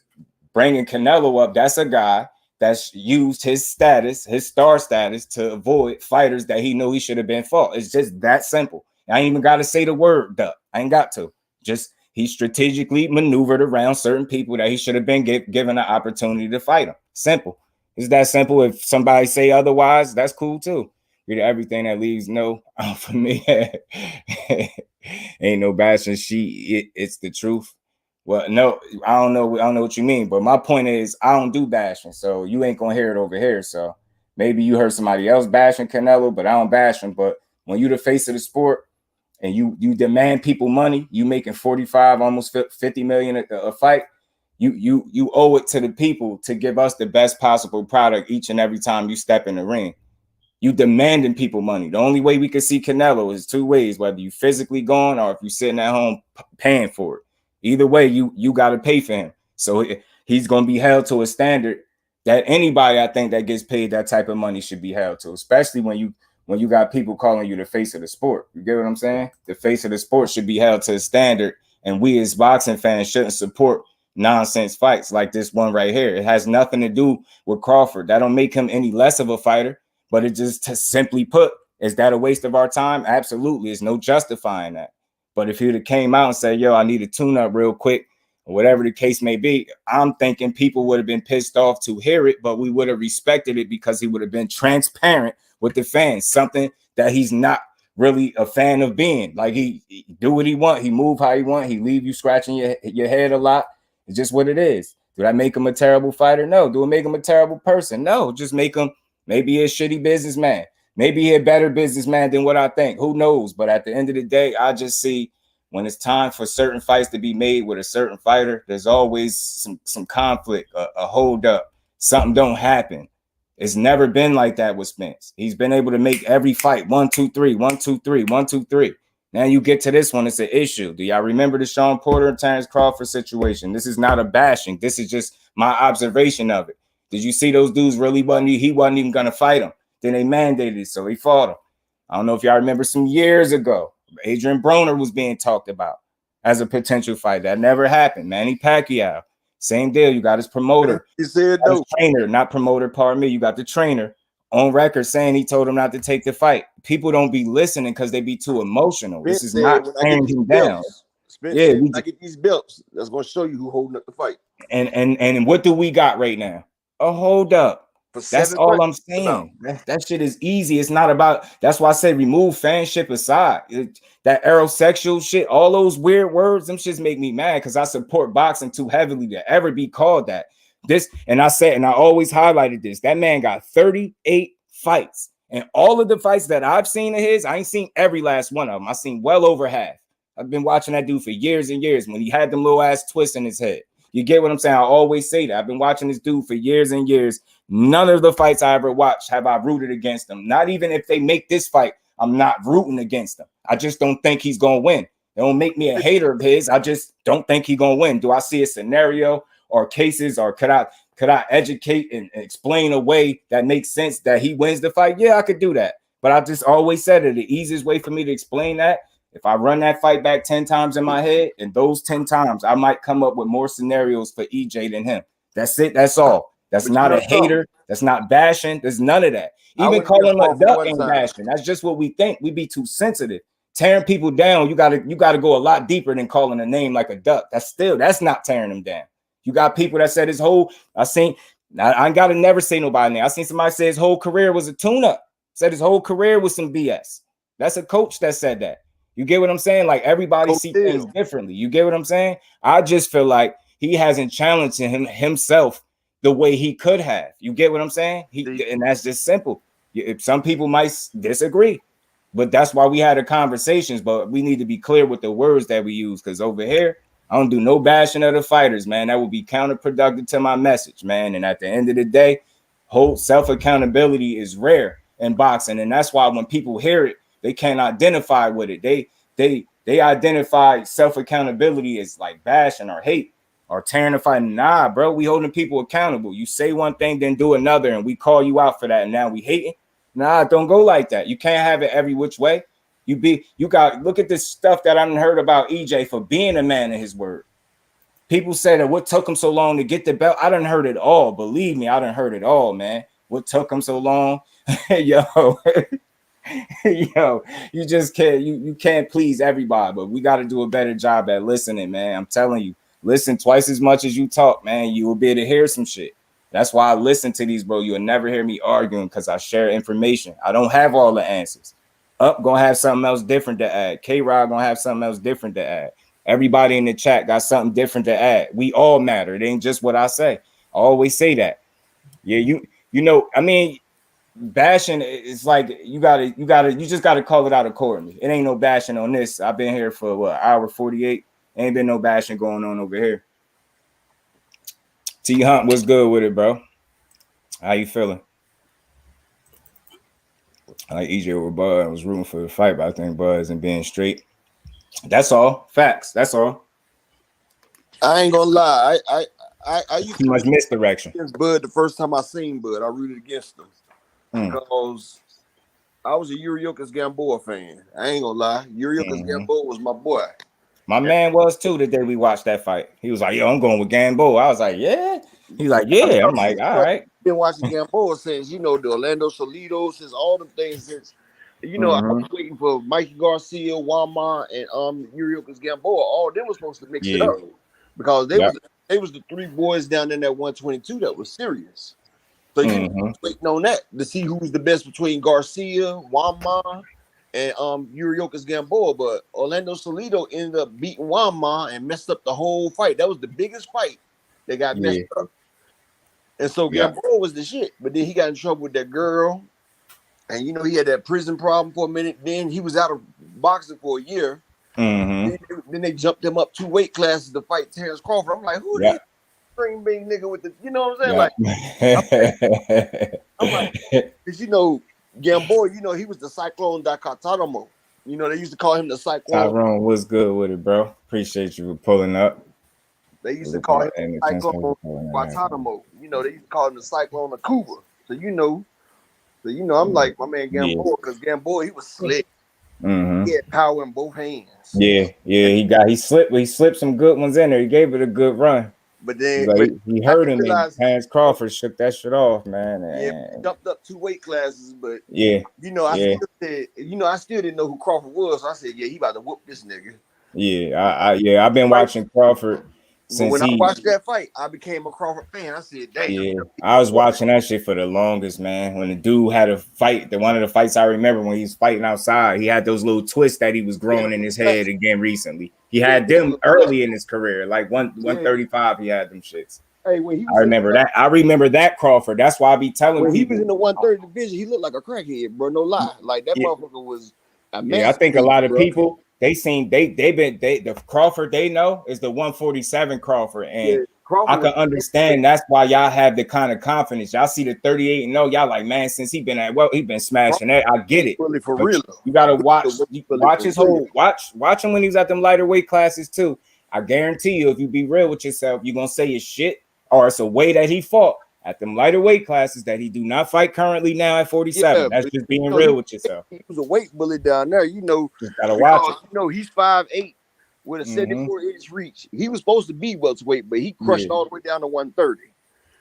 bringing Canelo up, that's a guy that's used his status, his star status, to avoid fighters that he know he should have been fought. It's just that simple. I ain't even got to say the word duck. I ain't got to. Just he strategically maneuvered around certain people that he should have been given an opportunity to fight him. Simple. It's that simple. If somebody say otherwise, that's cool too. Read everything that leaves no for me. Ain't no bashing. It's the truth. Well, no, I don't know what you mean, but my point is I don't do bashing, so you ain't gonna hear it over here. So maybe you heard somebody else bashing Canelo, but I don't bash him. But when you the face of the sport and you demand people money, you making 45, almost 50 million a fight. You owe it to the people to give us the best possible product each and every time you step in the ring. You demanding people money. The only way we can see Canelo is two ways, whether you physically gone or if you're sitting at home paying for it. Either way, you got to pay for him. So he's going to be held to a standard that anybody, I think, that gets paid that type of money should be held to, especially when you got people calling you the face of the sport. You get what I'm saying? The face of the sport should be held to a standard, and we as boxing fans shouldn't support nonsense fights like this one right here. It has nothing to do with Crawford. That don't make him any less of a fighter, but it just, to simply put, is that a waste of our time? Absolutely. There's no justifying that. But if he'd have came out and said, yo, I need a tune-up real quick, or whatever the case may be, I'm thinking people would have been pissed off to hear it, but we would have respected it because he would have been transparent with the fans, something that he's not really a fan of being. Like, he do what he want, he move how he want, he leave you scratching your head a lot. It's just what it is. Do that make him a terrible fighter? No. Do it make him a terrible person? No. Just make him maybe a shitty businessman. Maybe he's a better businessman than what I think. Who knows? But at the end of the day, I just see when it's time for certain fights to be made with a certain fighter, there's always some conflict, a hold up. Something don't happen. It's never been like that with Spence. He's been able to make every fight 1, 2, 3, 1, 2, 3, 1, 2, 3. Now you get to this one, it's an issue. Do y'all remember the Sean Porter and Terrence Crawford situation? This is not a bashing. This is just my observation of it. Did you see those dudes really he wasn't even going to fight him? Then they mandated it, so he fought him. I don't know if y'all remember some years ago, Adrian Broner was being talked about as a potential fight. That never happened. Manny Pacquiao, same deal. You got his promoter. He said no. Trainer, not promoter, pardon me. You got the trainer on record saying he told him not to take the fight. People don't be listening because they be too emotional. Spence this is not tearing him down. Spence said, when I get these belts, that's going to show you who holding up the fight. And what do we got right now? A hold up. That's all I'm saying. That shit is easy. It's not about. That's why I say remove fanship aside. That aerosexual shit, all those weird words, them shits make me mad because I support boxing too heavily to ever be called that. This, and I said, and I always highlighted this. That man got 38 fights, and all of the fights that I've seen of his, I ain't seen every last one of them. I've seen well over half. I've been watching that dude for years and years when he had them little ass twists in his head. You get what I'm saying? I always say that. I've been watching this dude for years and years. None of the fights I ever watched have I rooted against him. Not even if they make this fight, I'm not rooting against him. I just don't think he's going to win. It don't make me a hater of his. I just don't think he's going to win. Do I see a scenario or cases, or could I educate and explain a way that makes sense that he wins the fight? Yeah, I could do that. But I just always said it. The easiest way for me to explain that, if I run that fight back 10 times in my head, and those 10 times, I might come up with more scenarios for EJ than him. That's it. That's all. That's not a hater. That's not bashing. There's none of that. Even calling him a duck ain't bashing. That's just what we think. We be too sensitive. Tearing people down, you gotta go a lot deeper than calling a name like a duck. That's not tearing them down. You got people that said his whole, I seen I ain't got to never say nobody name. I seen somebody say his whole career was a tune-up. Said his whole career was some BS. That's a coach that said that. You get what I'm saying? Like everybody see things differently. You get what I'm saying? I just feel like he hasn't challenged himself the way he could have. You get what I'm saying? And that's just simple. Some people might disagree, but that's why we had the conversations. But we need to be clear with the words that we use, because over here, I don't do no bashing of the fighters, man. That would be counterproductive to my message, man. And at the end of the day, whole self-accountability is rare in boxing, and that's why when people hear it, they can't identify with it. They identify self-accountability as like bashing or hate or tearing the fight. Nah, bro, we holding people accountable. You say one thing, then do another, and we call you out for that, and now we hating. Nah, don't go like that. You can't have it every which way. You got look at this stuff that I heard about EJ for being a man of his word. People say that what took him so long to get the belt. I done heard it all. Believe me, I done heard it all, man. What took him so long? Yo, yo, you just can't, you can't please everybody, but we got to do a better job at listening, man. I'm telling you, listen twice as much as you talk, man. You will be able to hear some shit. That's why I listen to these, bro. You'll never hear me arguing because I share information. I don't have all the answers. Up gonna have something else different to add. K-Rod gonna have something else different to add. Everybody in the chat got something different to add. We all matter. It ain't just what I say. I always say that. Yeah, you know, I mean, bashing is like you just gotta call it out accordingly. It ain't no bashing on this. I've been here for what, hour 48. Ain't been no bashing going on over here. T Hunt, what's good with it, bro? How you feeling? I like EJ over Bud. I was rooting for the fight, but I think Bud isn't being straight. That's all. Facts. That's all. I ain't gonna lie. I used too much misdirection. Against Bud the first time I seen Bud, I rooted against him because I was a Yuriorkis Gamboa fan. I ain't gonna lie. Yuriorkis Gamboa was my boy. My man was too the day we watched that fight. He was like, "Yo, I'm going with Gamboa." I was like, "Yeah." He's like, "Yeah." I'm like, "All right." Been watching Gamboa since the Orlando Solitos, since all them things since I was waiting for Mikey Garcia, Wama, and Yuriorkis Gamboa. All them was supposed to mix it up because they was the three boys down in that 122 that was serious. So you was waiting on that to see who was the best between Garcia, Wama, and Yuriorkis Gamboa. But Orlando Solito ended up beating Wama and messed up the whole fight. That was the biggest fight that got messed up. And so Gamboa was the shit. But then he got in trouble with that girl. And he had that prison problem for a minute. Then he was out of boxing for a year. Then they jumped him up 2 weight classes to fight Terrence Crawford. I'm like, who this green bean nigga with the, you know what I'm saying? I'm like, because Gamboa, he was the Cyclone da Guantanamo. They used to call him the Cyclone. Tyrone, what's good with it, bro? Appreciate you for pulling up. They used to call him the Cyclone Guantanamo. They used to call him the Cyclone of Cuba. So I'm like my man Gamboa, because Gamboa, he was slick. He had power in both hands. He slipped some good ones in there. He gave it a good run. But then he hurt him, and Terrence Crawford shook that shit off, man. Yeah, jumped up 2 weight classes, but I still didn't know who Crawford was. So I said, he about to whoop this nigga. I've been watching Crawford since when I watched that fight, I became a Crawford fan. I said, damn. I was watching that shit for the longest, man. When the dude had a fight, one of the fights I remember when he was fighting outside, he had those little twists that he was growing in his head again recently. He had them early in his career, like 135. He had them shits. Hey, when he was I remember that Crawford. That's why I be telling people. When he was in the 130 division, he looked like a crackhead, bro. No lie. Like that motherfucker was a I think a lot of people the Crawford they know is the 147 Crawford, and Crawford I can understand that's why y'all have the kind of confidence. Y'all see the 38-0, y'all like, man, since he been smashing that. I get it. Really for real. You gotta watch his whole watch him when he was at them lighter weight classes too. I guarantee you, if you be real with yourself, you're gonna say his shit, or it's a way that he fought at them lighter weight classes that he do not fight currently now at 47. That's just being real with yourself. He was a weight bully down there, Just gotta watch it. He's 5'8" with a 74-inch reach. He was supposed to be welterweight, but he crushed all the way down to 130.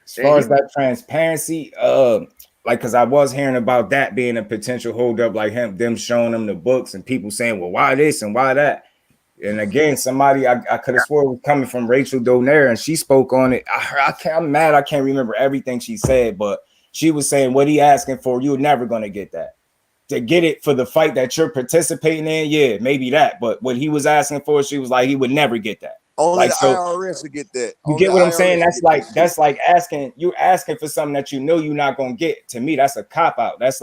As far as that transparency, because I was hearing about that being a potential holdup, like them showing him the books and people saying, well, why this and why that? And again, somebody I could have swore was coming from Rachel Donaire, and she spoke on it. I'm mad I can't remember everything she said, but she was saying what he asking for, you're never gonna get that. To get it for the fight that you're participating in, yeah, maybe that. But what he was asking for, she was like, he would never get that. Only Like, the so IRS will get that. you Only get the what I'm saying? IRS will get That's like you're asking for something that you know you're not gonna get. To me, that's a cop out. That's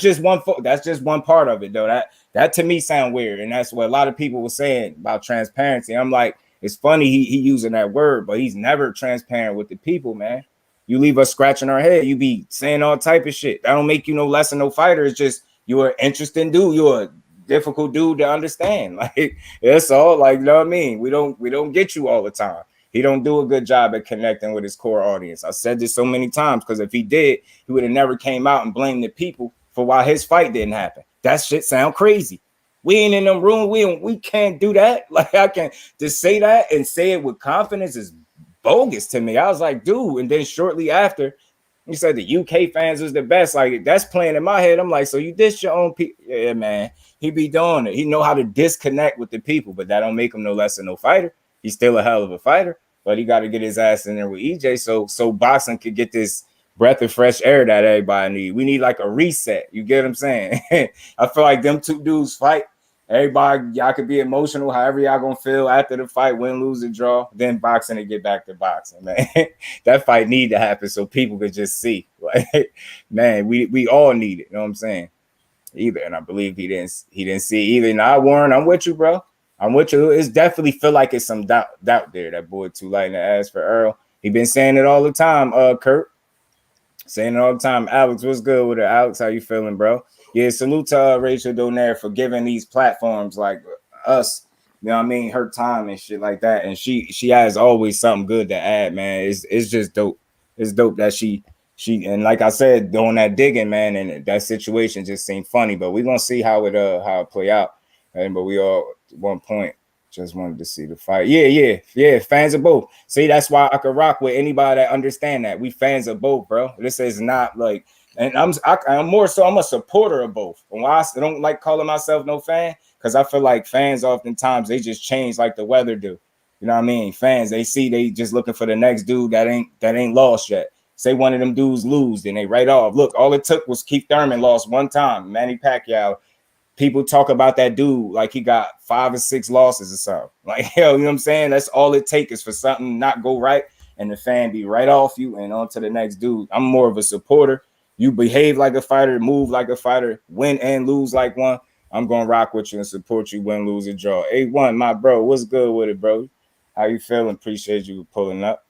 just one part of it, though. That to me sound weird, and that's what a lot of people were saying about transparency. I'm like, it's funny he using that word, but he's never transparent with the people, man. You leave us scratching our head. You be saying all type of shit. That don't make you no less than no fighter. It's just you're an interesting dude. You're a difficult dude to understand. Like, that's all. Like, you know what I mean? We don't get you all the time. He don't do a good job at connecting with his core audience. I said this so many times because if he did, he would have never came out and blamed the people for why his fight didn't happen. That shit sound crazy. We ain't in them room. We can't do that. Like, I can just say that and say it with confidence is bogus to me. I was like, dude. And then shortly after, he said the UK fans was the best. Like, that's playing in my head. I'm like, so you diss your own people? Yeah, man. He be doing it. He know how to disconnect with the people, but that don't make him no less than no fighter. He's still a hell of a fighter, but he got to get his ass in there with EJ so boxing could get this breath of fresh air that everybody need. We need like a reset. You get what I'm saying? I feel like them two dudes fight. Everybody, y'all could be emotional, however y'all gonna feel after the fight, win, lose, or draw. Then boxing and get back to boxing, man. That fight need to happen so people could just see. Like, man, we all need it. You know what I'm saying? Either, and I believe he didn't see either. Now, Warren, I'm with you, bro. I'm with you. It's definitely feel like it's some doubt there. That boy too light in the ass for Errol. He been saying it all the time. Kurt saying it all the time. Alex, what's good with it? Alex, how you feeling, bro? Yeah, salute to Rachel Donaire for giving these platforms like us, you know what I mean, her time and shit like that. And she has always something good to add, man. It's just dope. It's dope that she and like I said, doing that digging, man, and that situation just seemed funny. But we're gonna see how it play out. And but we all at one point just wanted to see the fight. Yeah. Fans of both. See, that's why I could rock with anybody that understand that. We fans of both, bro. This is not like. And I'm more so I'm a supporter of both. And why I don't like calling myself no fan, because I feel like fans oftentimes they just change like the weather do. You know what I mean? Fans, they just looking for the next dude that ain't lost yet. Say one of them dudes lose, then they write off. Look, all it took was Keith Thurman lost one time. Manny Pacquiao. People talk about that dude like he got 5 or 6 losses or something. Like, hell, you know what I'm saying? That's all it takes is for something not go right and the fan be right off you and on to the next dude. I'm more of a supporter. You behave like a fighter, move like a fighter, win and lose like one. I'm going to rock with you and support you, win, lose, or draw. A1, my bro, what's good with it, bro? How you feeling? Appreciate you pulling up.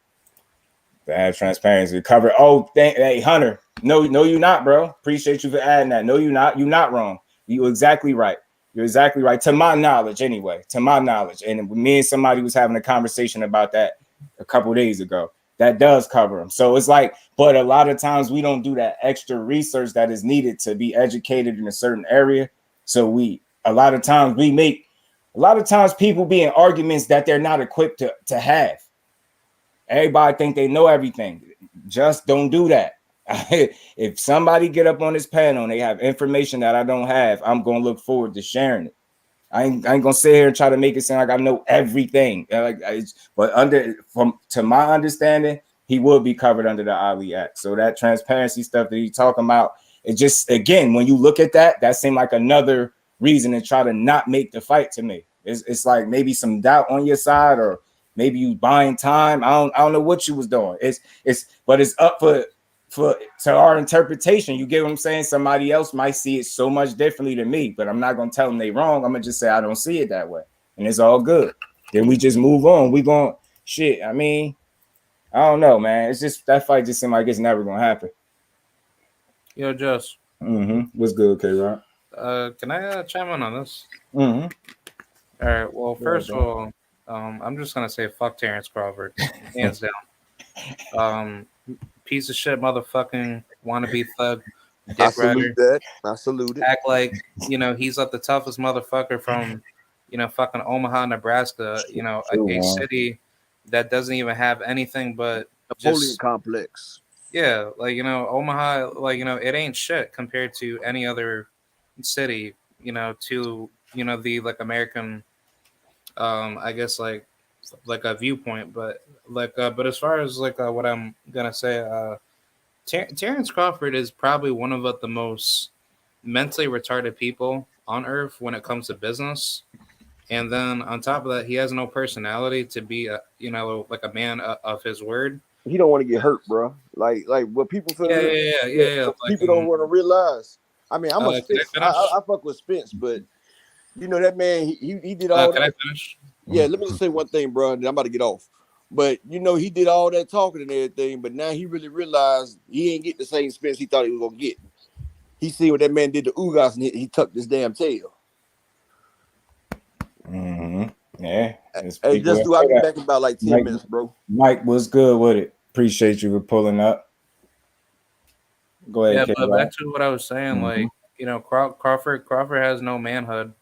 To have transparency. Cover. Oh, hey, Hunter. No, you're not, bro. Appreciate you for adding that. No, you're not. You're not wrong. You're exactly right. You're exactly right. To my knowledge, anyway. To my knowledge. And me and somebody was having a conversation about that a couple days ago. That does cover them. So it's like, but a lot of times we don't do that extra research that is needed to be educated in a certain area. So a lot of times people be in arguments that they're not equipped to have. Everybody think they know everything. Just don't do that. If somebody get up on this panel and they have information that I don't have, I'm going to look forward to sharing it. I ain't gonna sit here and try to make it sound like I know everything. But to my understanding, he will be covered under the Ali Act. So that transparency stuff that he's talking about, it just, again, when you look at that seemed like another reason to try to not make the fight to me. It's like maybe some doubt on your side, or maybe you buying time. I don't know what you was doing. But it's up to our interpretation. You get what I'm saying? Somebody else might see it so much differently than me, but I'm not gonna tell them they wrong. I'm gonna just say I don't see it that way, and it's all good. Then we just move on. We going shit. I mean, I don't know, man. It's just that fight just seemed like it's never gonna happen. Yo, Just. What's good, K-Rock? Can I chime in on this? All right. Well, first of all, I'm just gonna say fuck Terrence Crawford, hands down. Piece of shit, motherfucking wannabe thug, dick rider. I salute it. Act like he's like the toughest motherfucker from fucking Omaha, Nebraska. A city that doesn't even have anything but Napoleon complex. Yeah, like Omaha, like it ain't shit compared to any other city. To the like American I guess like a viewpoint, but but as far as what I'm gonna say, Terrence Crawford is probably one of the most mentally retarded people on earth when it comes to business. And then on top of that, he has no personality to be like a man of his word. He don't want to get hurt, bro. Like what people feel. Yeah. What people don't want to realize. I mean, I'm a Spence. I fuck with Spence, but you know that man. He did all. Can I finish? Yeah, let me just say one thing, bro. And I'm about to get off. But you know, he did all that talking and everything. But now he really realized he ain't get the same Spence he thought he was gonna get. He seen what that man did to Ugas, and he tucked his damn tail. Yeah. Hey, just do. I'll be back in about like 10 minutes, bro. Mike was good with it. Appreciate you for pulling up. Go ahead. Yeah, but back to what I was saying, like, you know, Crawford has no manhood.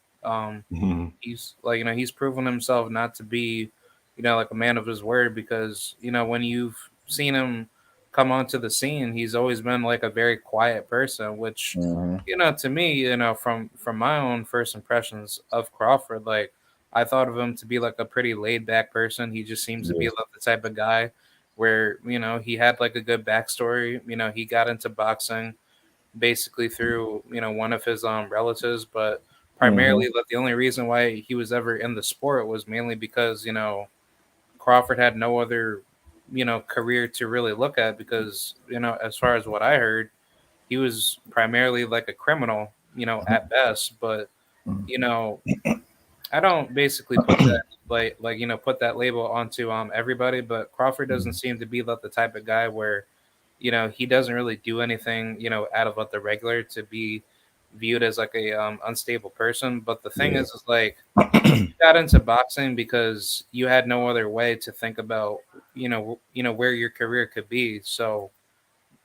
He's like, you know, he's proven himself not to be, you know, like a man of his word, because, you know, when you've seen him come onto the scene, he's always been like a very quiet person, which, you know, to me, you know, from my own first impressions of Crawford, like, I thought of him to be like a pretty laid back person. He just seems to be like the type of guy where, you know, he had like a good backstory. You know, he got into boxing basically through, you know, one of his relatives, but primarily like the only reason why he was ever in the sport was mainly because, you know, Crawford had no other, you know, career to really look at, because, you know, as far as what I heard, he was primarily like a criminal, you know, at best. But, you know, I don't basically put that like you know, put that label onto everybody, but Crawford doesn't seem to be like the type of guy where, you know, he doesn't really do anything, you know, out of like the regular to be viewed as like a unstable person. But the thing is like, you got into boxing because you had no other way to think about, you know where your career could be. So,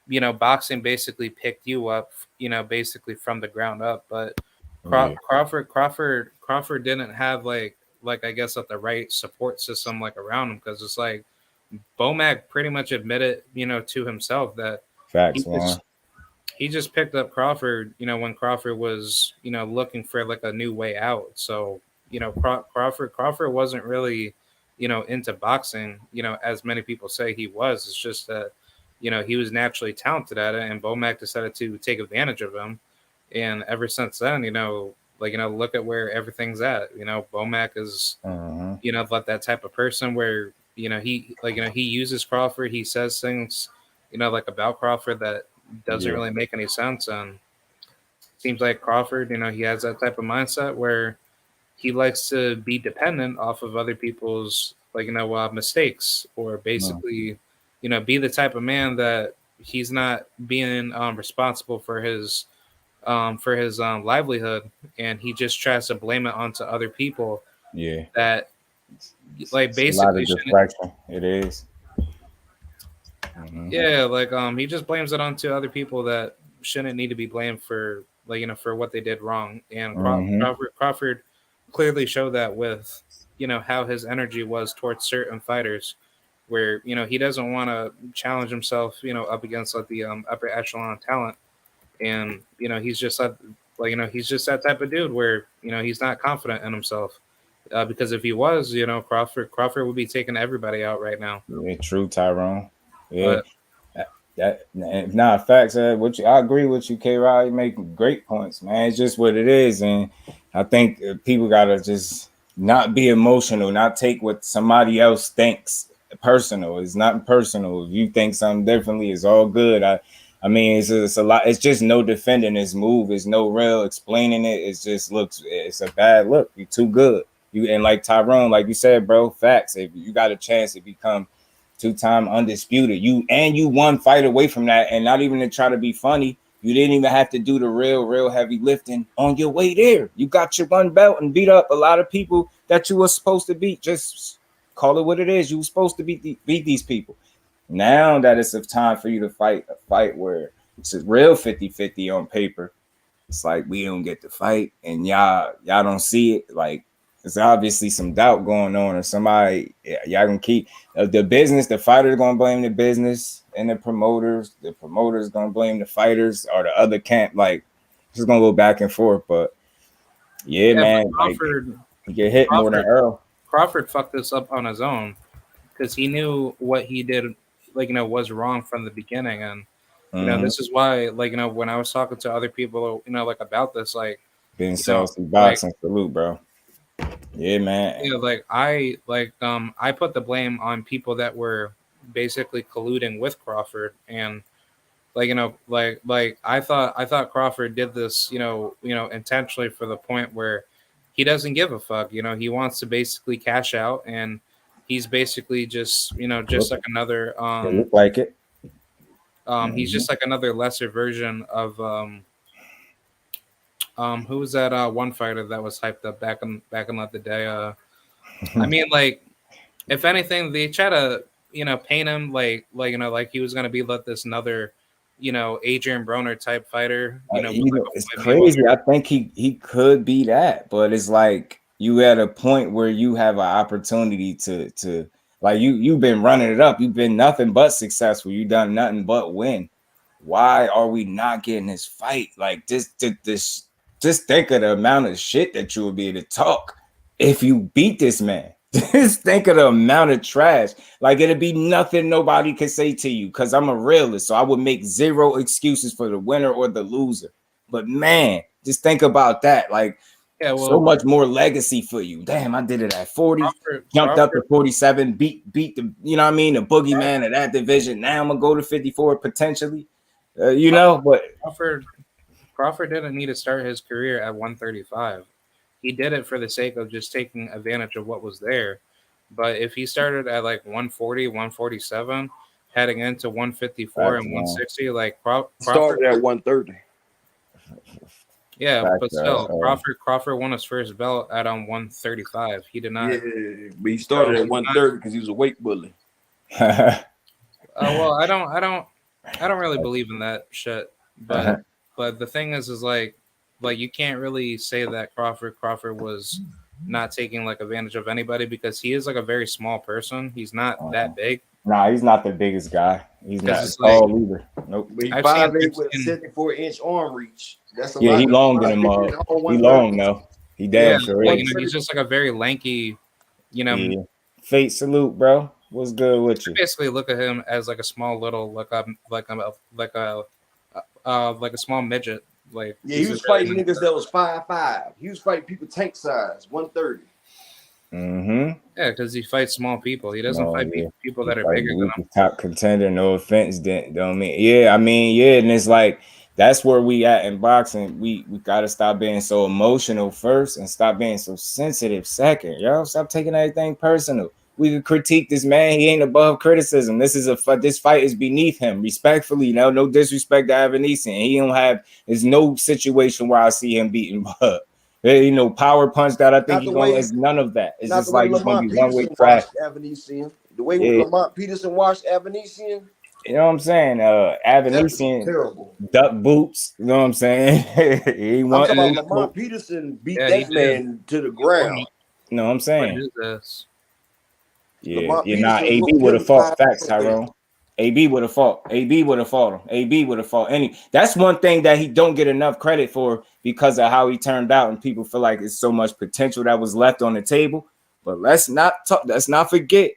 you know, boxing basically picked you up, you know, basically from the ground up. But Crawford didn't have like I guess like the right support system like around him, because it's like Bomac pretty much admitted, you know, to himself that he just picked up Crawford, you know, when Crawford was, you know, looking for like a new way out. So, you know, Crawford wasn't really, you know, into boxing, you know, as many people say he was. It's just that, you know, he was naturally talented at it, and Bomac decided to take advantage of him. And ever since then, you know, like, you know, look at where everything's at. You know, Bomac is, you know, like that type of person where, you know, he like, you know, he uses Crawford. He says things, you know, like about Crawford that doesn't really make any sense. And it seems like Crawford, you know, he has that type of mindset where he likes to be dependent off of other people's, like, you know, mistakes, or basically, you know, be the type of man that he's not being responsible for his livelihood, and he just tries to blame it onto other people. Yeah, that like basically it is. Yeah, like he just blames it onto other people that shouldn't need to be blamed for, like, you know, for what they did wrong. And Crawford clearly showed that with, you know, how his energy was towards certain fighters, where, you know, he doesn't want to challenge himself, you know, up against like the upper echelon talent. And, you know, he's just like, you know, he's just that type of dude where, you know, he's not confident in himself. Because if he was, you know, Crawford would be taking everybody out right now. Yeah, true, Tyrone. Yeah, facts. I agree with you, K-Rod. You make great points, man. It's just what it is, and I think people gotta just not be emotional, not take what somebody else thinks personal. It's not personal. If you think something differently, it's all good. I mean, it's a lot. It's just no defending this move. It's no real explaining it. It just looks. It's a bad look. You're too good. And like Tyrone, like you said, bro, facts. If you got a chance to become two-time undisputed, you one fight away from that, and not even to try to be funny, you didn't even have to do the real heavy lifting on your way there. You got your one belt and beat up a lot of people that you were supposed to beat. Just call it what it is. You were supposed to beat these people. Now that it's a time for you to fight a fight where it's a real 50-50 on paper, it's like we don't get to fight, and y'all don't see it. Like, there's obviously some doubt going on, or somebody, y'all gonna keep the business. The fighters gonna blame the business, and the promoters gonna blame the fighters, or the other camp. Like, it's gonna go back and forth. But yeah, man, Crawford, like, you get hit more than Earl. Crawford fucked this up on his own because he knew what he did, like, was wrong from the beginning. And, this is why, like, when I was talking to other people, like, about this, like, Being salty boxing, salute, bro. Yeah, man. I put the blame on people that were basically colluding with Crawford, and I thought Crawford did this, intentionally for the point where he doesn't give a fuck. He wants to basically cash out, and he's basically just, just like another look like it. He's just like another lesser version of who was that one fighter that was hyped up back in the day? I mean, like, if anything, they try to, paint him like he was gonna be like this another, Adrian Broner type fighter. It's crazy. I think he could be that, but it's like you at a point where you have an opportunity to like you've been running it up. You've been nothing but successful. You've done nothing but win. Why are we not getting this fight? Like this. Just think of the amount of shit that you would be able to talk if you beat this man. Just think of the amount of trash. Like, it'd be nothing nobody could say to you, because I'm a realist. So I would make zero excuses for the winner or the loser. But man, just think about that. Like, so much more legacy for you. Damn, I did it at 40, jumped up to 47, beat the, the boogeyman of that division. Now I'm gonna go to 54 potentially. But Crawford didn't need to start his career at 135. He did it for the sake of just taking advantage of what was there. But if he started at like 140, 147, heading into 154 and 160, like Crawford started at 130. Yeah, but still, Crawford won his first belt at 135. He did not. Yeah, but he started at 130 because he was a weight bully. Well, I don't really believe in that shit. But but the thing is like you can't really say that Crawford was not taking like advantage of anybody, because he is like a very small person. He's not that big. Nah, he's not the biggest guy. He's not tall either. Nope. But he's 5'8" with a 74-inch arm reach. That's a lot. He long than him. He long though. He damn sure is. He's just like a very lanky, Fate salute, bro. What's good with you? Basically, look at him as like a small little, like a small midget. Like, he was fighting niggas that was 5'5". He was fighting people tank size, 130. Mm-hmm. Yeah, because he fights small people. He doesn't fight people that are bigger than him. Top contender, no offense, don't mean. Yeah, and it's like that's where we at in boxing. We gotta stop being so emotional first and stop being so sensitive second. Yo, stop taking everything personal. We could critique this man. He ain't above criticism. This fight is beneath him. Respectfully, no disrespect to Eimantas. There's no situation where I see him beating Bud. Power punch that I think it's none of that. It's just like it's gonna be one way trash. The way Lamont Peterson watched Eimantas. You know what I'm saying? Eimantas terrible. Duck boots. You know what I'm saying? Lamont Peterson beat that man to the ground. You know what I'm saying? What is this? Yeah, AB would have fought. Facts, Tyrone. AB would have fought. AB would have fought him. AB would have fought any. That's one thing that he don't get enough credit for because of how he turned out, and people feel like it's so much potential that was left on the table. But let's not forget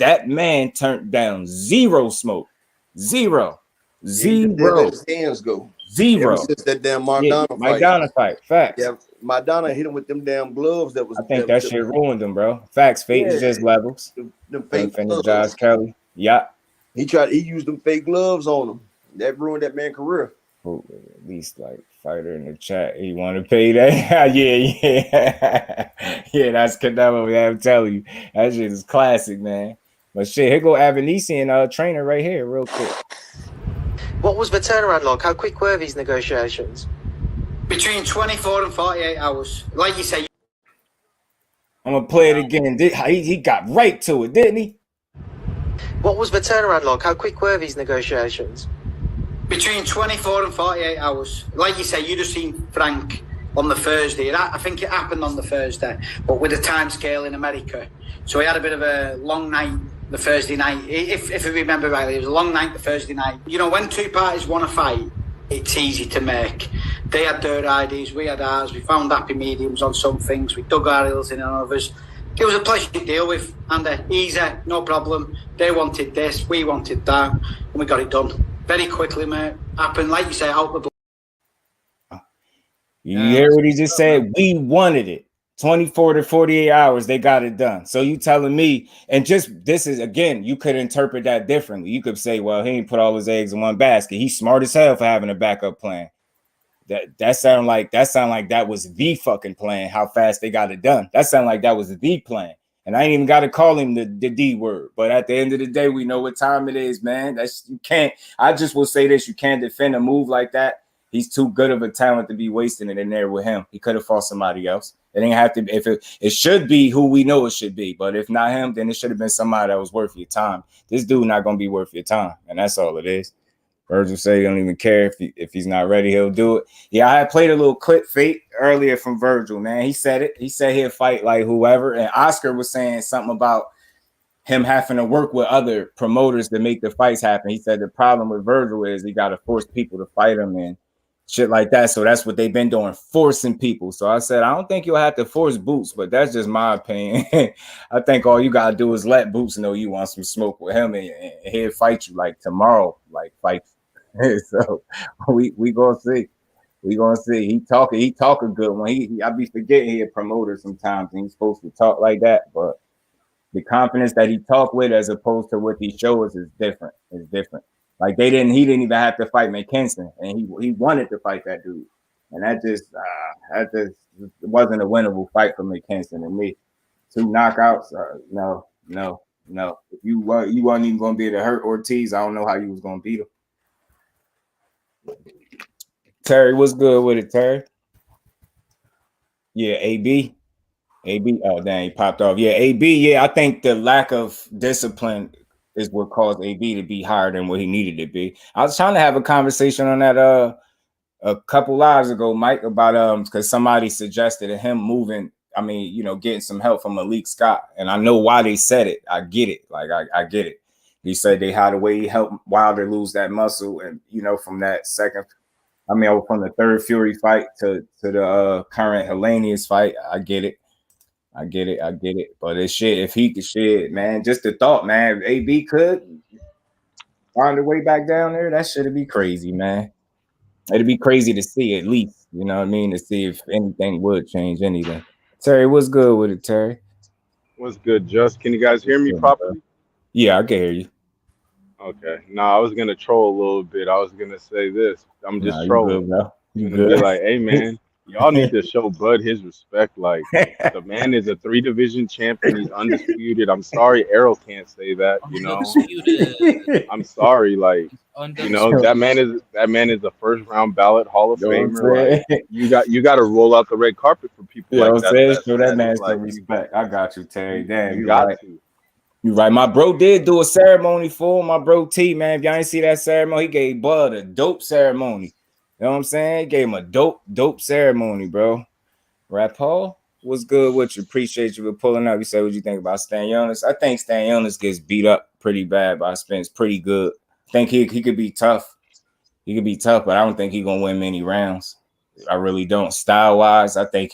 that man turned down zero smoke. Zero. Let his hands go. Zero. Ever since that damn Maidana fight. Facts. Yeah, Maidana hit him with them damn gloves. I think that shit ruined him, bro. Facts. Fate is just levels. Them fake gloves. Josh Kelly. Yeah. He used them fake gloves on him. That ruined that man's career. At least like fighter in the chat. He want to pay that. Yeah, that's Canelo. I'm telling you, that shit is classic, man. But shit, here go Eimantas trainer right here, real quick. What was the turnaround like? How quick were these negotiations? Between 24 and 48 hours. Like you say. I'm gonna play it again. He got right to it, didn't he? What was the turnaround like? How quick were these negotiations? Between 24 and 48 hours. Like you say, you'd have seen Frank on the Thursday. I think it happened on the Thursday, but with a time scale in America. So he had a bit of a long night the Thursday night. If I remember rightly, it was a long night the Thursday night. When two parties want to fight, it's easy to make. They had their ideas, we had ours. We found happy mediums on some things. We dug our heels in on others. It was a pleasure to deal with, and easy, no problem. They wanted this, we wanted that, and we got it done very quickly, mate. Happened, like you say, out the blue. You hear what he just said? We wanted it. 24 to 48 hours, they got it done. So you telling me, and just this is again, you could interpret that differently. You could say, well, he ain't put all his eggs in one basket. He's smart as hell for having a backup plan. That sound like that was the fucking plan. How fast they got it done. That sound like that was the plan. And I ain't even got to call him the D word. But at the end of the day, we know what time it is, man. You can't. I just will say this: you can't defend a move like that. He's too good of a talent to be wasting it in there with him. He could have fought somebody else. It ain't have to. If it should be who we know it should be, but if not him, then it should have been somebody that was worth your time. This dude not gonna be worth your time, and that's all it is. Virgil said he don't even care if he's not ready, he'll do it. Yeah, I had played a little clip fake earlier from Virgil, man. He said it. He said he'll fight like whoever, and Oscar was saying something about him having to work with other promoters to make the fights happen. He said the problem with Virgil is he got to force people to fight him and shit like that. So that's what they've been doing, forcing people. So I said, I don't think you'll have to force Boots, but that's just my opinion. I think all you got to do is let Boots know you want some smoke with him, and he'll fight you like tomorrow, like fight. So we gonna see. We gonna see. He talk a good one. I be forgetting he a promoter sometimes, and he's supposed to talk like that, but the confidence that he talk with as opposed to what he shows is different. It's different. Like he didn't even have to fight McKinson, and he wanted to fight that dude, and that just wasn't a winnable fight for McKinson and me. 2 knockouts, no. If you wasn't even gonna be able to hurt Ortiz, I don't know how you was gonna beat him. Terry, what's good with it, Terry? Yeah, AB. Oh, dang, he popped off. Yeah, AB. Yeah, I think the lack of discipline is what caused AB to be higher than what he needed to be. I was trying to have a conversation on that a couple lives ago, Mike, about because somebody suggested him moving. I mean, getting some help from Malik Scott, and I know why they said it. I get it. Like I get it. He said they had a way he helped Wilder lose that muscle, and from that second. I mean, from the third Fury fight to the current Hellenius fight, I get it. But it's shit. If he could shit, man, just the thought, man, if AB could find a way back down there, that shit'd be crazy, man. It'd be crazy to see at least, you know what I mean, to see if anything would change anything. Terry, what's good with it, Terry? What's good, Just? Can you guys hear me properly? Yeah, I can hear you. Okay. No, I was gonna troll a little bit. I was gonna say this. I'm just trolling. You good, bro. You good. Be like, hey man, y'all need to show Bud his respect. Like the man is a 3-division champion. He's undisputed. I'm sorry, Errol can't say that. I'm sorry. Like that man is a first round ballot Hall of Famer. Like, you got to roll out the red carpet for people like that. Show that man some respect. I got you, Terry. Damn, you got to. You right. My bro did do a ceremony for him. My bro T, man. If y'all ain't see that ceremony, he gave Bud a dope ceremony. You know what I'm saying? He gave him a dope ceremony, bro. Right, Paul? What's good with you? Appreciate you for pulling up. You said what you think about Stanionis. I think Stanionis gets beat up pretty bad by Spence. Pretty good. I think he could be tough. He could be tough, but I don't think he's gonna win many rounds. I really don't. Style-wise, I think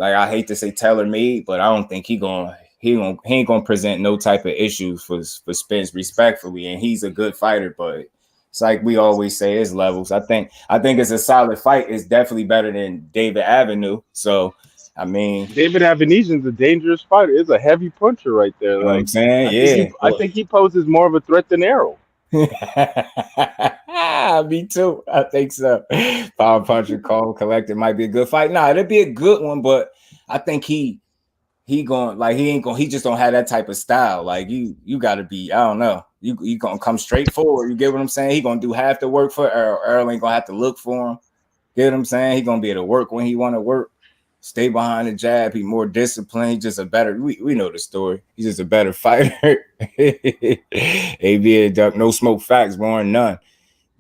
I hate to say tailor-made, but I don't think he ain't gonna present no type of issues for Spence respectfully, and he's a good fighter, but it's like we always say, it's levels. I think it's a solid fight. It's definitely better than David Avenue. So I mean, David Avenue's a dangerous fighter. It's a heavy puncher right there. You know what I'm saying? I think he poses more of a threat than Errol. Me too. I think so. Power puncher, call collected might be a good fight. Nah, it'd be a good one, but I think he just don't have that type of style. Like you gotta be, I don't know. You gonna come straight forward. You get what I'm saying? He gonna do half the work for Errol. Errol ain't gonna have to look for him. Get what I'm saying? He gonna be able to work when he want to work. Stay behind the jab. He more disciplined. He's just a better. We know the story. He's just a better fighter. AB Duck, no smoke facts, born none.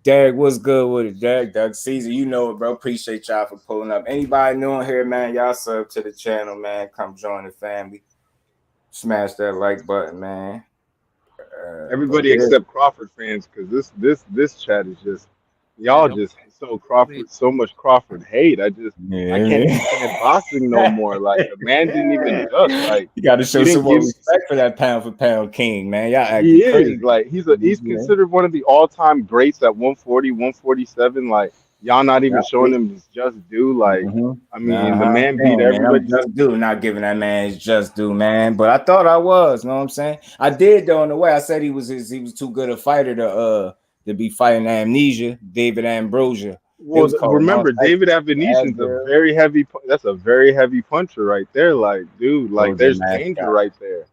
Derek, what's good with it? Derek, Doug Caesar, you know it, bro. Appreciate y'all for pulling up. Anybody new on here, man? Y'all sub to the channel, man. Come join the family. Smash that like button, man. Everybody except Crawford fans, because this chat is just Y'all just so much Crawford hate. I can't stand boxing no more. Like the man didn't even duck. Like you got to show some more respect for that pound for pound king, man. Y'all acting crazy. Like he's considered one of the all-time greats at 140, 147. Like y'all not even showing him his just due. Like I mean, the man beat everybody. Man, just due, not giving that man his just due, man. But I thought I was, you know what I'm saying? I did though in a way. I said he was too good a fighter to be fighting Amnesia, David Ambrosia. Well, remember, David Amnesia's a very heavy. That's a very heavy puncher right there. Like, dude, like there's danger right there.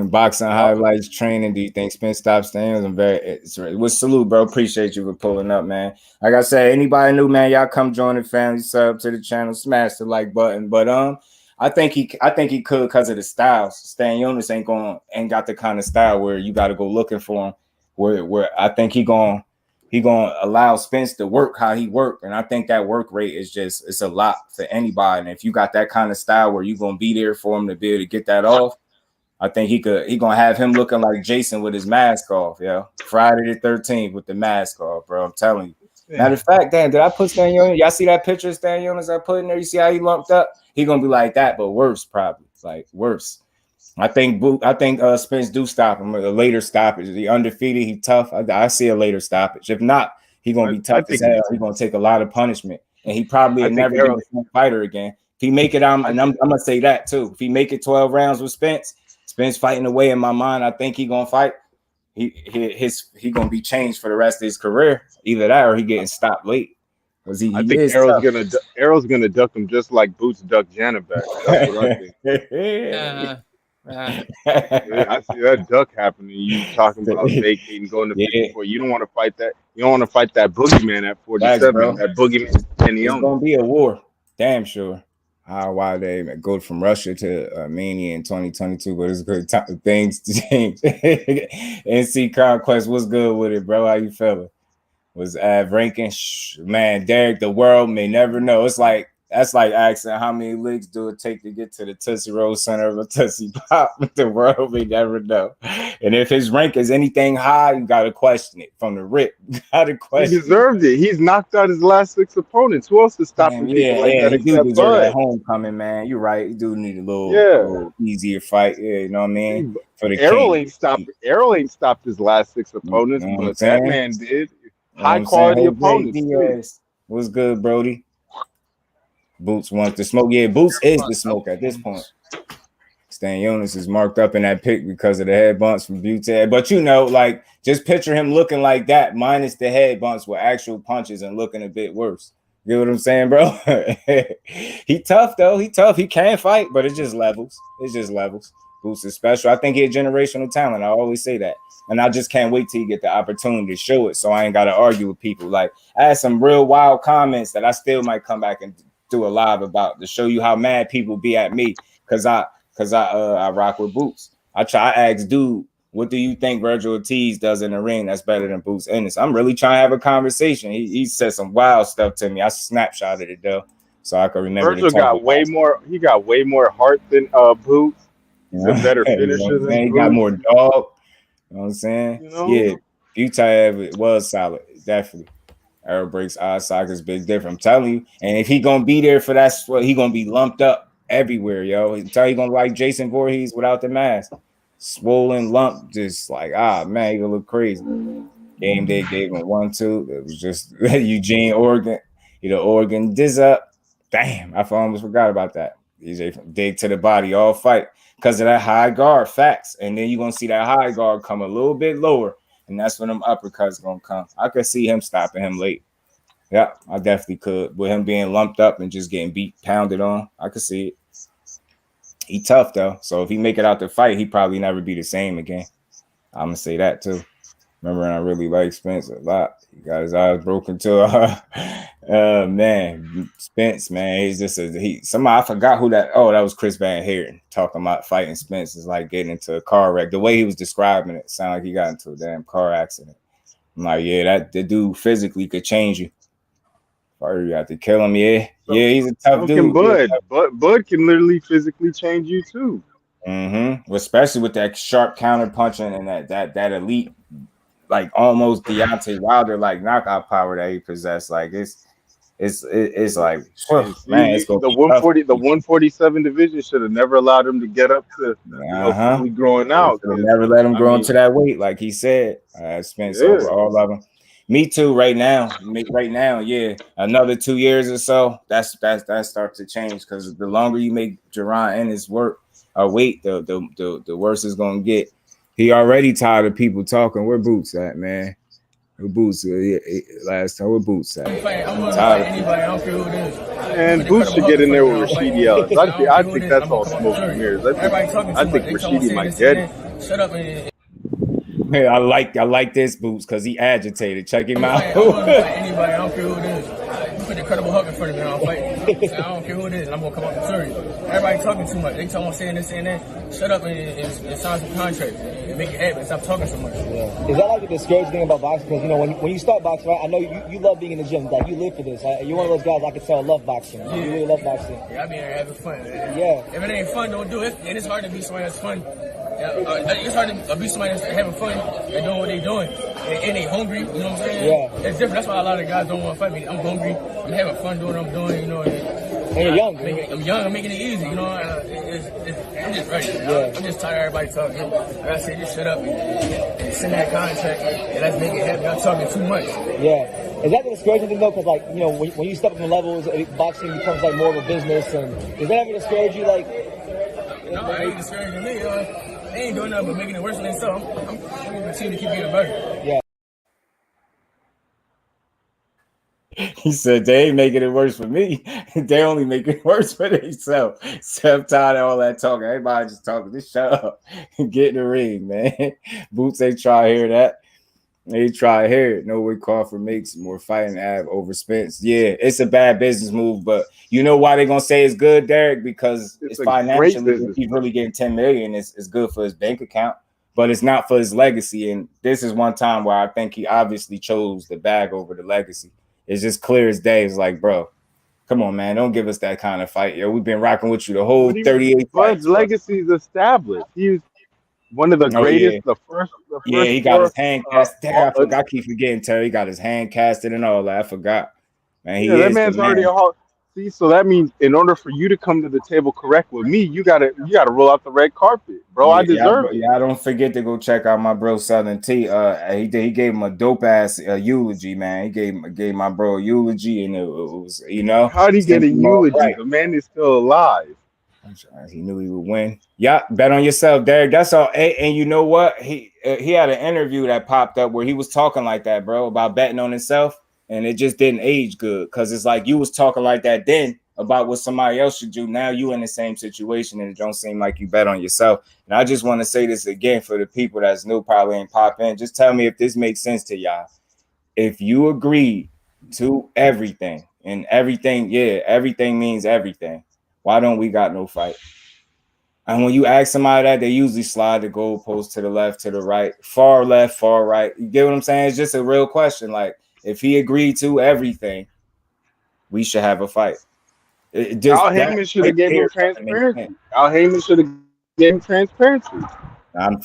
Boxing highlights training. Do you think Spence stops Stanionis? I'm very with salute, bro. Appreciate you for pulling up, man. Like I said, anybody new, man, y'all come join the family, sub to the channel, smash the like button. But I think he could because of the styles. Stanionis ain't got the kind of style where you got to go looking for him. Where I think he gonna allow Spence to work how he worked, and I think that work rate is it's a lot for anybody. And if you got that kind of style where you gonna be there for him to be able to get that off, I think he gonna have him looking like Jason with his mask off, yo. Friday the 13th with the mask off, bro. I'm telling you. Yeah. Matter of fact, damn, did I put Stanionis? Y'all see that picture of Stanionis I put in there? You see how he lumped up? He gonna be like that, but worse, probably like worse. I think Spence do stop him. A later stoppage. He undefeated. He tough. I see a later stoppage. If not, he gonna be tough as hell. He gonna take a lot of punishment, and he probably never be the same fighter again. If he make it, I'm gonna say that too. If he make it 12 rounds with Spence fighting away in my mind, I think he gonna fight. He gonna be changed for the rest of his career. Either that or he getting stopped late. I think Errol's gonna duck him just like Boots ducked Janabek. That's what I think. I see that duck happening. You talking about vacating, going to 54. You don't want to fight that. You don't want to fight that boogeyman at 47. That boogeyman. It's gonna be a war, damn sure. Why they go from Russia to Armenia in 2022, but it's good things to change. NC Conquest, what's good with it, bro? How you feeling? Was ranking, man, Derek, the world may never know. That's like asking how many leagues do it take to get to the Tootsie Roll center of a Tootsie Pop. The world may never know. And if his rank is anything high, you got to question it from the rip. You got to question. He deserved it. He's knocked out his last 6 opponents. Who else is stopping people like that? He do deserve that homecoming, man. You're right. You do need a little easier fight. Yeah, you know what I mean? For the Errol ain't stopped his last 6 opponents, but that man did. High quality opponents. What's good, Brody? Boots wants the smoke. Yeah, Boots is the smoke at this point. Stanionis is marked up in that pick because of the head bumps from Butte. But like just picture him looking like that, minus the head bumps with actual punches and looking a bit worse. You know what I'm saying, bro? He tough though. He tough. He can fight, but it's just levels. Boots is special. I think he's a generational talent. I always say that. And I just can't wait till you get the opportunity to show it. So I ain't got to argue with people. Like I had some real wild comments that I still might come back and do a live about to show you how mad people be at me because I rock with Boots. I ask dude, what do you think Virgil Ortiz does in the ring that's better than Boots Ennis? I'm really trying to have a conversation. He said some wild stuff to me. I snapshotted it though, so I can remember. Virgil got way more heart than Boots. He's a better finisher than he got more dog. You know what I'm saying? Yeah, Butte was solid, definitely. Errol breaks Isaac's big difference. I'm telling you. And if he gonna be there for that, he gonna be lumped up everywhere, yo. He gonna like Jason Voorhees without the mask. Swollen lump, just like man, he gonna look crazy. Game day gave him 1-2. It was just Eugene, Oregon. Oregon diz up. Damn, I almost forgot about that. EJ dig to the body all fight because of that high guard. Facts. And then you're gonna see that high guard come a little bit lower. And that's when them uppercuts gonna come. I could see him stopping him late. Yeah, I definitely could. With him being lumped up and just getting pounded on, I could see it. He tough though. So if he make it out the fight, he probably never be the same again. I'm gonna say that too. Remember, I really like Spence a lot. He got his eyes broken too. Man, Spence, man, he's just somebody. I forgot who that. Oh, that was Chris Van Heeren talking about fighting Spence is like getting into a car wreck. The way he was describing it sounded like he got into a damn car accident. I'm like, yeah, the dude physically could change you. Or you have to kill him. Yeah, he's a tough dude. Bud can literally physically change you too. Especially with that sharp counter punching and that elite like almost Deontay Wilder like knockout power that he possessed. Like it's like And man, it's see, gonna the be tough. 147 division should have never allowed him to get up to, fully growing out. Never let him grow into that weight, like he said. Spence over all of them. Me too. Right now, yeah. Another 2 years or so, that starts to change because the longer you make Jaron Ennis wait, the worse it's gonna get. He already tired of people talking. Where Boots at, man? Where Boots? Last time, where Boots at? I'm tired of anybody. I don't care who it is. And Boots should get in there with Rashidi Ellis. I think that's all smoke and mirrors. I think Rashidi might get it. Shut up and. Hey, I like this Boots because he agitated. Check him out. I don't anybody. I don't care who it is. You put the Incredible Hulk in front of me and I'll fight. I don't care who it is. I'm gonna come up and serve you. Everybody talking too much. They talking about saying this, saying that. Shut up and sign some contracts and make it happen. Stop talking so much. Yeah. Is that like the discouraging thing about boxing? Because when you start boxing, right? I know you love being in the gym. Like you live for this. You're one of those guys I can tell love boxing. You really love boxing. Yeah, I be here having fun. Yeah. If it ain't fun, don't do it. And it's hard to be somebody that's fun. It's hard to be somebody that's having fun and doing what they're doing. And they hungry, you know what I'm saying? Yeah. It's different. That's why a lot of guys don't want to fight me. I'm hungry. I'm having fun doing what I'm doing, you know. And you're young. I'm young. I'm making it easy, you know. I'm just ready. Yeah. I'm just tired of everybody talking. Like I said, just shut up and send that contract and let's make it happen. I'm talking too much. Yeah. Is that the discouraging thing though? Because like when you step up in levels, boxing becomes like more of a business. And does that ever discourage you? Like, no, it ain't discouraging me. They ain't doing nothing but making it worse than themselves. I'm going to continue to keep getting better. Yeah. He said they ain't making it worse for me. They only make it worse for themselves. So I'm tired of all that talking. Everybody just talking. Just shut up and get in the ring, man. Boots ain't try to hear that. They try to hear it. No way Crawford makes more fighting ad over Spence. Yeah, it's a bad business move, but you know why they're gonna say it's good, Derek? Because it's financially, if he's really getting $10 million, it's good for his bank account, but it's not for his legacy. And this is one time where I think he obviously chose the bag over the legacy. It's just clear as day. It's like, bro, come on, man, don't give us that kind of fight. Yo, we've been rocking with you the whole 38 fights. Legacy is established. He's one of the greatest, the first. Yeah, he got his hand cast. I keep forgetting, Terry. He got his hand casted and all that. I forgot. Man, that man's already a Hall. See, so that means in order for you to come to the table correct with me, you gotta roll out the red carpet, bro. I deserve it. Yeah, don't forget to go check out my bro Southern T. He gave him a dope ass eulogy, man. He gave my bro a eulogy, and it was how did he get a eulogy? Right. The man is still alive. He knew he would win. Yeah, bet on yourself, Derek. That's all. And you know what? He had an interview that popped up where he was talking like that, bro, about betting on himself, and it just didn't age good because it's like you was talking like that then about what somebody else should do. Now you in the same situation, and it don't seem like you bet on yourself. And I just want to say this again for the people that's new, probably ain't pop in. Just tell me if this makes sense to y'all. If you agree to everything, and everything, everything means everything. Why don't we got no fight? And when you ask somebody that, they usually slide the goalpost to the left, to the right, far left, far right. You get what I'm saying? It's just a real question. Like, if he agreed to everything, we should have a fight. Al Heyman should have given him transparency. Al Heyman should have given him transparency.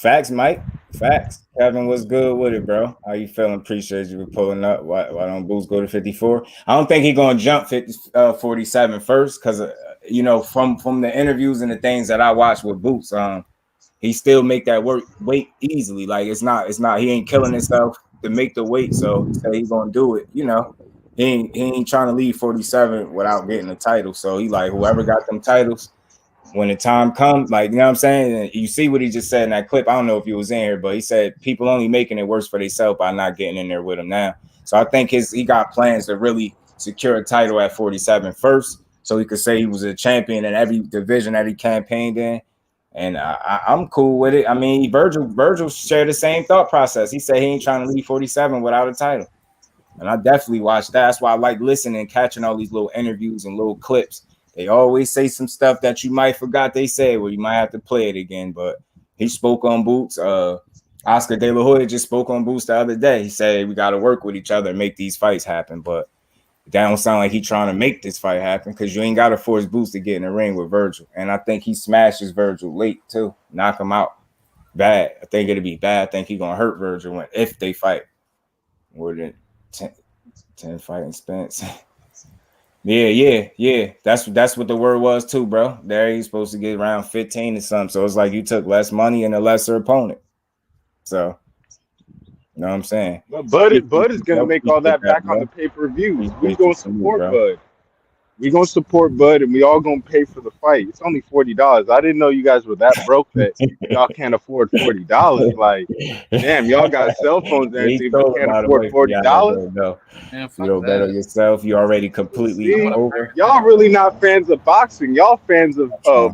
Facts, Mike. Facts. Kevin, what's good with it, bro? How you feeling? Appreciate you for pulling up. Why don't Boots go to 54? I don't think he's gonna jump 47 first because from the interviews and the things that I watched with Boots, he still make that weight easily. Like it's not. He ain't killing himself to make the weight, so he said he's gonna do it. He ain't trying to leave 47 without getting the title. So he like whoever got them titles. When the time comes, like, you know what I'm saying? And you see what he just said in that clip. I don't know if he was in here, but he said people only making it worse for themselves by not getting in there with him now. So I think he got plans to really secure a title at 47 first, so he could say he was a champion in every division that he campaigned in. And I'm cool with it. I mean, Virgil shared the same thought process. He said he ain't trying to leave 47 without a title. And I definitely watched that. That's why I like listening and catching all these little interviews and little clips. They always say some stuff that you might forgot they said, well, you might have to play it again. But he spoke on Boots. Oscar De La Hoya just spoke on Boots the other day. He said we got to work with each other and make these fights happen. But that don't sound like he trying to make this fight happen because you ain't got to force Boots to get in the ring with Virgil. And I think he smashes Virgil late too, knock him out. bad. I think it'll be bad. I think he's gonna hurt Virgil if they fight. More than 10 fighting Spence. Yeah. That's what the word was too, bro. There he's supposed to get around 15 or something. So it's like you took less money and a lesser opponent. So you know what I'm saying? But Bud is gonna make all that back on the pay-per-views. We gonna support Bud. We gonna support Bud, and we all gonna pay for the fight. It's only $40. I didn't know you guys were that broke that y'all can't afford $40. Like, damn, y'all got cell phones and everything, but can't afford $40. You know better yourself. You already completely over. Y'all really not fans of boxing. Y'all fans of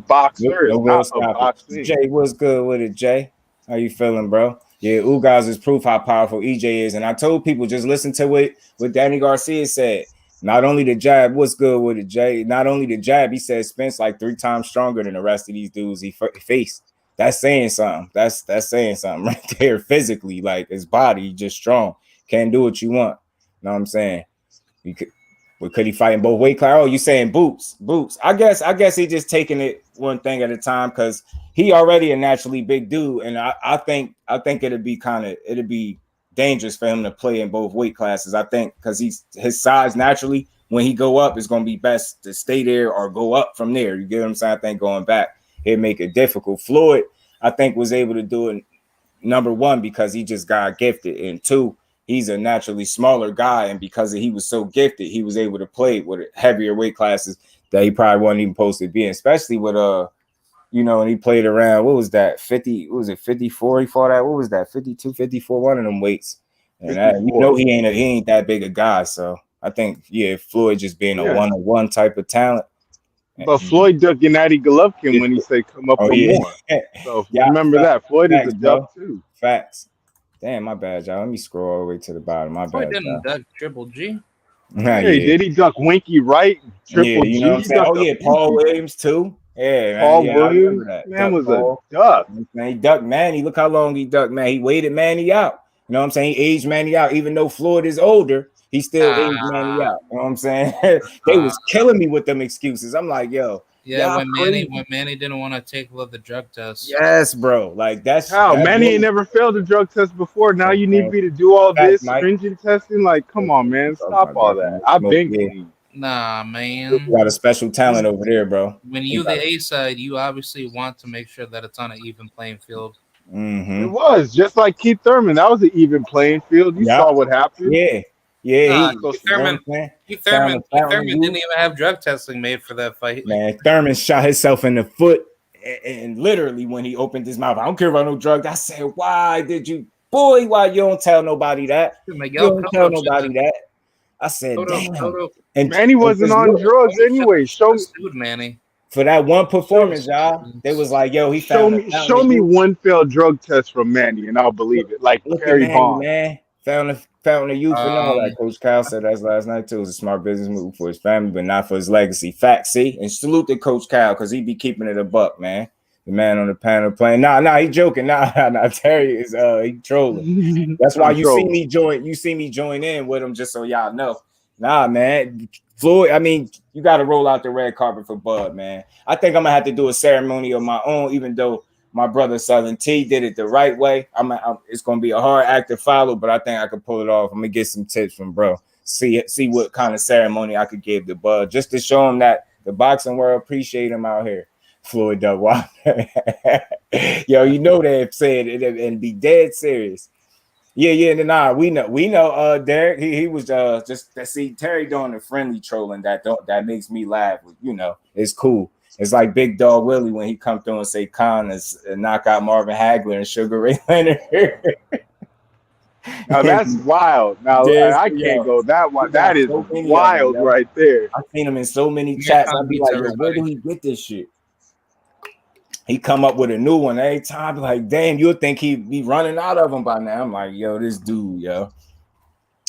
boxers, not of boxing. Jay, what's good with it, Jay? How you feeling, bro? Yeah, Ugaz is proof how powerful EJ is, and I told people just listen to what Danny Garcia said. Not only the jab, what's good with it, Jay? Not only the jab, he said Spence like 3 times stronger than the rest of these dudes he faced. That's saying something. That's saying something right there. Physically, like his body just strong. Can't do what you want. You know what I'm saying? Could he fight in both weight classes? Oh, you saying boots? I guess he just taking it one thing at a time because he already a naturally big dude, and I think it'd be dangerous for him to play in both weight classes. I think because his size naturally, when he go up, it's gonna be best to stay there or go up from there. You get what I'm saying? I think going back, it'd make it difficult. Floyd, I think, was able to do it, number one, because he just got gifted, and 2, he's a naturally smaller guy, and because he was so gifted, he was able to play with heavier weight classes that he probably wasn't even supposed to be in, especially with and he played around, what was that, 50, what was it, 54 he fought at, what was that, 52, 54, one of them weights, and he ain't that big a guy, so I think, Floyd just being a one-on-one type of talent. But Floyd ducked Gennady Golovkin when he said come up for more. So remember that. Floyd is a duck too. Facts. Damn, my bad, y'all. Let me scroll all the way to the bottom. My bad. Didn't duck Triple G. Did he duck Winky Wright? Triple G. You know what I'm saying? Oh yeah, Paul Williams too. Yeah, Paul Williams. Man was a duck. Man, he ducked Manny. Look how long he ducked Manny. He waited Manny out. You know what I'm saying? He aged Manny out. Even though Floyd is older, he still aged Manny out. You know what I'm saying? They was killing me with them excuses. I'm like, yo. Yeah, when Manny didn't want to take the drug test. Yes, bro. Like that's how Manny ain't never failed a drug test before. Now you need me to do all this stringent testing. Like, come on, man, stop all that. I've been getting. Nah, man. You got a special talent over there, bro. When you the A side, you obviously want to make sure that it's on an even playing field. Mm-hmm. It was just like Keith Thurman. That was an even playing field. You saw what happened. Yeah, Thurman didn't even have drug testing made for that fight. Man, Thurman shot himself in the foot, and literally when he opened his mouth, I don't care about no drugs. I said, why you don't tell nobody that? You don't tell nobody that. I said, damn. And Manny wasn't on drugs anyway. Show me, Manny. For that one performance, y'all, they was like, yo, he show me one failed drug test from Manny, and I'll believe it. Like Perry Vaughn, man. Found the youth and all that. Coach Kyle said that last night too. It was a smart business move for his family, but not for his legacy. Fact, see? And salute to Coach Kyle because he be keeping it a buck, man. The man on the panel playing. Nah, he joking. Nah, Terry is he trolling. That's why you see me join in with him just so y'all know. Nah, man. Floyd, I mean, you got to roll out the red carpet for Bud, man. I think I'm gonna have to do a ceremony of my own, even though my brother Southern T did it the right way. It's gonna be a hard act to follow, but I think I could pull it off. I'm gonna get some tips from bro. See what kind of ceremony I could give to Bud, just to show him that the boxing world appreciate him out here. Floyd Duckwater. Yo, you know they've said it and be dead serious. Yeah, nah, we know. Derek, he was just see Terry doing the friendly trolling that makes me laugh. You know, it's cool. It's like Big Dog Willie when he come through and say Khan and knock out Marvin Hagler and Sugar Ray Leonard. Now that's wild. Now I can't go that one. That is wild right there. I've seen him in so many chats. I'd be like, yo, where do he get this shit? He come up with a new one every time. Like, damn, you'll think he'd be running out of them by now. I'm like, yo, this dude, yo.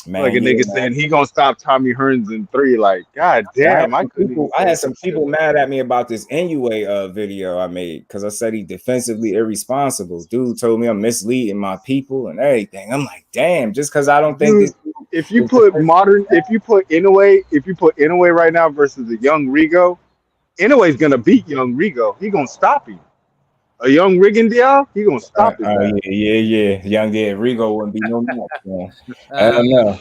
Man, like a nigga saying he gonna stop Tommy Hearns in 3. Like, god damn, I had some people mad at me about this Inoue video I made because I said he defensively irresponsible. Dude told me I'm misleading my people and everything. I'm like, damn, just because I don't think this. If you put Inoue right now versus a young Rigo, Inoue's gonna beat young Rigo. He gonna stop him. A young Rigondeaux, he gonna stop his ass. Yeah. Young Rigo wouldn't be no match, man. I don't know.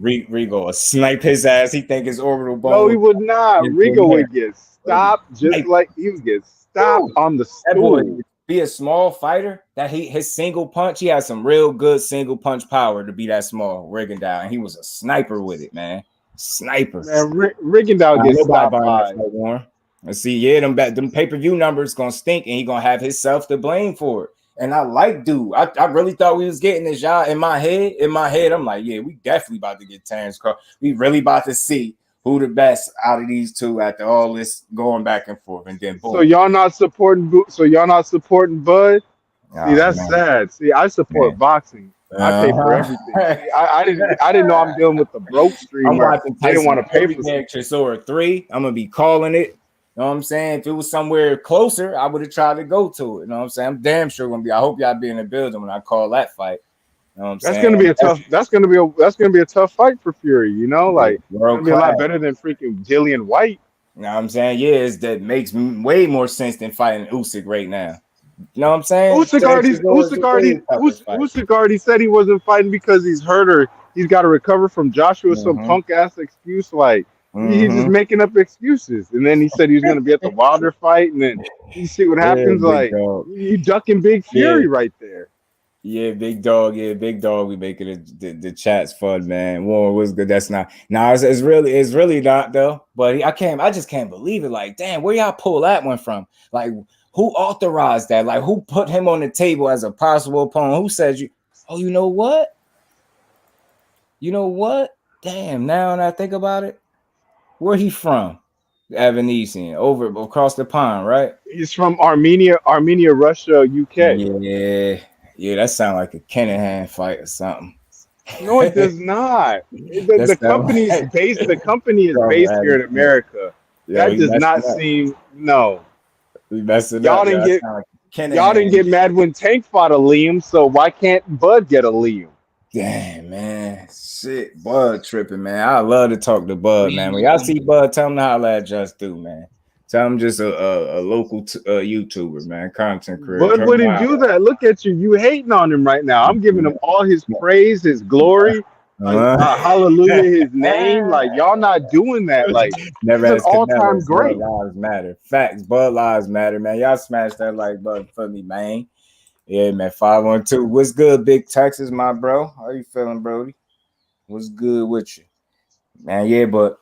Rigo will snipe his ass. He think his orbital bone. No, he would not. Rigo would get stopped just like he would get stopped on the That boy stool. be a small fighter. That his single punch, he has some real good single punch power to be that small, Rigondeaux, and he was a sniper with it, man. Sniper. Man, Rigondeaux gets stopped by. Let's see, yeah, them pay-per-view numbers gonna stink, and he gonna have himself to blame for it. And I like dude. I really thought we was getting this, y'all. In my head, I'm like, yeah, we definitely about to get Terrence Crawford. We really about to see who the best out of these two after all this going back and forth. And then boom. So y'all not supporting Bud? See, that's sad. See, I support boxing. I pay for everything. See, I didn't know I'm dealing with the broke streamer. I didn't want to pay for Chisora 3. I'm gonna be calling it. You know what I'm saying? If it was somewhere closer, I would have tried to go to it. You know what I'm saying? I'm damn sure gonna be. I hope y'all be in the building when I call that fight. You know what I'm saying? That's gonna be a tough. That's gonna be a tough fight for Fury. You know, like it's gonna be a lot better than freaking Dillian White. You know what I'm saying? Yeah, that makes way more sense than fighting Usyk right now. You know what I'm saying? Usyk already said he wasn't fighting because he's hurt or he's got to recover from Joshua. Some punk ass excuse like. He's just making up excuses, and then he said he was going to be at the Wilder fight, and then you see what happens. Like you ducking Big Fury right there. Yeah, big dog. Yeah, big dog. We making it the chats fun, man. Warren was good. That's not. Nah, it's really not though. But I just can't believe it. Like, damn, where y'all pull that one from? Like, who authorized that? Like, who put him on the table as a possible opponent? Who said you? Oh, you know what? Damn. Now that I think about it. Where he from? Evanesian, over across the pond, right? He's from Armenia, Russia, UK. Yeah, that sounds like a Kinahan fight or something. No, it does not. The company is based. The company is based here in America. Yeah, that does not seem no. Y'all didn't get mad when Tank fought a Liam, so why can't Bud get a Liam? Damn, man. Shit, Bud tripping, man. I love to talk to Bud, man. When y'all see Bud, tell him to holler at JusDue, man. Tell him just a local YouTuber, man, content creator. Bud wouldn't do that. Look at you. You hating on him right now. I'm giving him all his praise, his glory. Hallelujah, his name. Like, y'all not doing that. Like, never an all-time great. Bud lives matter. Facts. Bud lives matter, man. Y'all smash that like button for me, man. Yeah, man. 512. What's good, Big Texas, my bro? How you feeling, Brody? What's good with you, man? Yeah, but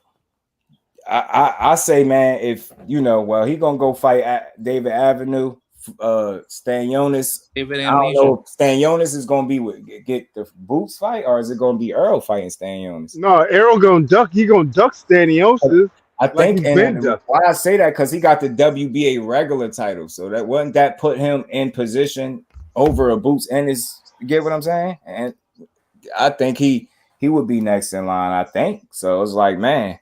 I say, man, if he gonna go fight at David Avenue, Stanionis. I don't know if Stanionis is gonna be get the Boots fight, or is it gonna be Errol fighting Stanionis? No, Errol gonna duck. He gonna duck Stanionis. I think, and why I say that because he got the WBA regular title, so that wouldn't that put him in position over a Boots Ennis. You get what I'm saying? And I think he would be next in line. I think so. It's like, man,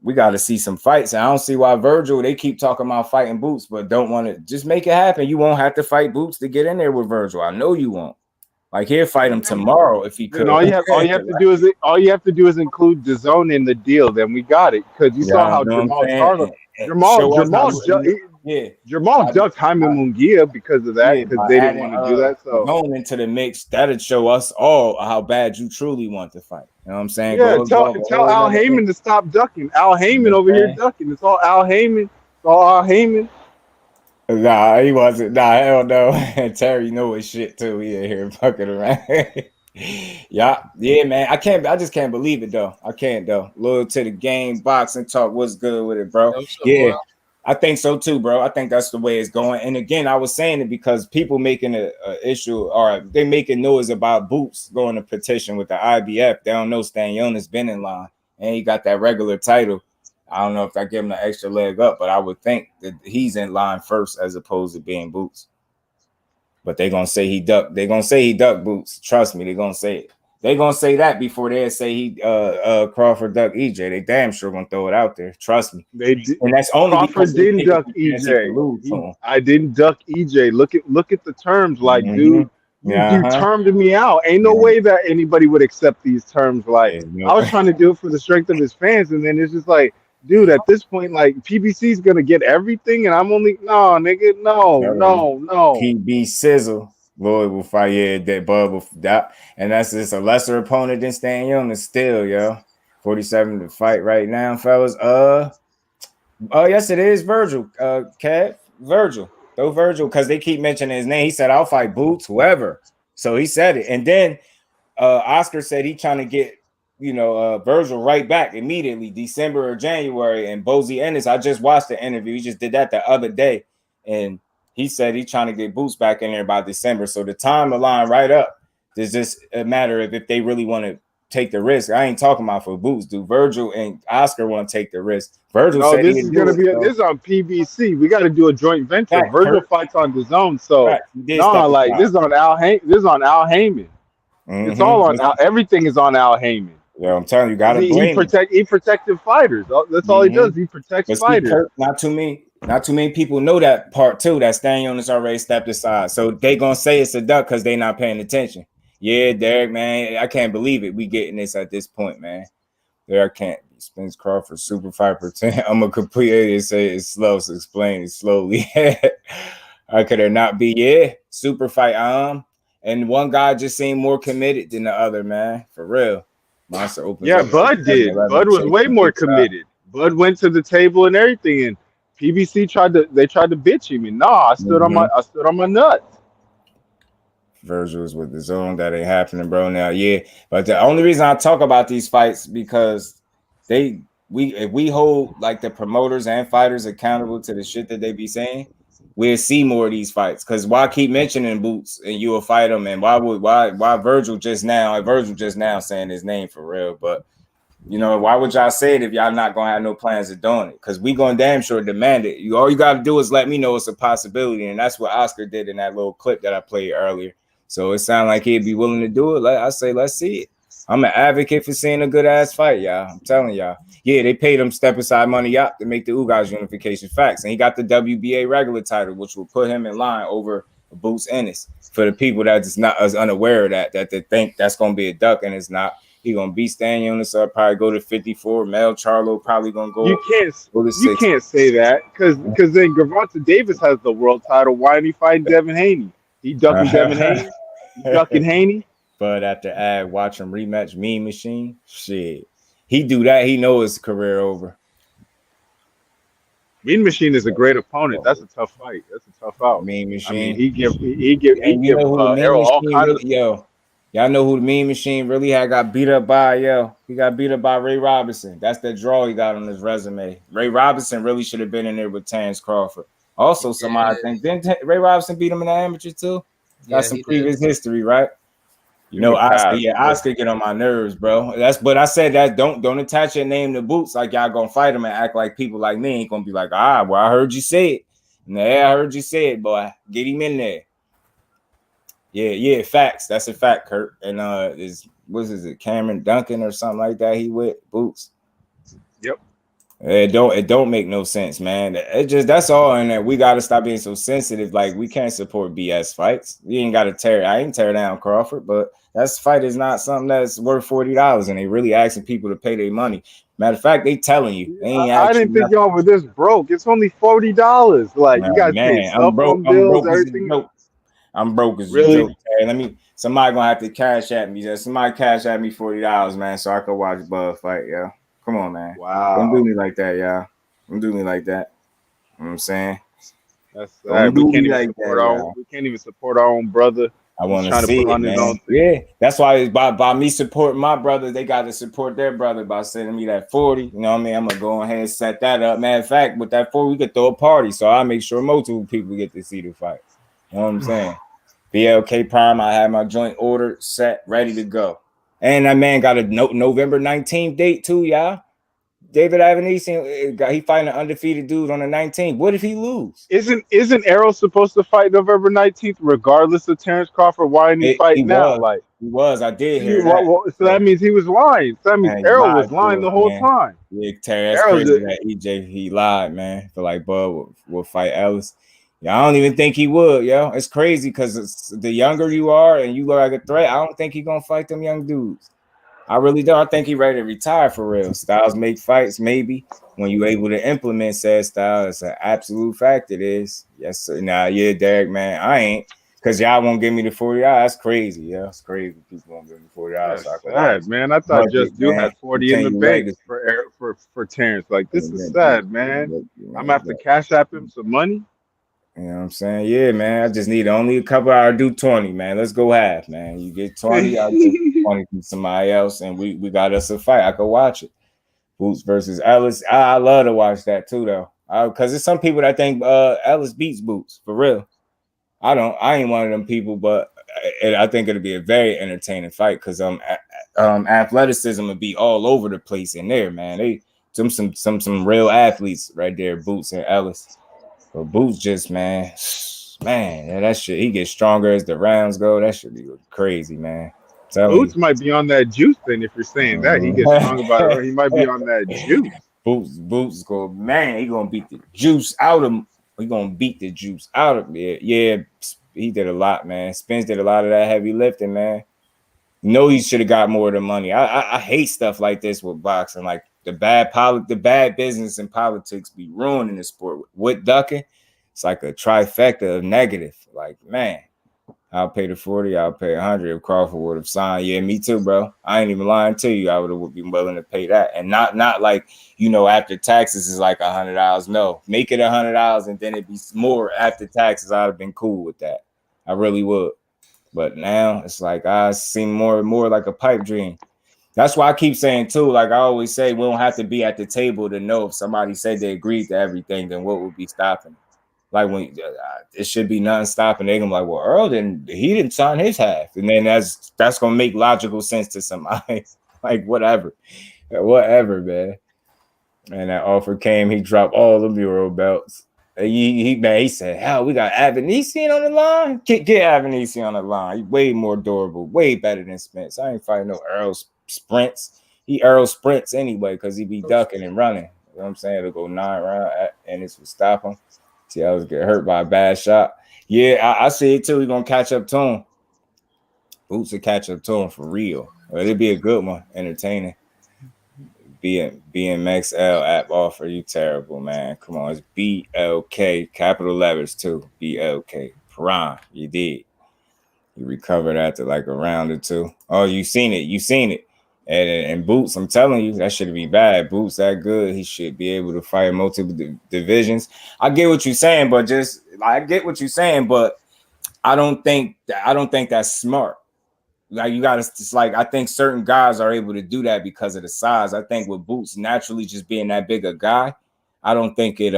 we got to see some fights. And I don't see why Virgil, they keep talking about fighting Boots, but don't want to just make it happen. You won't have to fight Boots to get in there with Virgil. I know you won't. Like, he'll fight him tomorrow if he could. And all you have to do is include DAZN in the deal. Then we got it, because you saw how Jamal ducked Jaime Munguia because of that, because they didn't want to do that. So going into the mix, that'd show us all how bad you truly want to fight. You know what I'm saying? Yeah, tell Al Heyman to stop ducking. Al Heyman over here ducking. It's all Al Heyman. Nah, he wasn't. Nah, hell no. And Terry know his shit too. He in here fucking around. yeah, man. I just can't believe it though. I can't though. Loyal to the game, boxing talk. What's good with it, bro? Yeah. I think so too, bro. I think that's the way it's going. And again, I was saying it because people making an issue, or they making noise about Boots going to petition with the IBF. They don't know Stanionis been in line, and he got that regular title. I don't know if I give him an extra leg up, but I would think that he's in line first as opposed to being Boots. But they're gonna say he ducked. They're gonna say he ducked Boots. Trust me, they're gonna say it. They're gonna say that before they say he Crawford ducked EJ. They damn sure gonna throw it out there. Trust me. They did, and that's only Crawford didn't duck EJ. I didn't duck EJ. Look at the terms, like dude. You termed me out. Ain't no way that anybody would accept these terms. Like I was trying to do it for the strength of his fans, and then it's just like dude, at this point, like PBC is gonna get everything, and I'm only nigga, no. PB Sizzle, Lloyd will fight. Yeah, that Bud will that, and that's just a lesser opponent than Stanionis still, yo. 47 to fight right now, fellas. Yes, it is Virgil. Virgil. Throw Virgil, because they keep mentioning his name. He said, I'll fight Boots, whoever. So he said it. And then Oscar said he trying to get, Virgil right back immediately, December or January. And Bozy Ennis, I just watched the interview. He just did that the other day. And he said he's trying to get Boots back in there by December. So the time align right up. There's just a matter of if they really want to take the risk. I ain't talking about for Boots, dude. Virgil and Oscar want to take the risk. Virgil said this is gonna be this is on PBC. We got to do a joint venture. Right, Virgil fights on the zone, so right. this is on Al Heyman. Mm-hmm. It's all on Al. Everything is on Al Heyman. Yeah, I'm telling you, gotta he protected fighters. That's all he does. He protects fighters. Kurt, not too many people know that part too. That Stanionis already stepped aside, so they gonna say it's a duck because they not paying attention. Yeah, Derek, man, I can't believe it. We getting this at this point, man. Derek can't. Spence Crawford, super 5%. I'm gonna completely say it's slow, so explain it slowly. How could there not be? Yeah, super fight. And one guy just seemed more committed than the other, man. For real. Monster opens. Yeah, Bud did. Bud was way more committed. Bud went to the table and everything, and PBC tried to bitch him. And I stood on my nuts. Virgil's with the zone that ain't happening, bro. Now, yeah. But the only reason I talk about these fights because if we hold like the promoters and fighters accountable to the shit that they be saying, we'll see more of these fights. Because why keep mentioning Boots and you will fight them, and why Virgil just now saying his name for real? But why would y'all say it if y'all not gonna have no plans of doing it? Because we gonna damn sure demand it. All you gotta do is let me know it's a possibility, and that's what Oscar did in that little clip that I played earlier. So it sounded like he'd be willing to do it. I say, let's see it. I'm an advocate for seeing a good ass fight, y'all. I'm telling y'all. Yeah, they paid him step aside money up to make the Ugas unification facts. And he got the WBA regular title, which will put him in line over Boots Ennis. For the people that is not as unaware of that they think that's gonna be a duck and it's not. He gonna beat Stanionis up, probably go to 54. Mel Charlo probably gonna go. You can't say that because then Gervonta Davis has the world title. Why ain't he fighting Devin Haney? He ducking Devin Haney. He ducking Haney. But after watch him rematch Mean Machine, shit. He do that, he know his career over. Mean Machine is a great opponent. That's a tough fight. That's a tough out. Mean Machine. I mean, he give Errol all kind of. Yo, y'all know who the Mean Machine really got beat up by? Yo, he got beat up by Ray Robinson. That's the draw he got on his resume. Ray Robinson really should have been in there with Terrence Crawford. Also, somebody think didn't Ray Robinson beat him in the amateur too? Got some previous history, right? Oscar get on my nerves, bro. But I said that don't attach your name to Boots like y'all gonna fight him and act like people like me ain't gonna be like, well, I heard you say it. Yeah, I heard you say it, boy. Get him in there. Yeah, facts. That's a fact, Kurt. And is it Cameron Duncan or something like that? He with Boots. Yep. It don't make no sense, man. That's all. And we gotta stop being so sensitive. Like we can't support BS fights. You ain't gotta I ain't tear down Crawford, but that fight is not something that's worth $40, and they really asking people to pay their money. Matter of fact, they telling you. They ain't I didn't think y'all were this broke. It's only $40. Like you guys pay cell phone bills, everything. I'm broke as really? A joke. Hey, somebody gonna have to cash at me. Somebody cash at me $40, man, so I could watch Bud fight, yo. Come on, man. Wow. Don't do me like that, y'all. Don't do me like that. You know what I'm saying? That's we can't even support our own brother. I want to see it, man. Yeah, that's why by me supporting my brother, they got to support their brother by sending me that 40. You know what I mean? I'm gonna go ahead and set that up. Matter of fact, with that 40, we could throw a party, so I make sure multiple people get to see the fight. You know what I'm saying? BLK Prime, I have my joint order set, ready to go. And that man got a November 19th date too, y'all. David Avanesian, he fighting an undefeated dude on the 19th. What if he lose? Isn't Errol supposed to fight November 19th, regardless of Terrence Crawford? Why didn't he fight now? Like he was. I did hear that. So that means he was lying. So that means Errol was lying the whole time. Yeah, Terry, that's crazy that EJ he lied, man. For like Bud will fight Ellis. Yeah, I don't even think he would, yo. It's crazy because the younger you are and you look like a threat, I don't think he's gonna fight them young dudes. I really don't. I think he ready to retire for real. Styles make fights, maybe. When you able to implement said style, it's an absolute fact. It is. Yes, sir. Nah, yeah, Derek, man. I ain't. Because y'all won't give me the $40. That's crazy. Yeah, it's crazy. People won't give me $40 so I That's can watch. sad, man. I thought Budget, Just Do man. had 40 in the Continue bank legacy. for Terrence. Like, this is sad, man. I'm gonna have to cash app him some money. You know what I'm saying? Yeah, man. I just need only a couple hours. Do 20, man. Let's go half, man. You get 20, I'll get 20 from somebody else, and we got us a fight. I could watch it. Boots versus Ellis. I love to watch that too, though. Because there's some people that think Ellis beats Boots for real. I ain't one of them people, but I think it'll be a very entertaining fight because athleticism will be all over the place in there, man. They some real athletes right there, Boots and Ellis. But Boots just man, that shit. He gets stronger as the rounds go. That should be crazy, man. Boots might be on that juice thing. If you're saying that, he gets strong about it. He might be on that juice. Boots go, man. He gonna beat the juice out of him. He gonna beat the juice out of it. Yeah, he did a lot, man. Spence did a lot of that heavy lifting, man. No, he should have got more of the money. I hate stuff like this with boxing. Like the bad business and politics be ruining the sport. With ducking, it's like a trifecta of negative. Like, man, I'll pay the 40, I'll pay 100 if Crawford would have signed. Yeah, me too, bro. I ain't even lying to you. I would have been willing to pay that. And not like, after taxes is like $100. No, make it $100 and then it'd be more after taxes. I'd have been cool with that. I really would. But now it's like I seem more and more like a pipe dream. That's why I keep saying too, like I always say, we don't have to be at the table to know if somebody said they agreed to everything, then what would be stopping? Like when it should be nothing stopping. They're gonna be like, well, Earl didn't sign his half, and then that's gonna make logical sense to somebody. Like whatever, man. And that offer came, he dropped all the Euro belts. He said, hell, we got Avanesian on the line. Get Avanesian on the line. He's way more durable, way better than Spence. I ain't fighting no Errol sprints. He Errol sprints anyway because he be ducking and running. You know what I'm saying? It'll go 9 rounds and this will stop him. See, I was get hurt by a bad shot. Yeah, I see it too. He's gonna catch up to him. Boots will catch up to him for real. Well, it'll be a good one, entertaining. BMXL app offer, you terrible, man. Come on, it's BLK, capital letters too. BLK Prime. You did. You recovered after like a round or two. Oh, you seen it. And Boots, I'm telling you, that should be bad. Boots that good. He should be able to fight multiple divisions. I get what you're saying, but I don't think that's smart. Like you gotta, it's like I think certain guys are able to do that because of the size. I think with Boots naturally just being that big a guy, I don't think it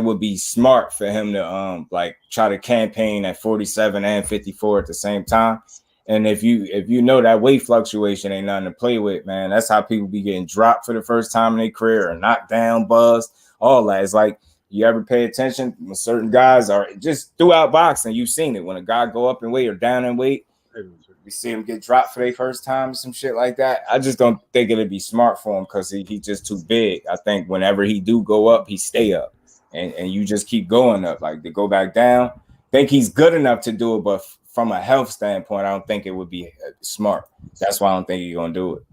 would be smart for him to like try to campaign at 47 and 54 at the same time. And if you know that weight fluctuation ain't nothing to play with, man, that's how people be getting dropped for the first time in their career or knocked down, buzzed, all that. It's like you ever pay attention when certain guys are just throughout boxing, you've seen it when a guy go up in weight or down in weight. You see him get dropped for their first time, some shit like that. I just don't think it'd be smart for him because he just too big. I think whenever he do go up, he stay up, and you just keep going up. Like to go back down, think he's good enough to do it, but from a health standpoint, I don't think it would be smart. That's why I don't think he's gonna do it.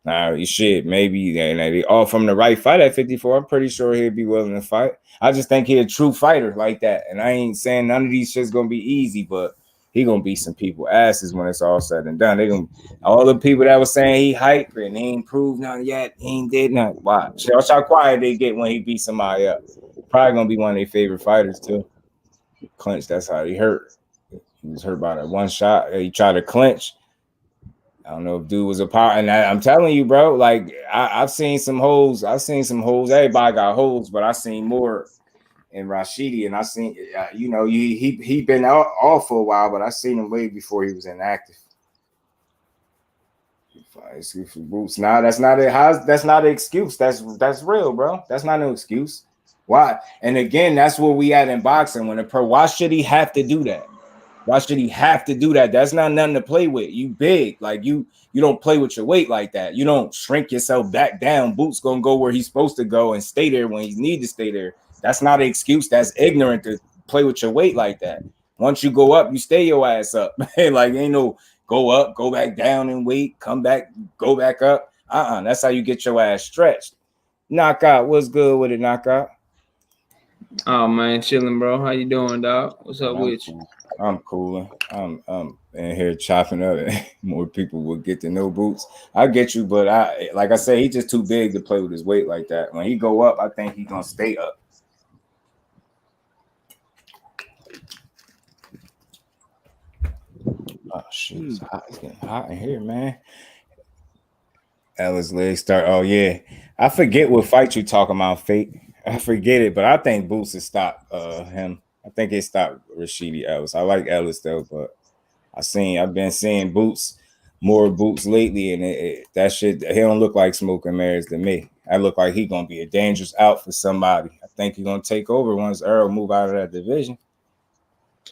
Now he should maybe all from the right fight at 54. I'm pretty sure he'd be willing to fight. I just think he's a true fighter like that, and I ain't saying none of these shit's gonna be easy, but he gonna beat some people asses when it's all said and done. They gonna all the people that was saying he hype and he ain't proved nothing yet. He ain't did nothing. Watch how quiet they get when he beat somebody up. Probably gonna be one of their favorite fighters too. Clinch. That's how he hurt. He was hurt by that one shot. He tried to clinch. I don't know if dude was a part. And I'm telling you, bro. Like I've seen some holes. Everybody got holes, but I seen more. And Rashidi, and I seen, he been off for a while, but I seen him way before he was inactive. Boots. Nah, that's not an excuse. That's real, bro. That's not no excuse. Why? And again, that's where we at in boxing. Why should he have to do that? Why should he have to do that? That's not nothing to play with. You big, like you don't play with your weight like that. You don't shrink yourself back down. Boots gonna go where he's supposed to go and stay there when he need to stay there. That's not an excuse. That's ignorant to play with your weight like that. Once you go up, you stay your ass up. Like ain't no go up, go back down in weight, come back, go back up. That's how you get your ass stretched. Knockout, what's good with it, Knockout? Oh man, chilling, bro. How you doing, dog? What's up with you? I'm cooling. I'm in here chopping up. More people will get to know Boots. I get you, but like I said, he's just too big to play with his weight like that. When he go up, I think he's gonna stay up. Oh shit, it's hot. It's getting hot in here, man. Ellis legs start. Oh yeah, I forget what fight you talking about, Fate. I forget it, but I think Boots has stopped him. I think it stopped Rashidi Ellis. I like Ellis though, but I've been seeing more Boots lately, and that shit, he don't look like smoking mirrors to me. I look like he gonna be a dangerous out for somebody. I think he's gonna take over once Errol move out of that division.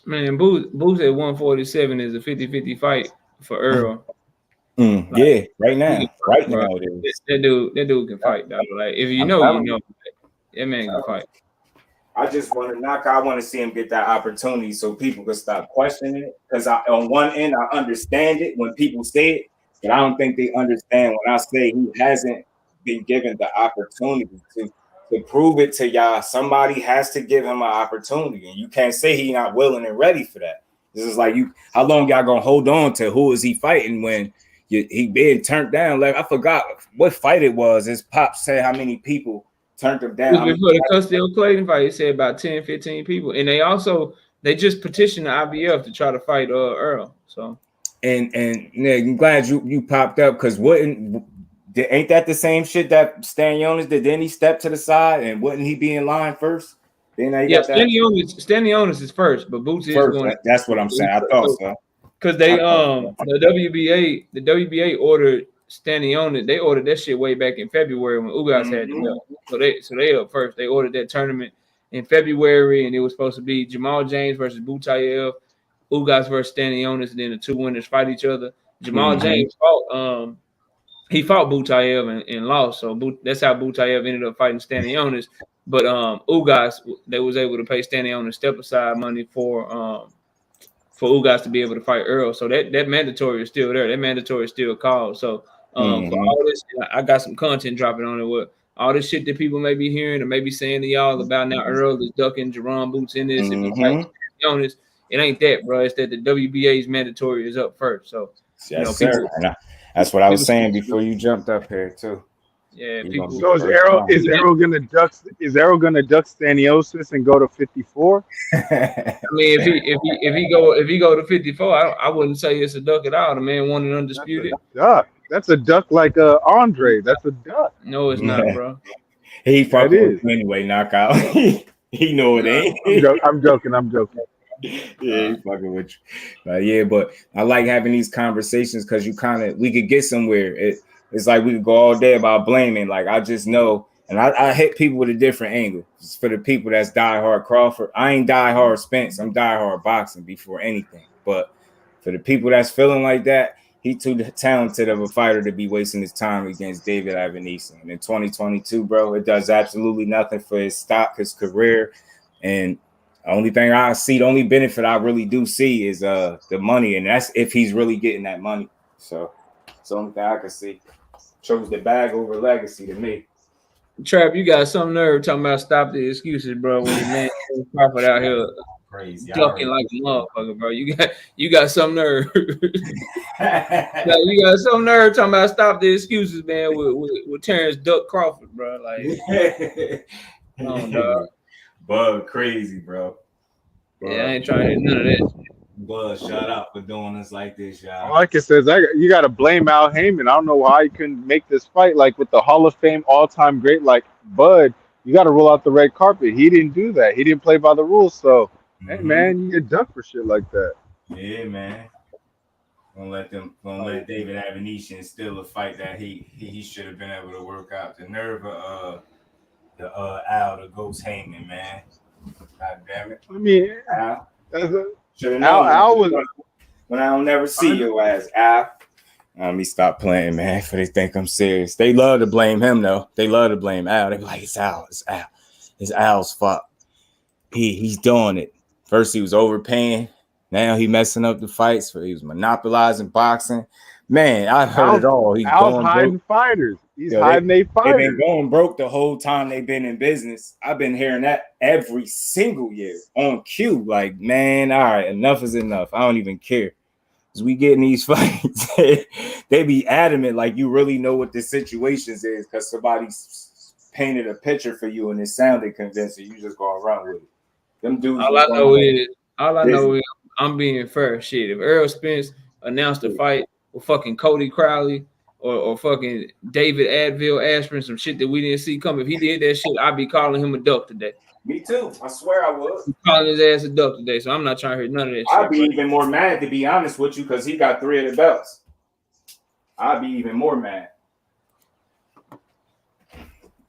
Man, Boots at 147 is a 50-50 fight for Errol. Yeah, right now it is. That dude can fight, dog. Like if you know, you know. That man can fight. I just want to I want to see him get that opportunity so people can stop questioning it. Because on one end, I understand it when people say it, but I don't think they understand when I say he hasn't been given the opportunity to prove it to y'all. Somebody has to give him an opportunity, and you can't say he's not willing and ready for that. This is like how long y'all gonna hold on to who is he fighting when he being turned down? Like I forgot what fight it was. His pop said how many people turned him down. Before the Custodial Clayton fight, he said about 10, 15 people. And they just petitioned the IBF to try to fight Errol. So and I'm glad you popped up because ain't that the same shit that Stanionis did? Didn't he step to the side and wouldn't he be in line first? Then Stanionis is first, but Boots is going. That's what I'm saying. I thought so. Because the WBA ordered Stanionis, they ordered that shit way back in February when Ugas had the belt. So they up first. They ordered that tournament in February, and it was supposed to be Jamal James versus Butayev, Ugas versus Stanionis, and then the two winners fight each other. Jamal James fought Butayev and lost. So that's how Butayev ended up fighting Stanionis. But Ugas, they was able to pay Stanionis step aside money for Ugas to be able to fight Errol. So that mandatory is still there. That mandatory is still called. So for all this, I got some content dropping on it with all this shit that people may be hearing or maybe saying to y'all about now Errol is ducking Jaron Boots in this. If he fights Stanionis, it ain't that, bro. It's that the WBA's mandatory is up first. So sir. That's what I was saying before you jumped up here too. Yeah. So is Errol gonna duck Stanionis and go to 54? I mean, if he go to 54, I wouldn't say it's a duck at all. The man won an undisputed. That's a duck like Andre. That's a duck. No, it's not, bro. He fucking with anyway. Knockout. He know it ain't. I'm joking. Yeah, he's fucking with you. But I like having these conversations because we could get somewhere. It's like we could go all day about blaming. Like I just know, and I hit people with a different angle. Just for the people that's diehard Crawford, I ain't diehard Spence. I'm diehard boxing before anything. But for the people that's feeling like that, he too talented of a fighter to be wasting his time against David Ivanese. And in 2022, bro, it does absolutely nothing for his stock, his career, and the only thing I see, the only benefit I really do see is the money, and that's if he's really getting that money. So it's the only thing I can see. Chose the bag over legacy to me. Trap, you got some nerve talking about stop the excuses, bro. When the man Crawford out here crazy ducking like a motherfucker, bro. You got some nerve. You got some nerve talking about stop the excuses, man. With Terrence Duck Crawford, bro. Like, come on, dog. Bug crazy, bro. Yeah, I ain't trying to hear none of that. Bud, shout out for doing us like this, y'all. Like it says, you got to blame Al Heyman. I don't know why he couldn't make this fight like with the Hall of Fame all-time great like Bud. You got to roll out the red carpet. He didn't do that. He didn't play by the rules. So, hey, man, you get ducked for shit like that. Yeah, man. Gonna let David Ivanese steal a fight that he should have been able to work out. The nerve of Al the Ghost Heyman, man. God damn it. I mean, Al. Al was when I don't never see your ass, Al. Let me stop playing, man, for they think I'm serious. They love to blame him, though. They love to blame Al. They be like, it's Al. It's Al's fault. He's doing it. First, he was overpaying. Now he messing up the fights. He was monopolizing boxing. Man, I heard it all. He's Al's going hiding broke. fighters. He's Yo, hiding their they've fighters. been going broke the whole time they've been in business. I've been hearing that every single year on cue. Like, man, all right, enough is enough. I don't even care. As we get in these fights, they be adamant like you really know what the situations is because somebody's painted a picture for you and it sounded convincing. You just gonna run with it. Them dudes. All I know is I'm being fair. Shit, if Errol Spence announced a fight with fucking Cody Crowley or fucking David Advil Aspirin, some shit that we didn't see coming, if he did that shit, I'd be calling him a duck today. Me too. I swear I would. I'm calling his ass a duck today, so I'm not trying to hear none of that shit. I'd be even more mad, to be honest with you, because he got 3 of the belts. I'd be even more mad.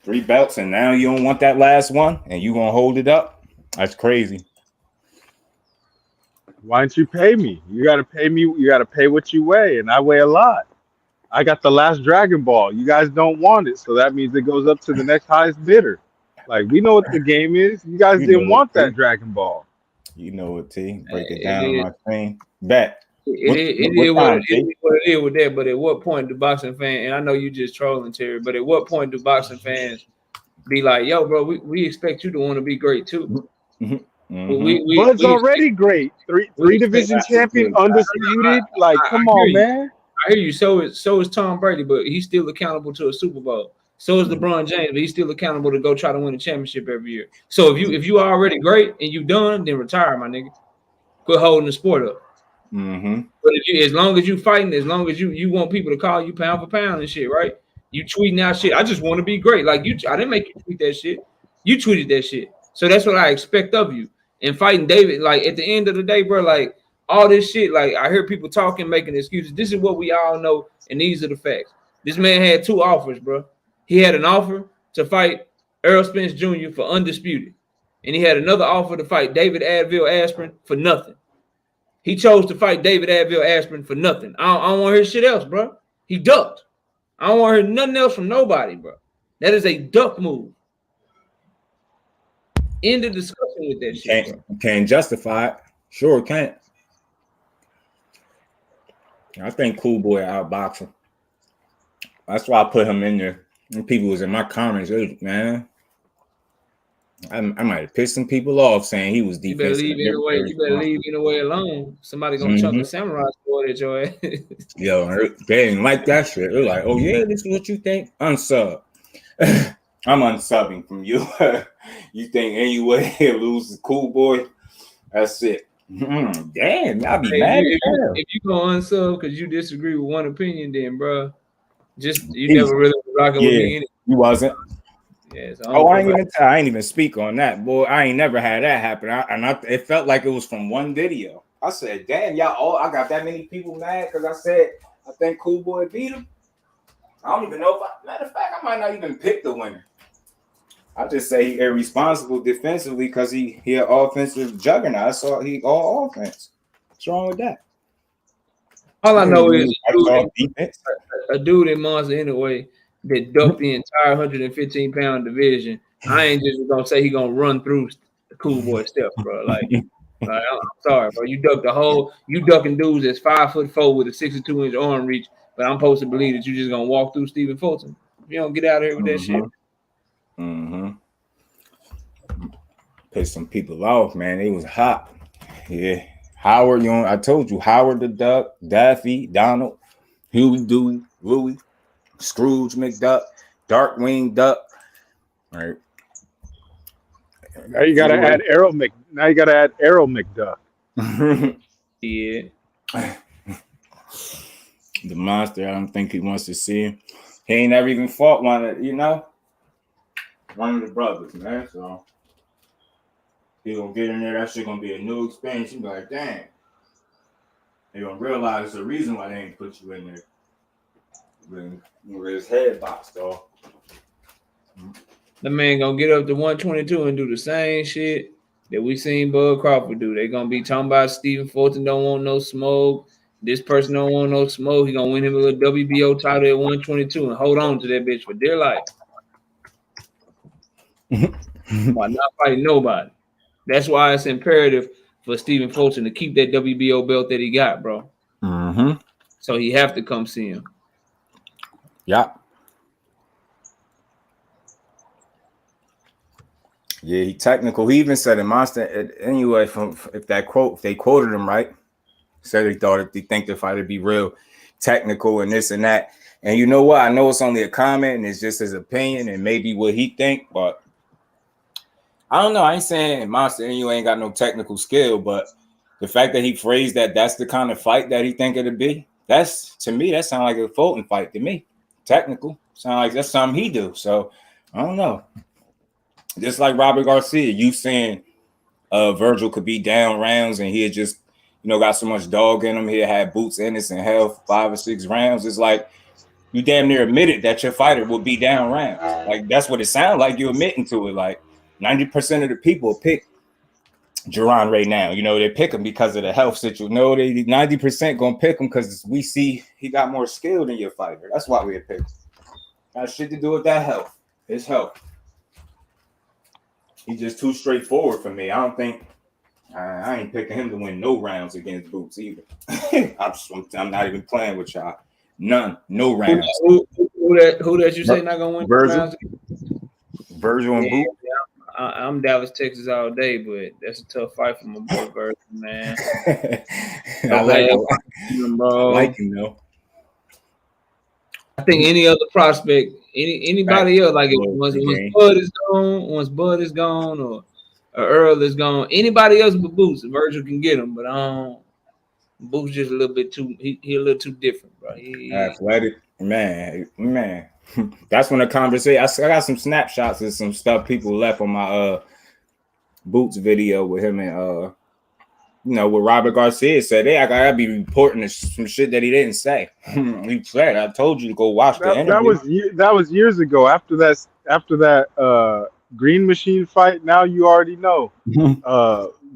3 belts, and now you don't want that last one, and you gonna hold it up? That's crazy. Why don't you pay me? You gotta pay me. You gotta pay what you weigh, and I weigh a lot. I got the last Dragon Ball. You guys don't want it, so that means it goes up to the next highest bidder. Like, we know what the game is. You guys didn't want that Dragon Ball. You know what, T? Break it down on my screen. Bet. It is what it is with that, but at what point do boxing fans, and I know you just trolling, Terry, but at what point do boxing fans be like, yo, bro, we expect you to want to be great too? Mm-hmm. Bud's already great. Three division champion, undisputed. Like, come on, man. I hear you. So is Tom Brady, but he's still accountable to a Super Bowl. So is LeBron James, but he's still accountable to go try to win a championship every year. So if you are already great and you done, then retire, my nigga. Quit holding the sport up. Mm-hmm. But as long as you fighting, as long as you want people to call you pound for pound and shit, right? You tweeting out shit. I just want to be great. Like I didn't make you tweet that shit. You tweeted that shit. So that's what I expect of you. And fighting David, like at the end of the day, bro, like all this shit, like I hear people talking, making excuses. This is what we all know, and these are the facts. This man had 2 offers, bro. He had an offer to fight Errol Spence Jr. for undisputed, and he had another offer to fight David Advil Aspirin for nothing. He chose to fight David Advil Aspirin for nothing. I don't want to hear shit else, bro. He ducked. I don't want to hear nothing else from nobody, bro. That is a duck move. End of discussion with that shit. Can't justify it. Sure can't. I think Cool Boy outboxing. That's why I put him in there. And people was in my comments, man. I might have pissed some people off saying he was defensive. You better leave Inoue alone. Somebody gonna chuck a samurai sword at your ass. Yo, they didn't like that shit. They're like, oh yeah, this is what you think? Unsub. I'm unsubbing from you. You think anyway lose the Cool Boy? That's it. Damn, y'all be mad. If you go unsub because you disagree with one opinion, then bro, you never really rocking with me. You wasn't. Yeah, I ain't even speak on that, boy. I ain't never had that happen. It felt like it was from one video. I said, damn, y'all I got that many people mad because I said I think Cool Boy beat him. I don't even know matter of fact, I might not even pick the winner. I just say he irresponsible defensively because he an offensive juggernaut. I saw he all offense. What's wrong with that? All I know is a dude in Monster Inoue that ducked the entire 115-pound division. I ain't just gonna say he gonna run through the Cool Boy steps, bro. Like I'm sorry, bro. You ducking dudes that's 5'4" with a 62-inch arm reach, but I'm supposed to believe that you just gonna walk through Stephen Fulton. If you don't get out of here with that shit. Mm-hmm. Pissed some people off, man. It was hot. Yeah. Howard, I told you, Howard the Duck, Daffy, Donald, Huey, Dewey, Louie, Scrooge McDuck, Darkwing Duck. All right. Now you gotta add Errol McDuck. Yeah. The monster, I don't think he wants to see him. He ain't never even fought one of the brothers, man. So he gonna get in there. That shit gonna be a new experience. You be like, damn. They gonna realize the reason why they ain't put you in there. With his head boxed off. The man gonna get up to 122 and do the same shit that we seen Bud Crawford do. They gonna be talking about Stephen Fulton don't want no smoke. This person don't want no smoke. He gonna win him a little WBO title at 122 and hold on to that bitch for dear life. By not fighting nobody. That's why it's imperative for Stephen Fulton to keep that WBO belt that he got, bro. Mm-hmm. So he have to come see him. Yeah. Yeah, he technical. He even said in Monster anyway. From if they quoted him right, said he thought if they think the fight would be real technical and this and that. And you know what? I know it's only a comment and it's just his opinion and maybe what he think, but I don't know. I ain't saying Monster anyway ain't got no technical skill, but the fact that he phrased that's the kind of fight that he think it'd be. That's to me. That sound like a Fulton fight to me. Technical. Sound like that's something he do. So I don't know. Just like Robert Garcia, you saying Virgil could be down rounds and he had just, got so much dog in him. He had boots, Ennis, and health 5 or 6 rounds. It's like you damn near admitted that your fighter will be down rounds. Like that's what it sounds like. You admitting to it. Like 90% of the people pick Jaron right now. They pick him because of the health situation. No, they 90% gonna pick him because we see he got more skill than your fighter. That's why we pick him. Got shit to do with that health. His health. He's just too straightforward for me. I don't think I ain't picking him to win no rounds against Boots either. I'm not even playing with y'all. None. No rounds. Who that you say not gonna win rounds? Virgil and Boots. I'm Dallas, Texas all day, but that's a tough fight for my boy Virgil, man. I like him though. I think any other prospect, anybody else, like once Bud is gone, or Earl is gone, anybody else but Boots, Virgil can get him, but Boots just a little bit too. He a little too different, bro. Athletic, man. That's when the conversation. I got some snapshots of some stuff people left on my Boots video with him and what Robert Garcia said. Hey, I gotta be reporting some shit that he didn't say. He said, "I told you to go watch the interview." That was years ago. After that Green Machine fight, now you already know.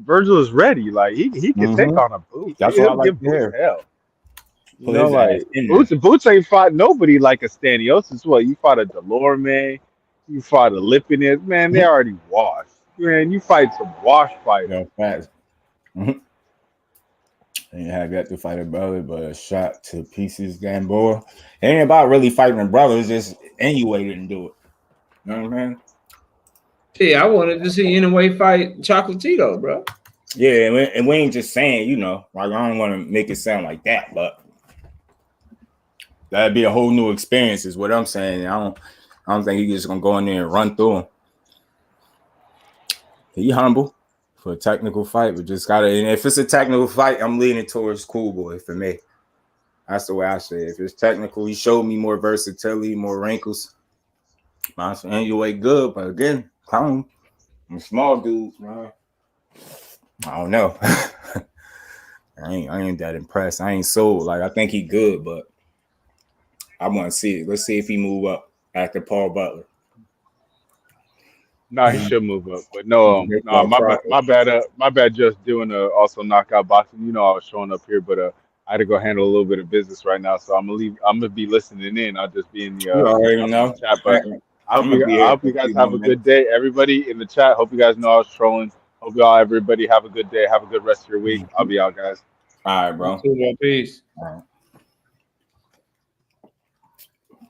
Virgil is ready. Like he can take on a Boots. That's what I like to hear. Hell. Boots ain't fought nobody like a Stanionis. What you fought a Delorme, you fought a Lipinez. Man, they already washed. Man, you fight some wash fighters. Facts. And you have yet to fight a brother, but a shot to pieces, damn boy. It ain't about really fighting a brother. It's just Inoue didn't do it. You know what I mean? Yeah, I wanted to see Inoue fight Chocolatito, bro. Yeah, and we ain't just saying, like I don't want to make it sound like that, but that'd be a whole new experience, is what I'm saying. I don't think he's just gonna go in there and run through him. He humble for a technical fight, but just gotta. And if it's a technical fight, I'm leaning towards Cool Boy for me. That's the way I say it. If it's technical, he showed me more versatility, more wrinkles. Inoue good, but again, I'm small dudes, man. I don't know. I ain't that impressed. I ain't sold. Like I think he good, but I want to see it. Let's see if he move up after Paul Butler. No, he should move up, but no, my bad. Just doing also knockout boxing. I was showing up here, but I had to go handle a little bit of business right now, so I'm gonna be listening in. I'll just be in the chat, but I hope you guys have a good day. Everybody in the chat, hope you guys know I was trolling. Hope everybody have a good day. Have a good rest of your week. I'll be out, guys. All right, bro. Peace. All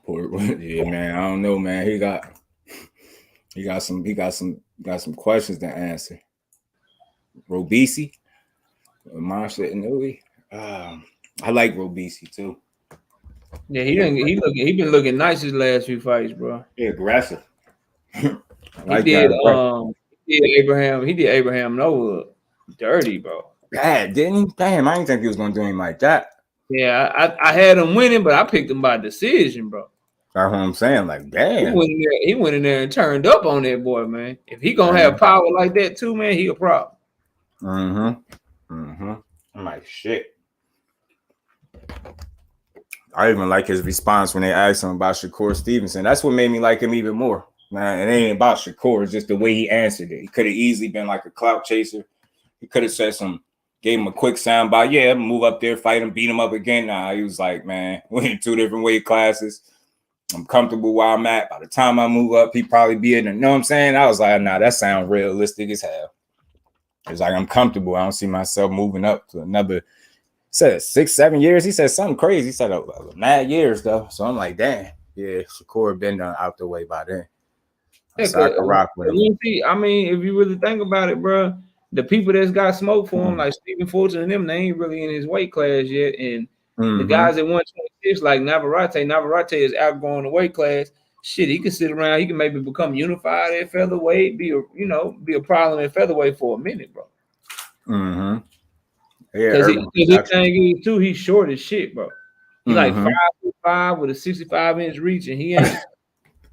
right. Yeah, man. I don't know, man. He got some questions to answer. Robisi, Marsha Inoue. I like Robisi too. Yeah, he been looking nice his last few fights, bro. Yeah, aggressive. He did Abraham Noah dirty, bro. Bad, didn't he? Damn, I didn't think he was gonna do him like that. Yeah, I had him winning, but I picked him by decision, bro. That's what I'm saying. Like, damn. He went in there and turned up on that boy, man. If he gonna have power like that too, man, he a problem. I'm like, shit. I even like his response when they asked him about Shakur Stevenson. That's what made me like him even more. Man, it ain't about Shakur. It's just the way he answered it. He could have easily been like a clout chaser. He could have said gave him a quick soundbite. Yeah, move up there, fight him, beat him up again. Nah, he was like, man, we're in 2 different weight classes. I'm comfortable where I'm at. By the time I move up, he probably be in there. You know what I'm saying? I was like, nah, that sounds realistic as hell. It's like I'm comfortable. I don't see myself moving up to another. Said 6-7 years. He said something crazy. He said mad years though. So I'm like, damn, yeah, Shakur been done out the way by then. Yeah, So I can rock with him. I mean, if you really think about it, bro, the people that's got smoke for him, like Stephen Fulton and them, they ain't really in his weight class yet. And the guys at 126, like Navarrete is outgrowing the weight class. Shit, he can sit around. He can maybe become unified at featherweight, be a problem at featherweight for a minute, bro. Yeah, because his thing is too, he's short as shit, bro. He like 5'5" with a 65-inch reach, and he ain't.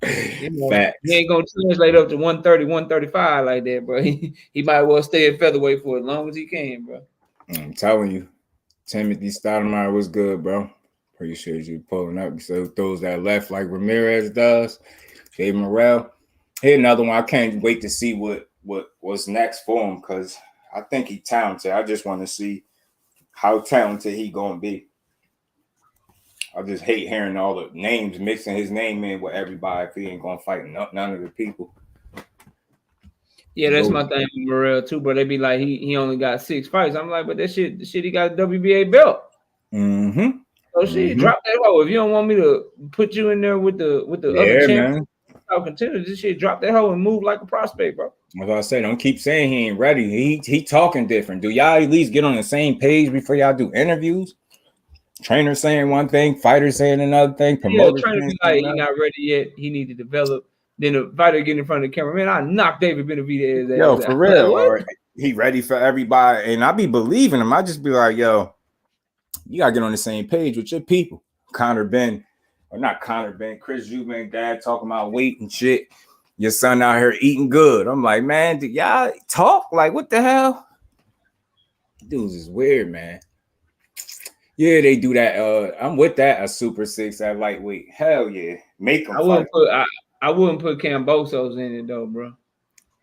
He ain't gonna translate up to 130, 135 like that, bro. He might well stay at featherweight for as long as he can, bro. I'm telling you, Timothy Stoudemire was good, bro. Appreciate you pulling up. So throws that left like Ramirez does. Jay Morrell. Here's another one. I can't wait to see what's next for him because I think he's talented. I just want to see how talented he gonna be. I just hate hearing all the names, mixing his name in with everybody if he ain't gonna fight none of the people. Yeah, that's my thing with Morrell too, bro. They be like, he only got 6 fights. I'm like, but that shit he got a WBA belt. So shit, drop that hoe. If you don't want me to put you in there with the other champions, contenders, this shit, drop that hoe and move like a prospect, bro. As I say, don't keep saying he ain't ready. He talking different. Do y'all at least get on the same page before y'all do interviews? Trainer saying one thing, fighter saying another thing. Promoter trainer be like, he not ready yet. He need to develop. Then the fighter get in front of the camera. Man, I knocked David Benavidez ass. Yo, for real. Like, he ready for everybody. And I be believing him. I just be like, yo, you got to get on the same page with your people. Chris Eubank dad talking about weight and shit. Your son out here eating good. I'm like, man, do y'all talk? Like, what the hell? Dudes is weird, man. Yeah, they do that. I'm with that. A Super 6 at lightweight. Hell yeah. Make them fight. I wouldn't put Cambosos in it, though, bro.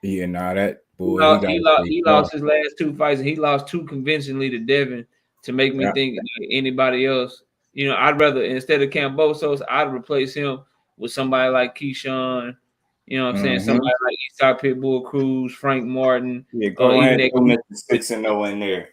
Yeah, that boy. He lost his last 2 fights, and he lost 2 convincingly to Devin to make me think like anybody else. I'd rather, instead of Cambosos, I'd replace him with somebody like Keyshawn. You know what I'm saying? Somebody like Eastside Pitbull Cruz, Frank Martin. Yeah, go ahead and put Mr. 6-0 in there.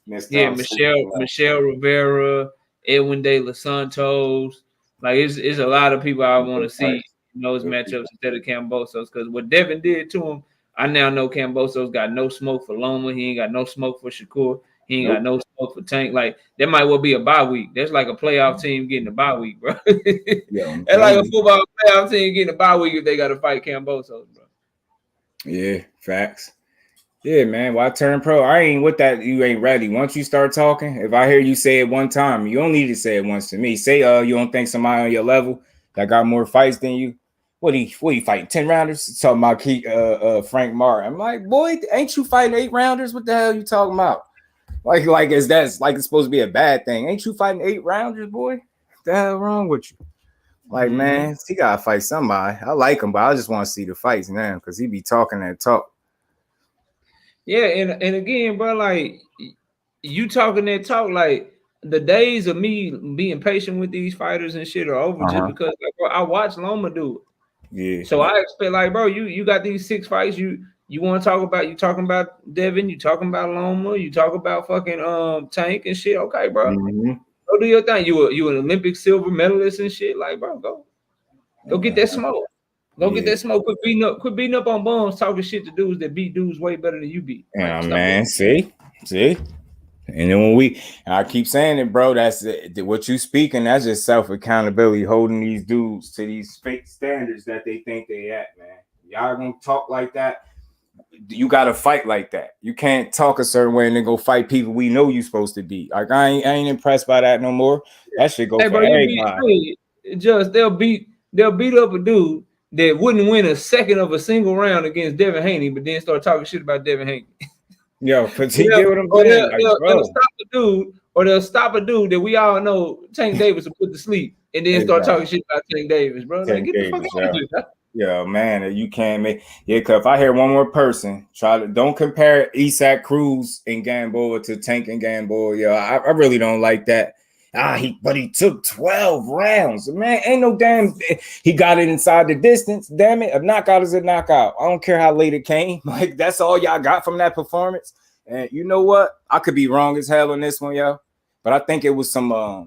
Michelle Rivera, Edwin De Los Santos. Like, it's a lot of people I want to see in those matchups instead of Cambosos. Because what Devin did to him, I now know Cambosos got no smoke for Loma. He ain't got no smoke for Shakur. He ain't got no smoke for Tank. Like, that might well be a bye week. That's like a playoff team getting a bye week, bro. That's like a football playoff team getting a bye week if they got to fight Cambosos, bro. Yeah, facts. Yeah, man. Why turn pro? I ain't with that. You ain't ready. Once you start talking, if I hear you say it one time, you don't need to say it once to me. Say, you don't think somebody on your level that got more fights than you? What he fighting? 10 rounders? Talking about Frank Martin. I'm like, boy, ain't you fighting 8 rounders? What the hell you talking about? Like is that's like it's supposed to be a bad thing? Ain't you fighting 8 rounders, boy? What the hell wrong with you? Like, man, he gotta fight somebody. I like him, but I just want to see the fights now because he be talking that talk. Yeah, and again, bro, like you talking that talk, like the days of me being patient with these fighters and shit are over just because like, bro, I watched Loma do it. Yeah. So I expect, like, bro, you got these 6 fights. You want to talk about? You talking about Devin? You talking about Loma? You talk about fucking Tank and shit? Okay, bro, go do your thing. You an Olympic silver medalist and shit. Like, bro, go get that smoke. Go get that smoke. Quit beating up on bums, talking shit to dudes that beat dudes way better than you beat. Yeah, like, man. See. And then I keep saying it, bro. That's what you speaking. That's just self accountability, holding these dudes to these fake standards that they think they at, man. Y'all gonna talk like that? You gotta fight like that. You can't talk a certain way and then go fight people we know you supposed to beat. Like I ain't impressed by that no more. That shit go for everybody. They'll beat up a dude that wouldn't win a second of a single round against Devin Haney, but then start talking shit about Devin Haney. Yo, because he get what I'm saying. They'll stop a dude that we all know Tank Davis will put to sleep, and then start talking shit about Tank Davis, bro. Like, get the fuck out of here. Yeah, man, you can't make because if I hear one more person don't compare Isak Cruz and Gamboa to Tank and Gamboa. Yeah, I really don't like that. But he took 12 rounds. Man, ain't no damn. He got it inside the distance. Damn it, a knockout is a knockout. I don't care how late it came. Like that's all y'all got from that performance. And you know what? I could be wrong as hell on this one, yo. But I think it was some. I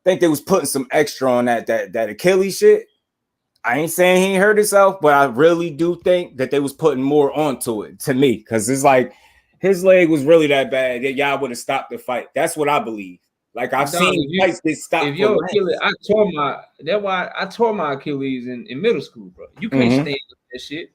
think they was putting some extra on that Achilles shit. I ain't saying he ain't hurt himself, but I really do think that they was putting more onto it to me because it's like his leg was really that bad that y'all would have stopped the fight. That's what I believe. Like I've seen fights that stop. If your Achilles, I tore my Achilles in middle school, bro. You can't stand with that shit.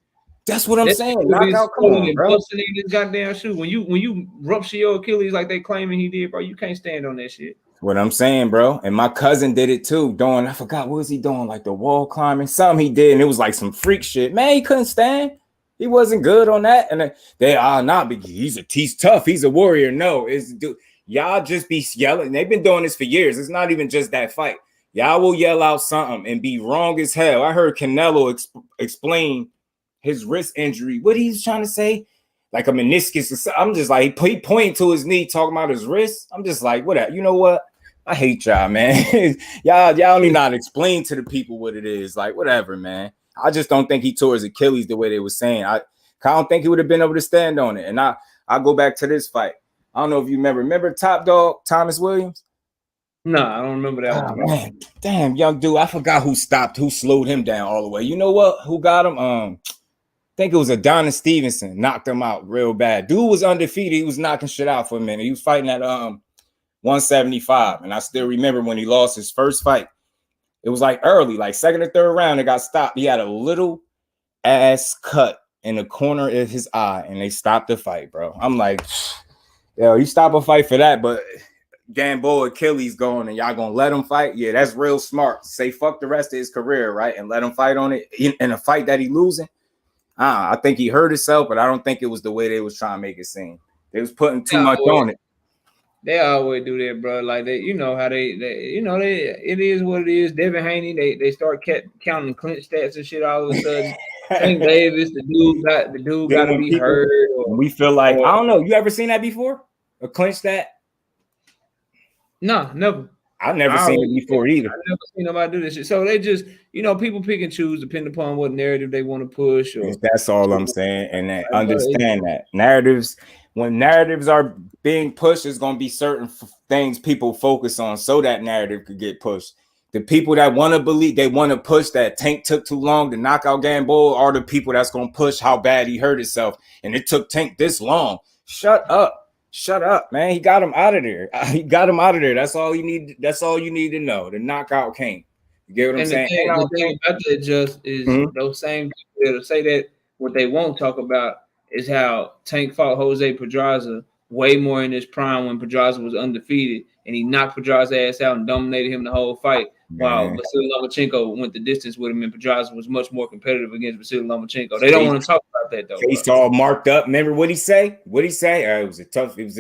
That's what I'm saying. Knockout, come on, bro. Busting in this goddamn shoe. When you rupture your Achilles like they claiming he did, bro, you can't stand on that shit. What I'm saying, bro. And my cousin did it too. Doing, I forgot what was he doing, like the wall climbing, something he did, and it was like some freak shit. Man, he couldn't stand. He wasn't good on that. And they not because he's tough. He's a warrior. No, it's dude. Y'all just be yelling. They've been doing this for years. It's not even just that fight. Y'all will yell out something and be wrong as hell. I heard Canelo explain his wrist injury. What he's trying to say, like a meniscus or something. I'm just like, he pointing to his knee, talking about his wrist. I'm just like, whatever. You know what? I hate y'all, man. y'all don't even know how to explain to the people what it is. Like, whatever, man. I just don't think he tore his Achilles the way they were saying. I don't think he would have been able to stand on it. And I'll go back to this fight. I don't know if you remember Top Dog Thomas Williams? No, I don't remember that one. Man. Damn, young dude. I forgot who slowed him down all the way. You know what? Who got him? I think it was Adonis Stevenson. Knocked him out real bad. Dude was undefeated. He was knocking shit out for a minute. He was fighting at 175. And I still remember when he lost his first fight. It was like early, like second or third round, it got stopped. He had a little ass cut in the corner of his eye, and they stopped the fight, bro. I'm like, yo, you stop a fight for that, but Gambo Achilles going, and y'all gonna let him fight? Yeah, that's real smart. Say fuck the rest of his career, right? And let him fight on it in a fight that he losing. I think he hurt himself, but I don't think it was the way they was trying to make it seem. They was putting too much on it. They always do that, bro. Like they, you know how they it is what it is. Devin Haney, they start counting clinch stats and shit all of a sudden. Tank Davis, the dude got to be hurt. We feel like I don't know. You ever seen that before? A clinch stat? No, never. I've never seen it before either. I've never seen nobody do this shit. So they just, people pick and choose depending upon what narrative they want to push. That's all I'm saying, and understand that narratives. When narratives are being pushed, there's going to be certain things people focus on so that narrative could get pushed. The people that want to believe, they want to push that Tank took too long to knock out Gamboa are the people that's going to push how bad he hurt himself. And it took Tank this long. Shut up, man. He got him out of there. That's all you need. That's all you need to know. The knockout came. You get what I'm saying? The thing about that just is those same people that'll say that what they won't talk about is how Tank fought Jose Pedraza way more in his prime when Pedraza was undefeated, and he knocked Pedraza's ass out and dominated him the whole fight. While Vasily Lomachenko went the distance with him, and Pedraza was much more competitive against Vasily Lomachenko. They don't want to talk about that though. He's all marked up. Remember what he say? It was a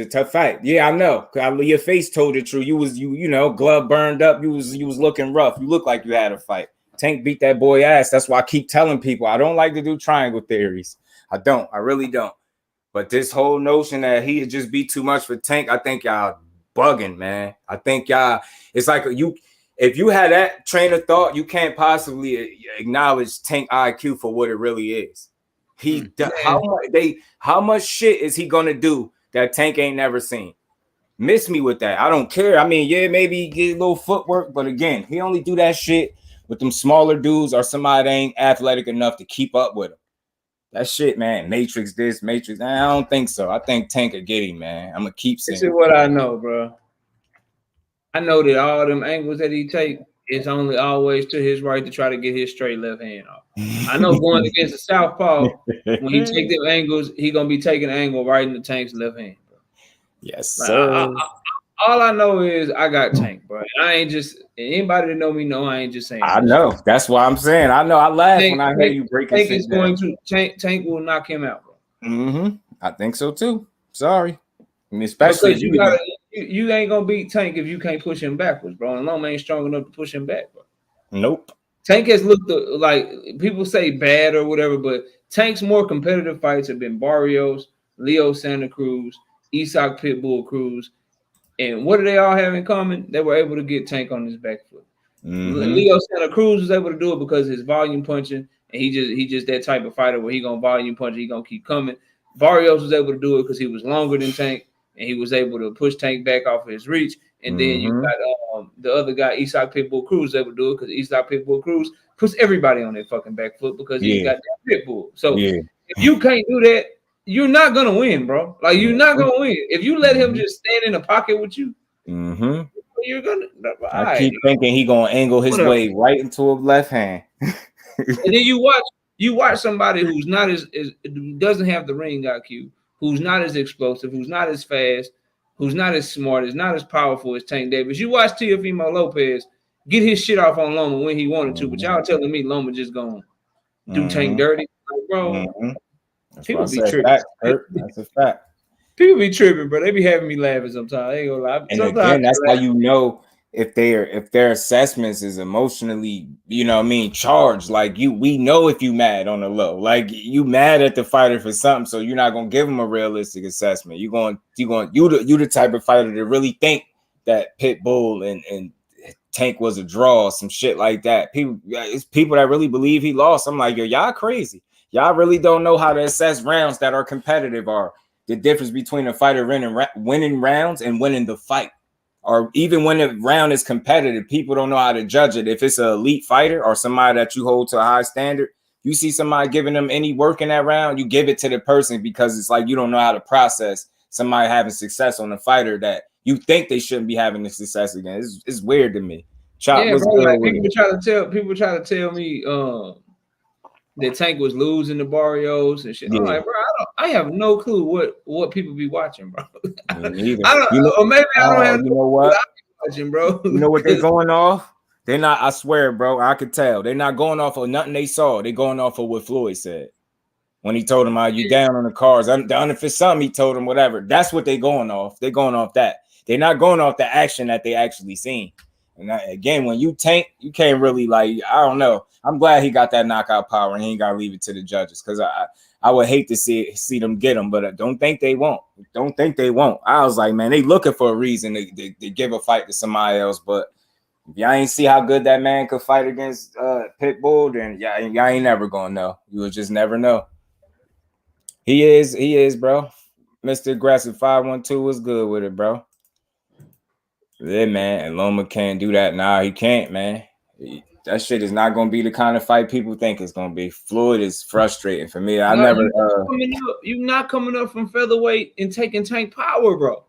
tough fight. Yeah, I know. Your face told the truth. You know, glove burned up. You was looking rough. You look like you had a fight. Tank beat that boy ass. That's why I keep telling people I don't like to do triangle theories. I really don't. But this whole notion that he'd just be too much for Tank, I think y'all bugging, man. I think y'all, it's like if you had that train of thought, you can't possibly acknowledge Tank IQ for what it really is. How much shit is he gonna do that Tank ain't never seen? Miss me with that. I don't care. I mean, yeah, maybe get a little footwork, but again, he only do that shit with them smaller dudes or somebody that ain't athletic enough to keep up with him. That shit, man. Matrix this, Matrix. I don't think so. I think Tank could get him, man. I'm gonna keep saying. This is what I know, bro. I know that all them angles that he take is only always to his right to try to get his straight left hand off. I know going against the southpaw, when he take them angles, he gonna be taking an angle right in the Tank's left hand, bro. Yes, sir. All I know is I got Tank, bro. I ain't just anybody that know me know I ain't just saying. I know. That's why I'm saying. I know. I laugh when I hear you breaking Tank shit is going to Tank will knock him out, bro. I think so too. Sorry. I mean, especially because you ain't gonna beat Tank if you can't push him backwards, bro. And Loma ain't strong enough to push him back, bro. Nope. Tank has looked like people say bad or whatever, but Tank's more competitive fights have been Barrios, Leo Santa Cruz, Isak Pitbull Cruz, And what do they all have in common? They were able to get Tank on his back foot. Mm-hmm. Leo Santa Cruz was able to do it because his volume punching, and he just that type of fighter where he gonna volume punch, he gonna keep coming. Barrios was able to do it because he was longer than Tank, and he was able to push Tank back off of his reach. And then you got the other guy, Isak Pitbull Cruz, able to do it because Isak Pitbull Cruz puts everybody on their fucking back foot because he's got that Pitbull. So if you can't do that, you're not gonna win, bro. Like you're not gonna win if you let him just stand in the pocket with you. You're gonna. I keep thinking he gonna angle his way right into a left hand. And then you watch somebody who's not as doesn't have the ring IQ, who's not as explosive, who's not as fast, who's not as smart, is not as powerful as Tank Davis. You watch Teofimo Lopez get his shit off on Loma when he wanted to, but y'all telling me Loma just gonna do Tank dirty, like, bro. People be tripping. That's a fact. People be tripping, bro. They be having me laughing sometimes. I ain't gonna lie. And sometimes again, that's how you know if their assessments is emotionally, you know what I mean, charged. Like we know if you mad on the low, like you mad at the fighter for something, so you're not gonna give him a realistic assessment. You the type of fighter to really think that Pitbull and Tank was a draw, some shit like that. It's people that really believe he lost. I'm like, yo, y'all crazy. Y'all really don't know how to assess rounds that are competitive, or the difference between a fighter winning rounds and winning the fight. Or even when the round is competitive, people don't know how to judge it. If it's an elite fighter or somebody that you hold to a high standard, you see somebody giving them any work in that round, you give it to the person because it's like you don't know how to process somebody having success on a fider that you think they shouldn't be having the success again. It's weird to me. Chop, yeah, bro, like people try to tell me that Tank was losing the Barrios and shit. I'm like, bro, I have no clue what people be watching, bro. Me neither. I don't, or maybe I don't have you know what I be watching, bro. You know what they're going off? They're not, I swear, bro, I could tell. They're not going off of nothing they saw. They're going off of what Floyd said. When he told him, you down on the cards. I'm down if it's something, he told him whatever. That's what they're going off. They're going off that. They're not going off the action that they actually seen. And again, when you tank, you can't really, like, I don't know. I'm glad he got that knockout power and he ain't got to leave it to the judges, because I would hate to see them get him, but don't think they won't. Don't think they won't. I was like, man, they looking for a reason to give a fight to somebody else. But if y'all ain't see how good that man could fight against Pitbull, then y'all ain't never going to know. You will just never know. He is, bro. Mr. Aggressive 512 was good with it, bro. Yeah, man. And Loma can't do that. Nah, he can't, man. That shit is not going to be the kind of fight people think it's going to be. Floyd is frustrating for me. You're not coming up from featherweight and taking Tank power, bro.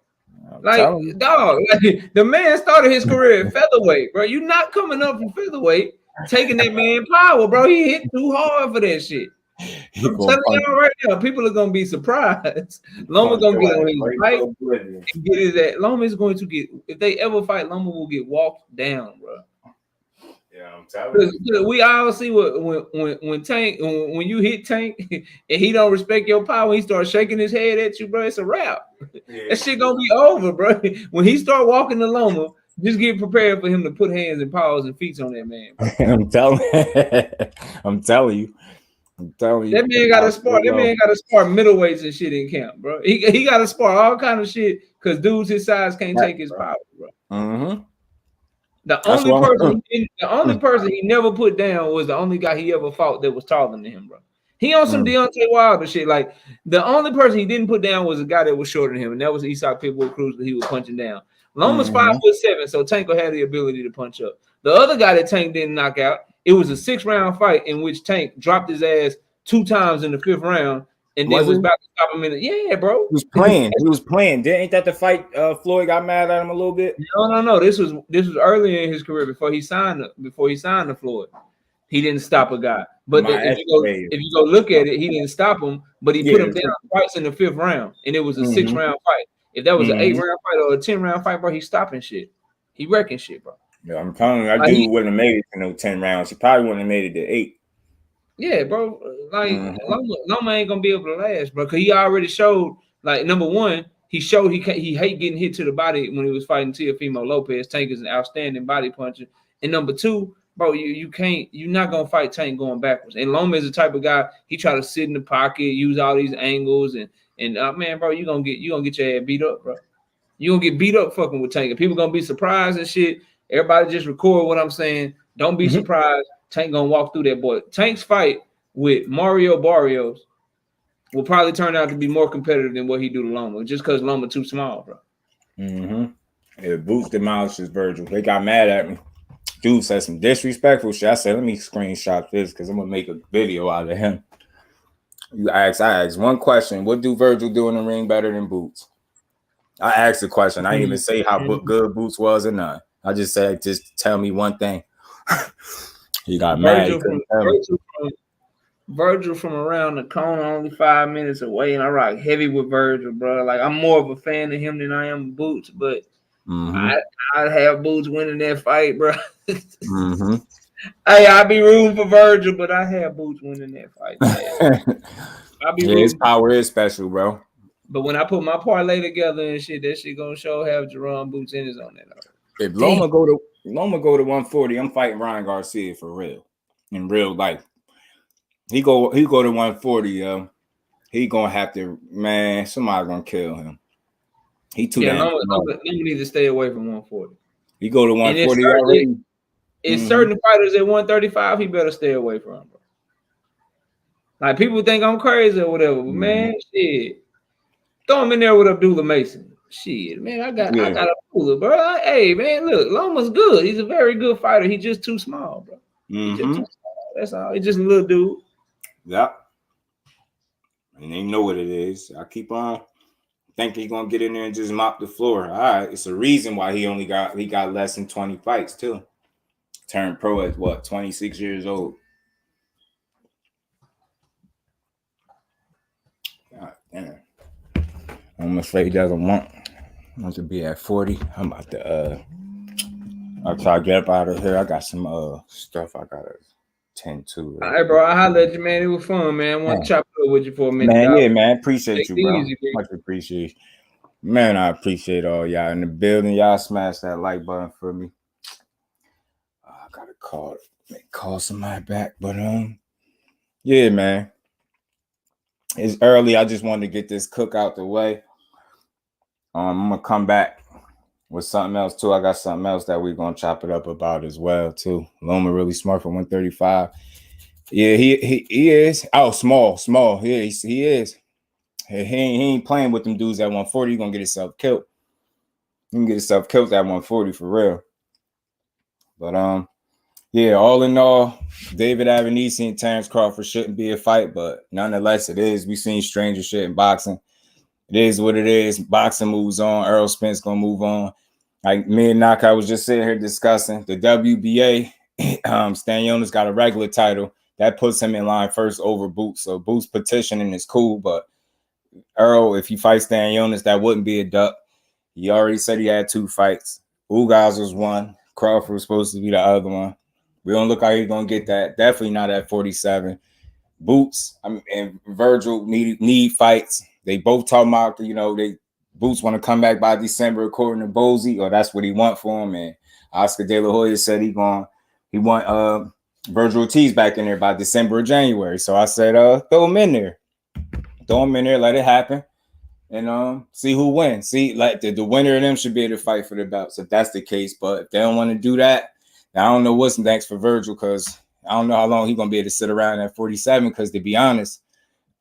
Like, dog, like, the man started his career at featherweight, bro. You're not coming up from featherweight taking that man power, bro. He hit too hard for that shit. I'm telling y'all right now, people are gonna be surprised. Loma's gonna get on his fight and get his that. Loma is going to get, if they ever fight, Loma will get walked down, bro. Yeah, I'm telling you. We all see when Tank, when you hit Tank and he don't respect your power, he starts shaking his head at you, bro. It's a wrap. Yeah. That shit gonna be over, bro. When he start walking the Loma, just get prepared for him to put hands and paws and feet on that man, bro. I'm telling you. That man got to spar. That man got to spar middleweights and shit in camp, bro. He got to spar all kind of shit because dudes his size can't take his power, bro. Mm-hmm. The only person he never put down was the only guy he ever fought that was taller than him, bro. He on some Deontay Wilder shit. Like, the only person he didn't put down was a guy that was shorter than him, and that was Isak Pitbull Cruz that he was punching down. Loma's 5'7", so Tank will have the ability to punch up. The other guy that Tank didn't knock out, it was a 6-round fight in which Tank dropped his ass 2 times in the 5th round, and then was about to stop him in it. Yeah, bro. He was playing. Ain't that the fight Floyd got mad at him a little bit? No. This was earlier in his career before he signed to Floyd. He didn't stop a guy. But if you go look at it, he didn't stop him, but he put him down twice in the 5th round, and it was a 6-round fight. If that was an 8-round fight or a 10-round fight, bro, he's stopping shit. He wrecking shit, bro. Yeah, I'm telling you, that dude wouldn't have made it to no 10 rounds. He probably wouldn't have made it to 8. Yeah, bro. Like, Loma ain't gonna be able to last, bro. Cause he already showed, like, number one, he showed he hate getting hit to the body when he was fighting Teofimo Lopez. Tank is an outstanding body puncher. And number two, bro, you're not gonna fight Tank going backwards. And Loma is the type of guy, he try to sit in the pocket, use all these angles, and man, bro, you gonna get your ass beat up, bro. You gonna get beat up fucking with Tank. And people gonna be surprised and shit. Everybody just record what I'm saying. Don't be surprised. Tank gonna walk through that boy. Tank's fight with Mario Barrios will probably turn out to be more competitive than what he do to Loma, just because Loma too small, bro. It Boots demolishes Virgil. They got mad at me. Dude said some disrespectful shit. I said, let me screenshot this because I'm gonna make a video out of him. I asked one question: what do Virgil do in the ring better than Boots? I asked the question. I didn't even say how good Boots was or none. I just said, just tell me one thing. He got mad. Virgil from around the corner, only 5 minutes away, and I rock heavy with Virgil, bro. Like, I'm more of a fan of him than I am of Boots, but I'd have Boots winning that fight, bro. Hey, I'd be rooting for Virgil, but I have Boots winning that fight. His power is special, bro. But when I put my parlay together and shit, that shit gonna show have Jaron, Boots, Ennis on that. If Loma go to 140, I'm fighting Ryan Garcia for real. In real life. He go to 140, yo. He gonna have to, man, somebody gonna kill him. He too damn. Loma need to stay away from 140. He go to 140 already. It's certain fighters at 135 he better stay away from, bro. Like, people think I'm crazy or whatever, but man, shit. Throw him in there with Abdullah Mason. Shit, man, I got Abdullah, bro. Hey, man, look, Loma's good. He's a very good fighter. He's just too small, bro. He's just too small. That's all. He's just a little dude. Yep. And they know what it is. I keep on thinking he's gonna get in there and just mop the floor. All right, it's a reason why he got less than 20 fights too. Turned pro at what, 26 years old. God damn. I'm afraid he doesn't want to be at 40. I'm about to I'll try to get up out of here. I got some stuff I gotta tend to. All right, bro. I hollered at you, man. It was fun, man. I want to chop it up with you for a minute. Man, yeah, man. Appreciate you, bro. Much appreciate. Man, I appreciate all y'all in the building. Y'all smash that like button for me. I gotta call somebody back, but yeah, man. It's early. I just wanted to get this cook out the way. I'm gonna come back with something else too. I got something else that we're gonna chop it up about as well too. Loma really smart for 135. Yeah, he is. Oh, small. Yeah, he is. He ain't playing with them dudes at 140. He's gonna get himself killed. He can get himself killed at 140 for real. But yeah, all in all, David Avenisi and Terrence Crawford shouldn't be a fight, but nonetheless, it is. We've seen stranger shit in boxing. It is what it is. Boxing moves on. Errol Spence gonna move on. Like me and Naka was just sitting here discussing the WBA. Stanionis got a regular title that puts him in line first over Boots. So Boots petitioning is cool, but Errol, if he fights Stanionis, that wouldn't be a duck. He already said he had 2 fights. Ugas was one. Crawford was supposed to be the other one. We don't look like he's gonna get that. Definitely not at 47. Boots and Vergil need fights. They both talking about, Boots want to come back by December according to Bozy, or that's what he want for him. And Oscar De La Hoya said he want Virgil Ortiz back in there by December or January. So I said, throw him in there. Let it happen. And see who wins. See, like the winner of them should be able to fight for the belts if that's the case. But if they don't want to do that, I don't know what's next for Virgil, because I don't know how long he's gonna be able to sit around at 47. Because to be honest,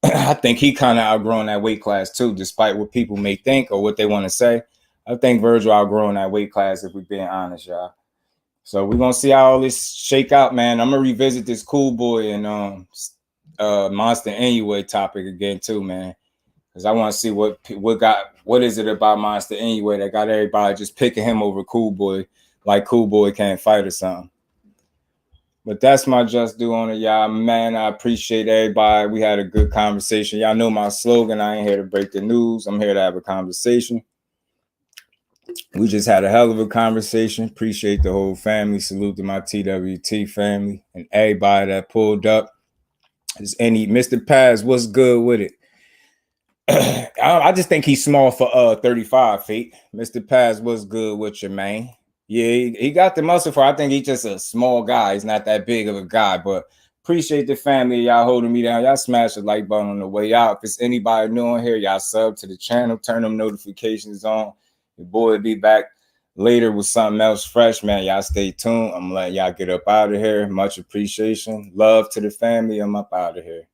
I think he kind of outgrown that weight class too, despite what people may think or what they want to say. I think Virgil outgrown that weight class, if we're being honest, y'all. So we're gonna see how all this shake out, man. I'm gonna revisit this Cool Boy and Monster Inoue topic again too, man. Because I want to see what is it about Monster Inoue that got everybody just picking him over Cool Boy, like Cool Boy can't fight or something. But that's my just do on it, y'all. Man, I appreciate everybody. We had a good conversation. Y'all know my slogan. I ain't here to break the news. I'm here to have a conversation. We just had a hell of a conversation. Appreciate the whole family. Salute to my TWT family and everybody that pulled up. Mr. Paz, what's good with it? I just think he's small for 35 feet. Mr. Paz, what's good with your man? Yeah, he got the muscle for. I think he's just a small guy. He's not that big of a guy, but appreciate the family. Y'all holding me down. Y'all smash the like button on the way out. If it's anybody new on here, y'all sub to the channel. Turn them notifications on. Your boy be back later with something else fresh, man. Y'all stay tuned. I'm gonna let y'all get up out of here. Much appreciation. Love to the family. I'm up out of here.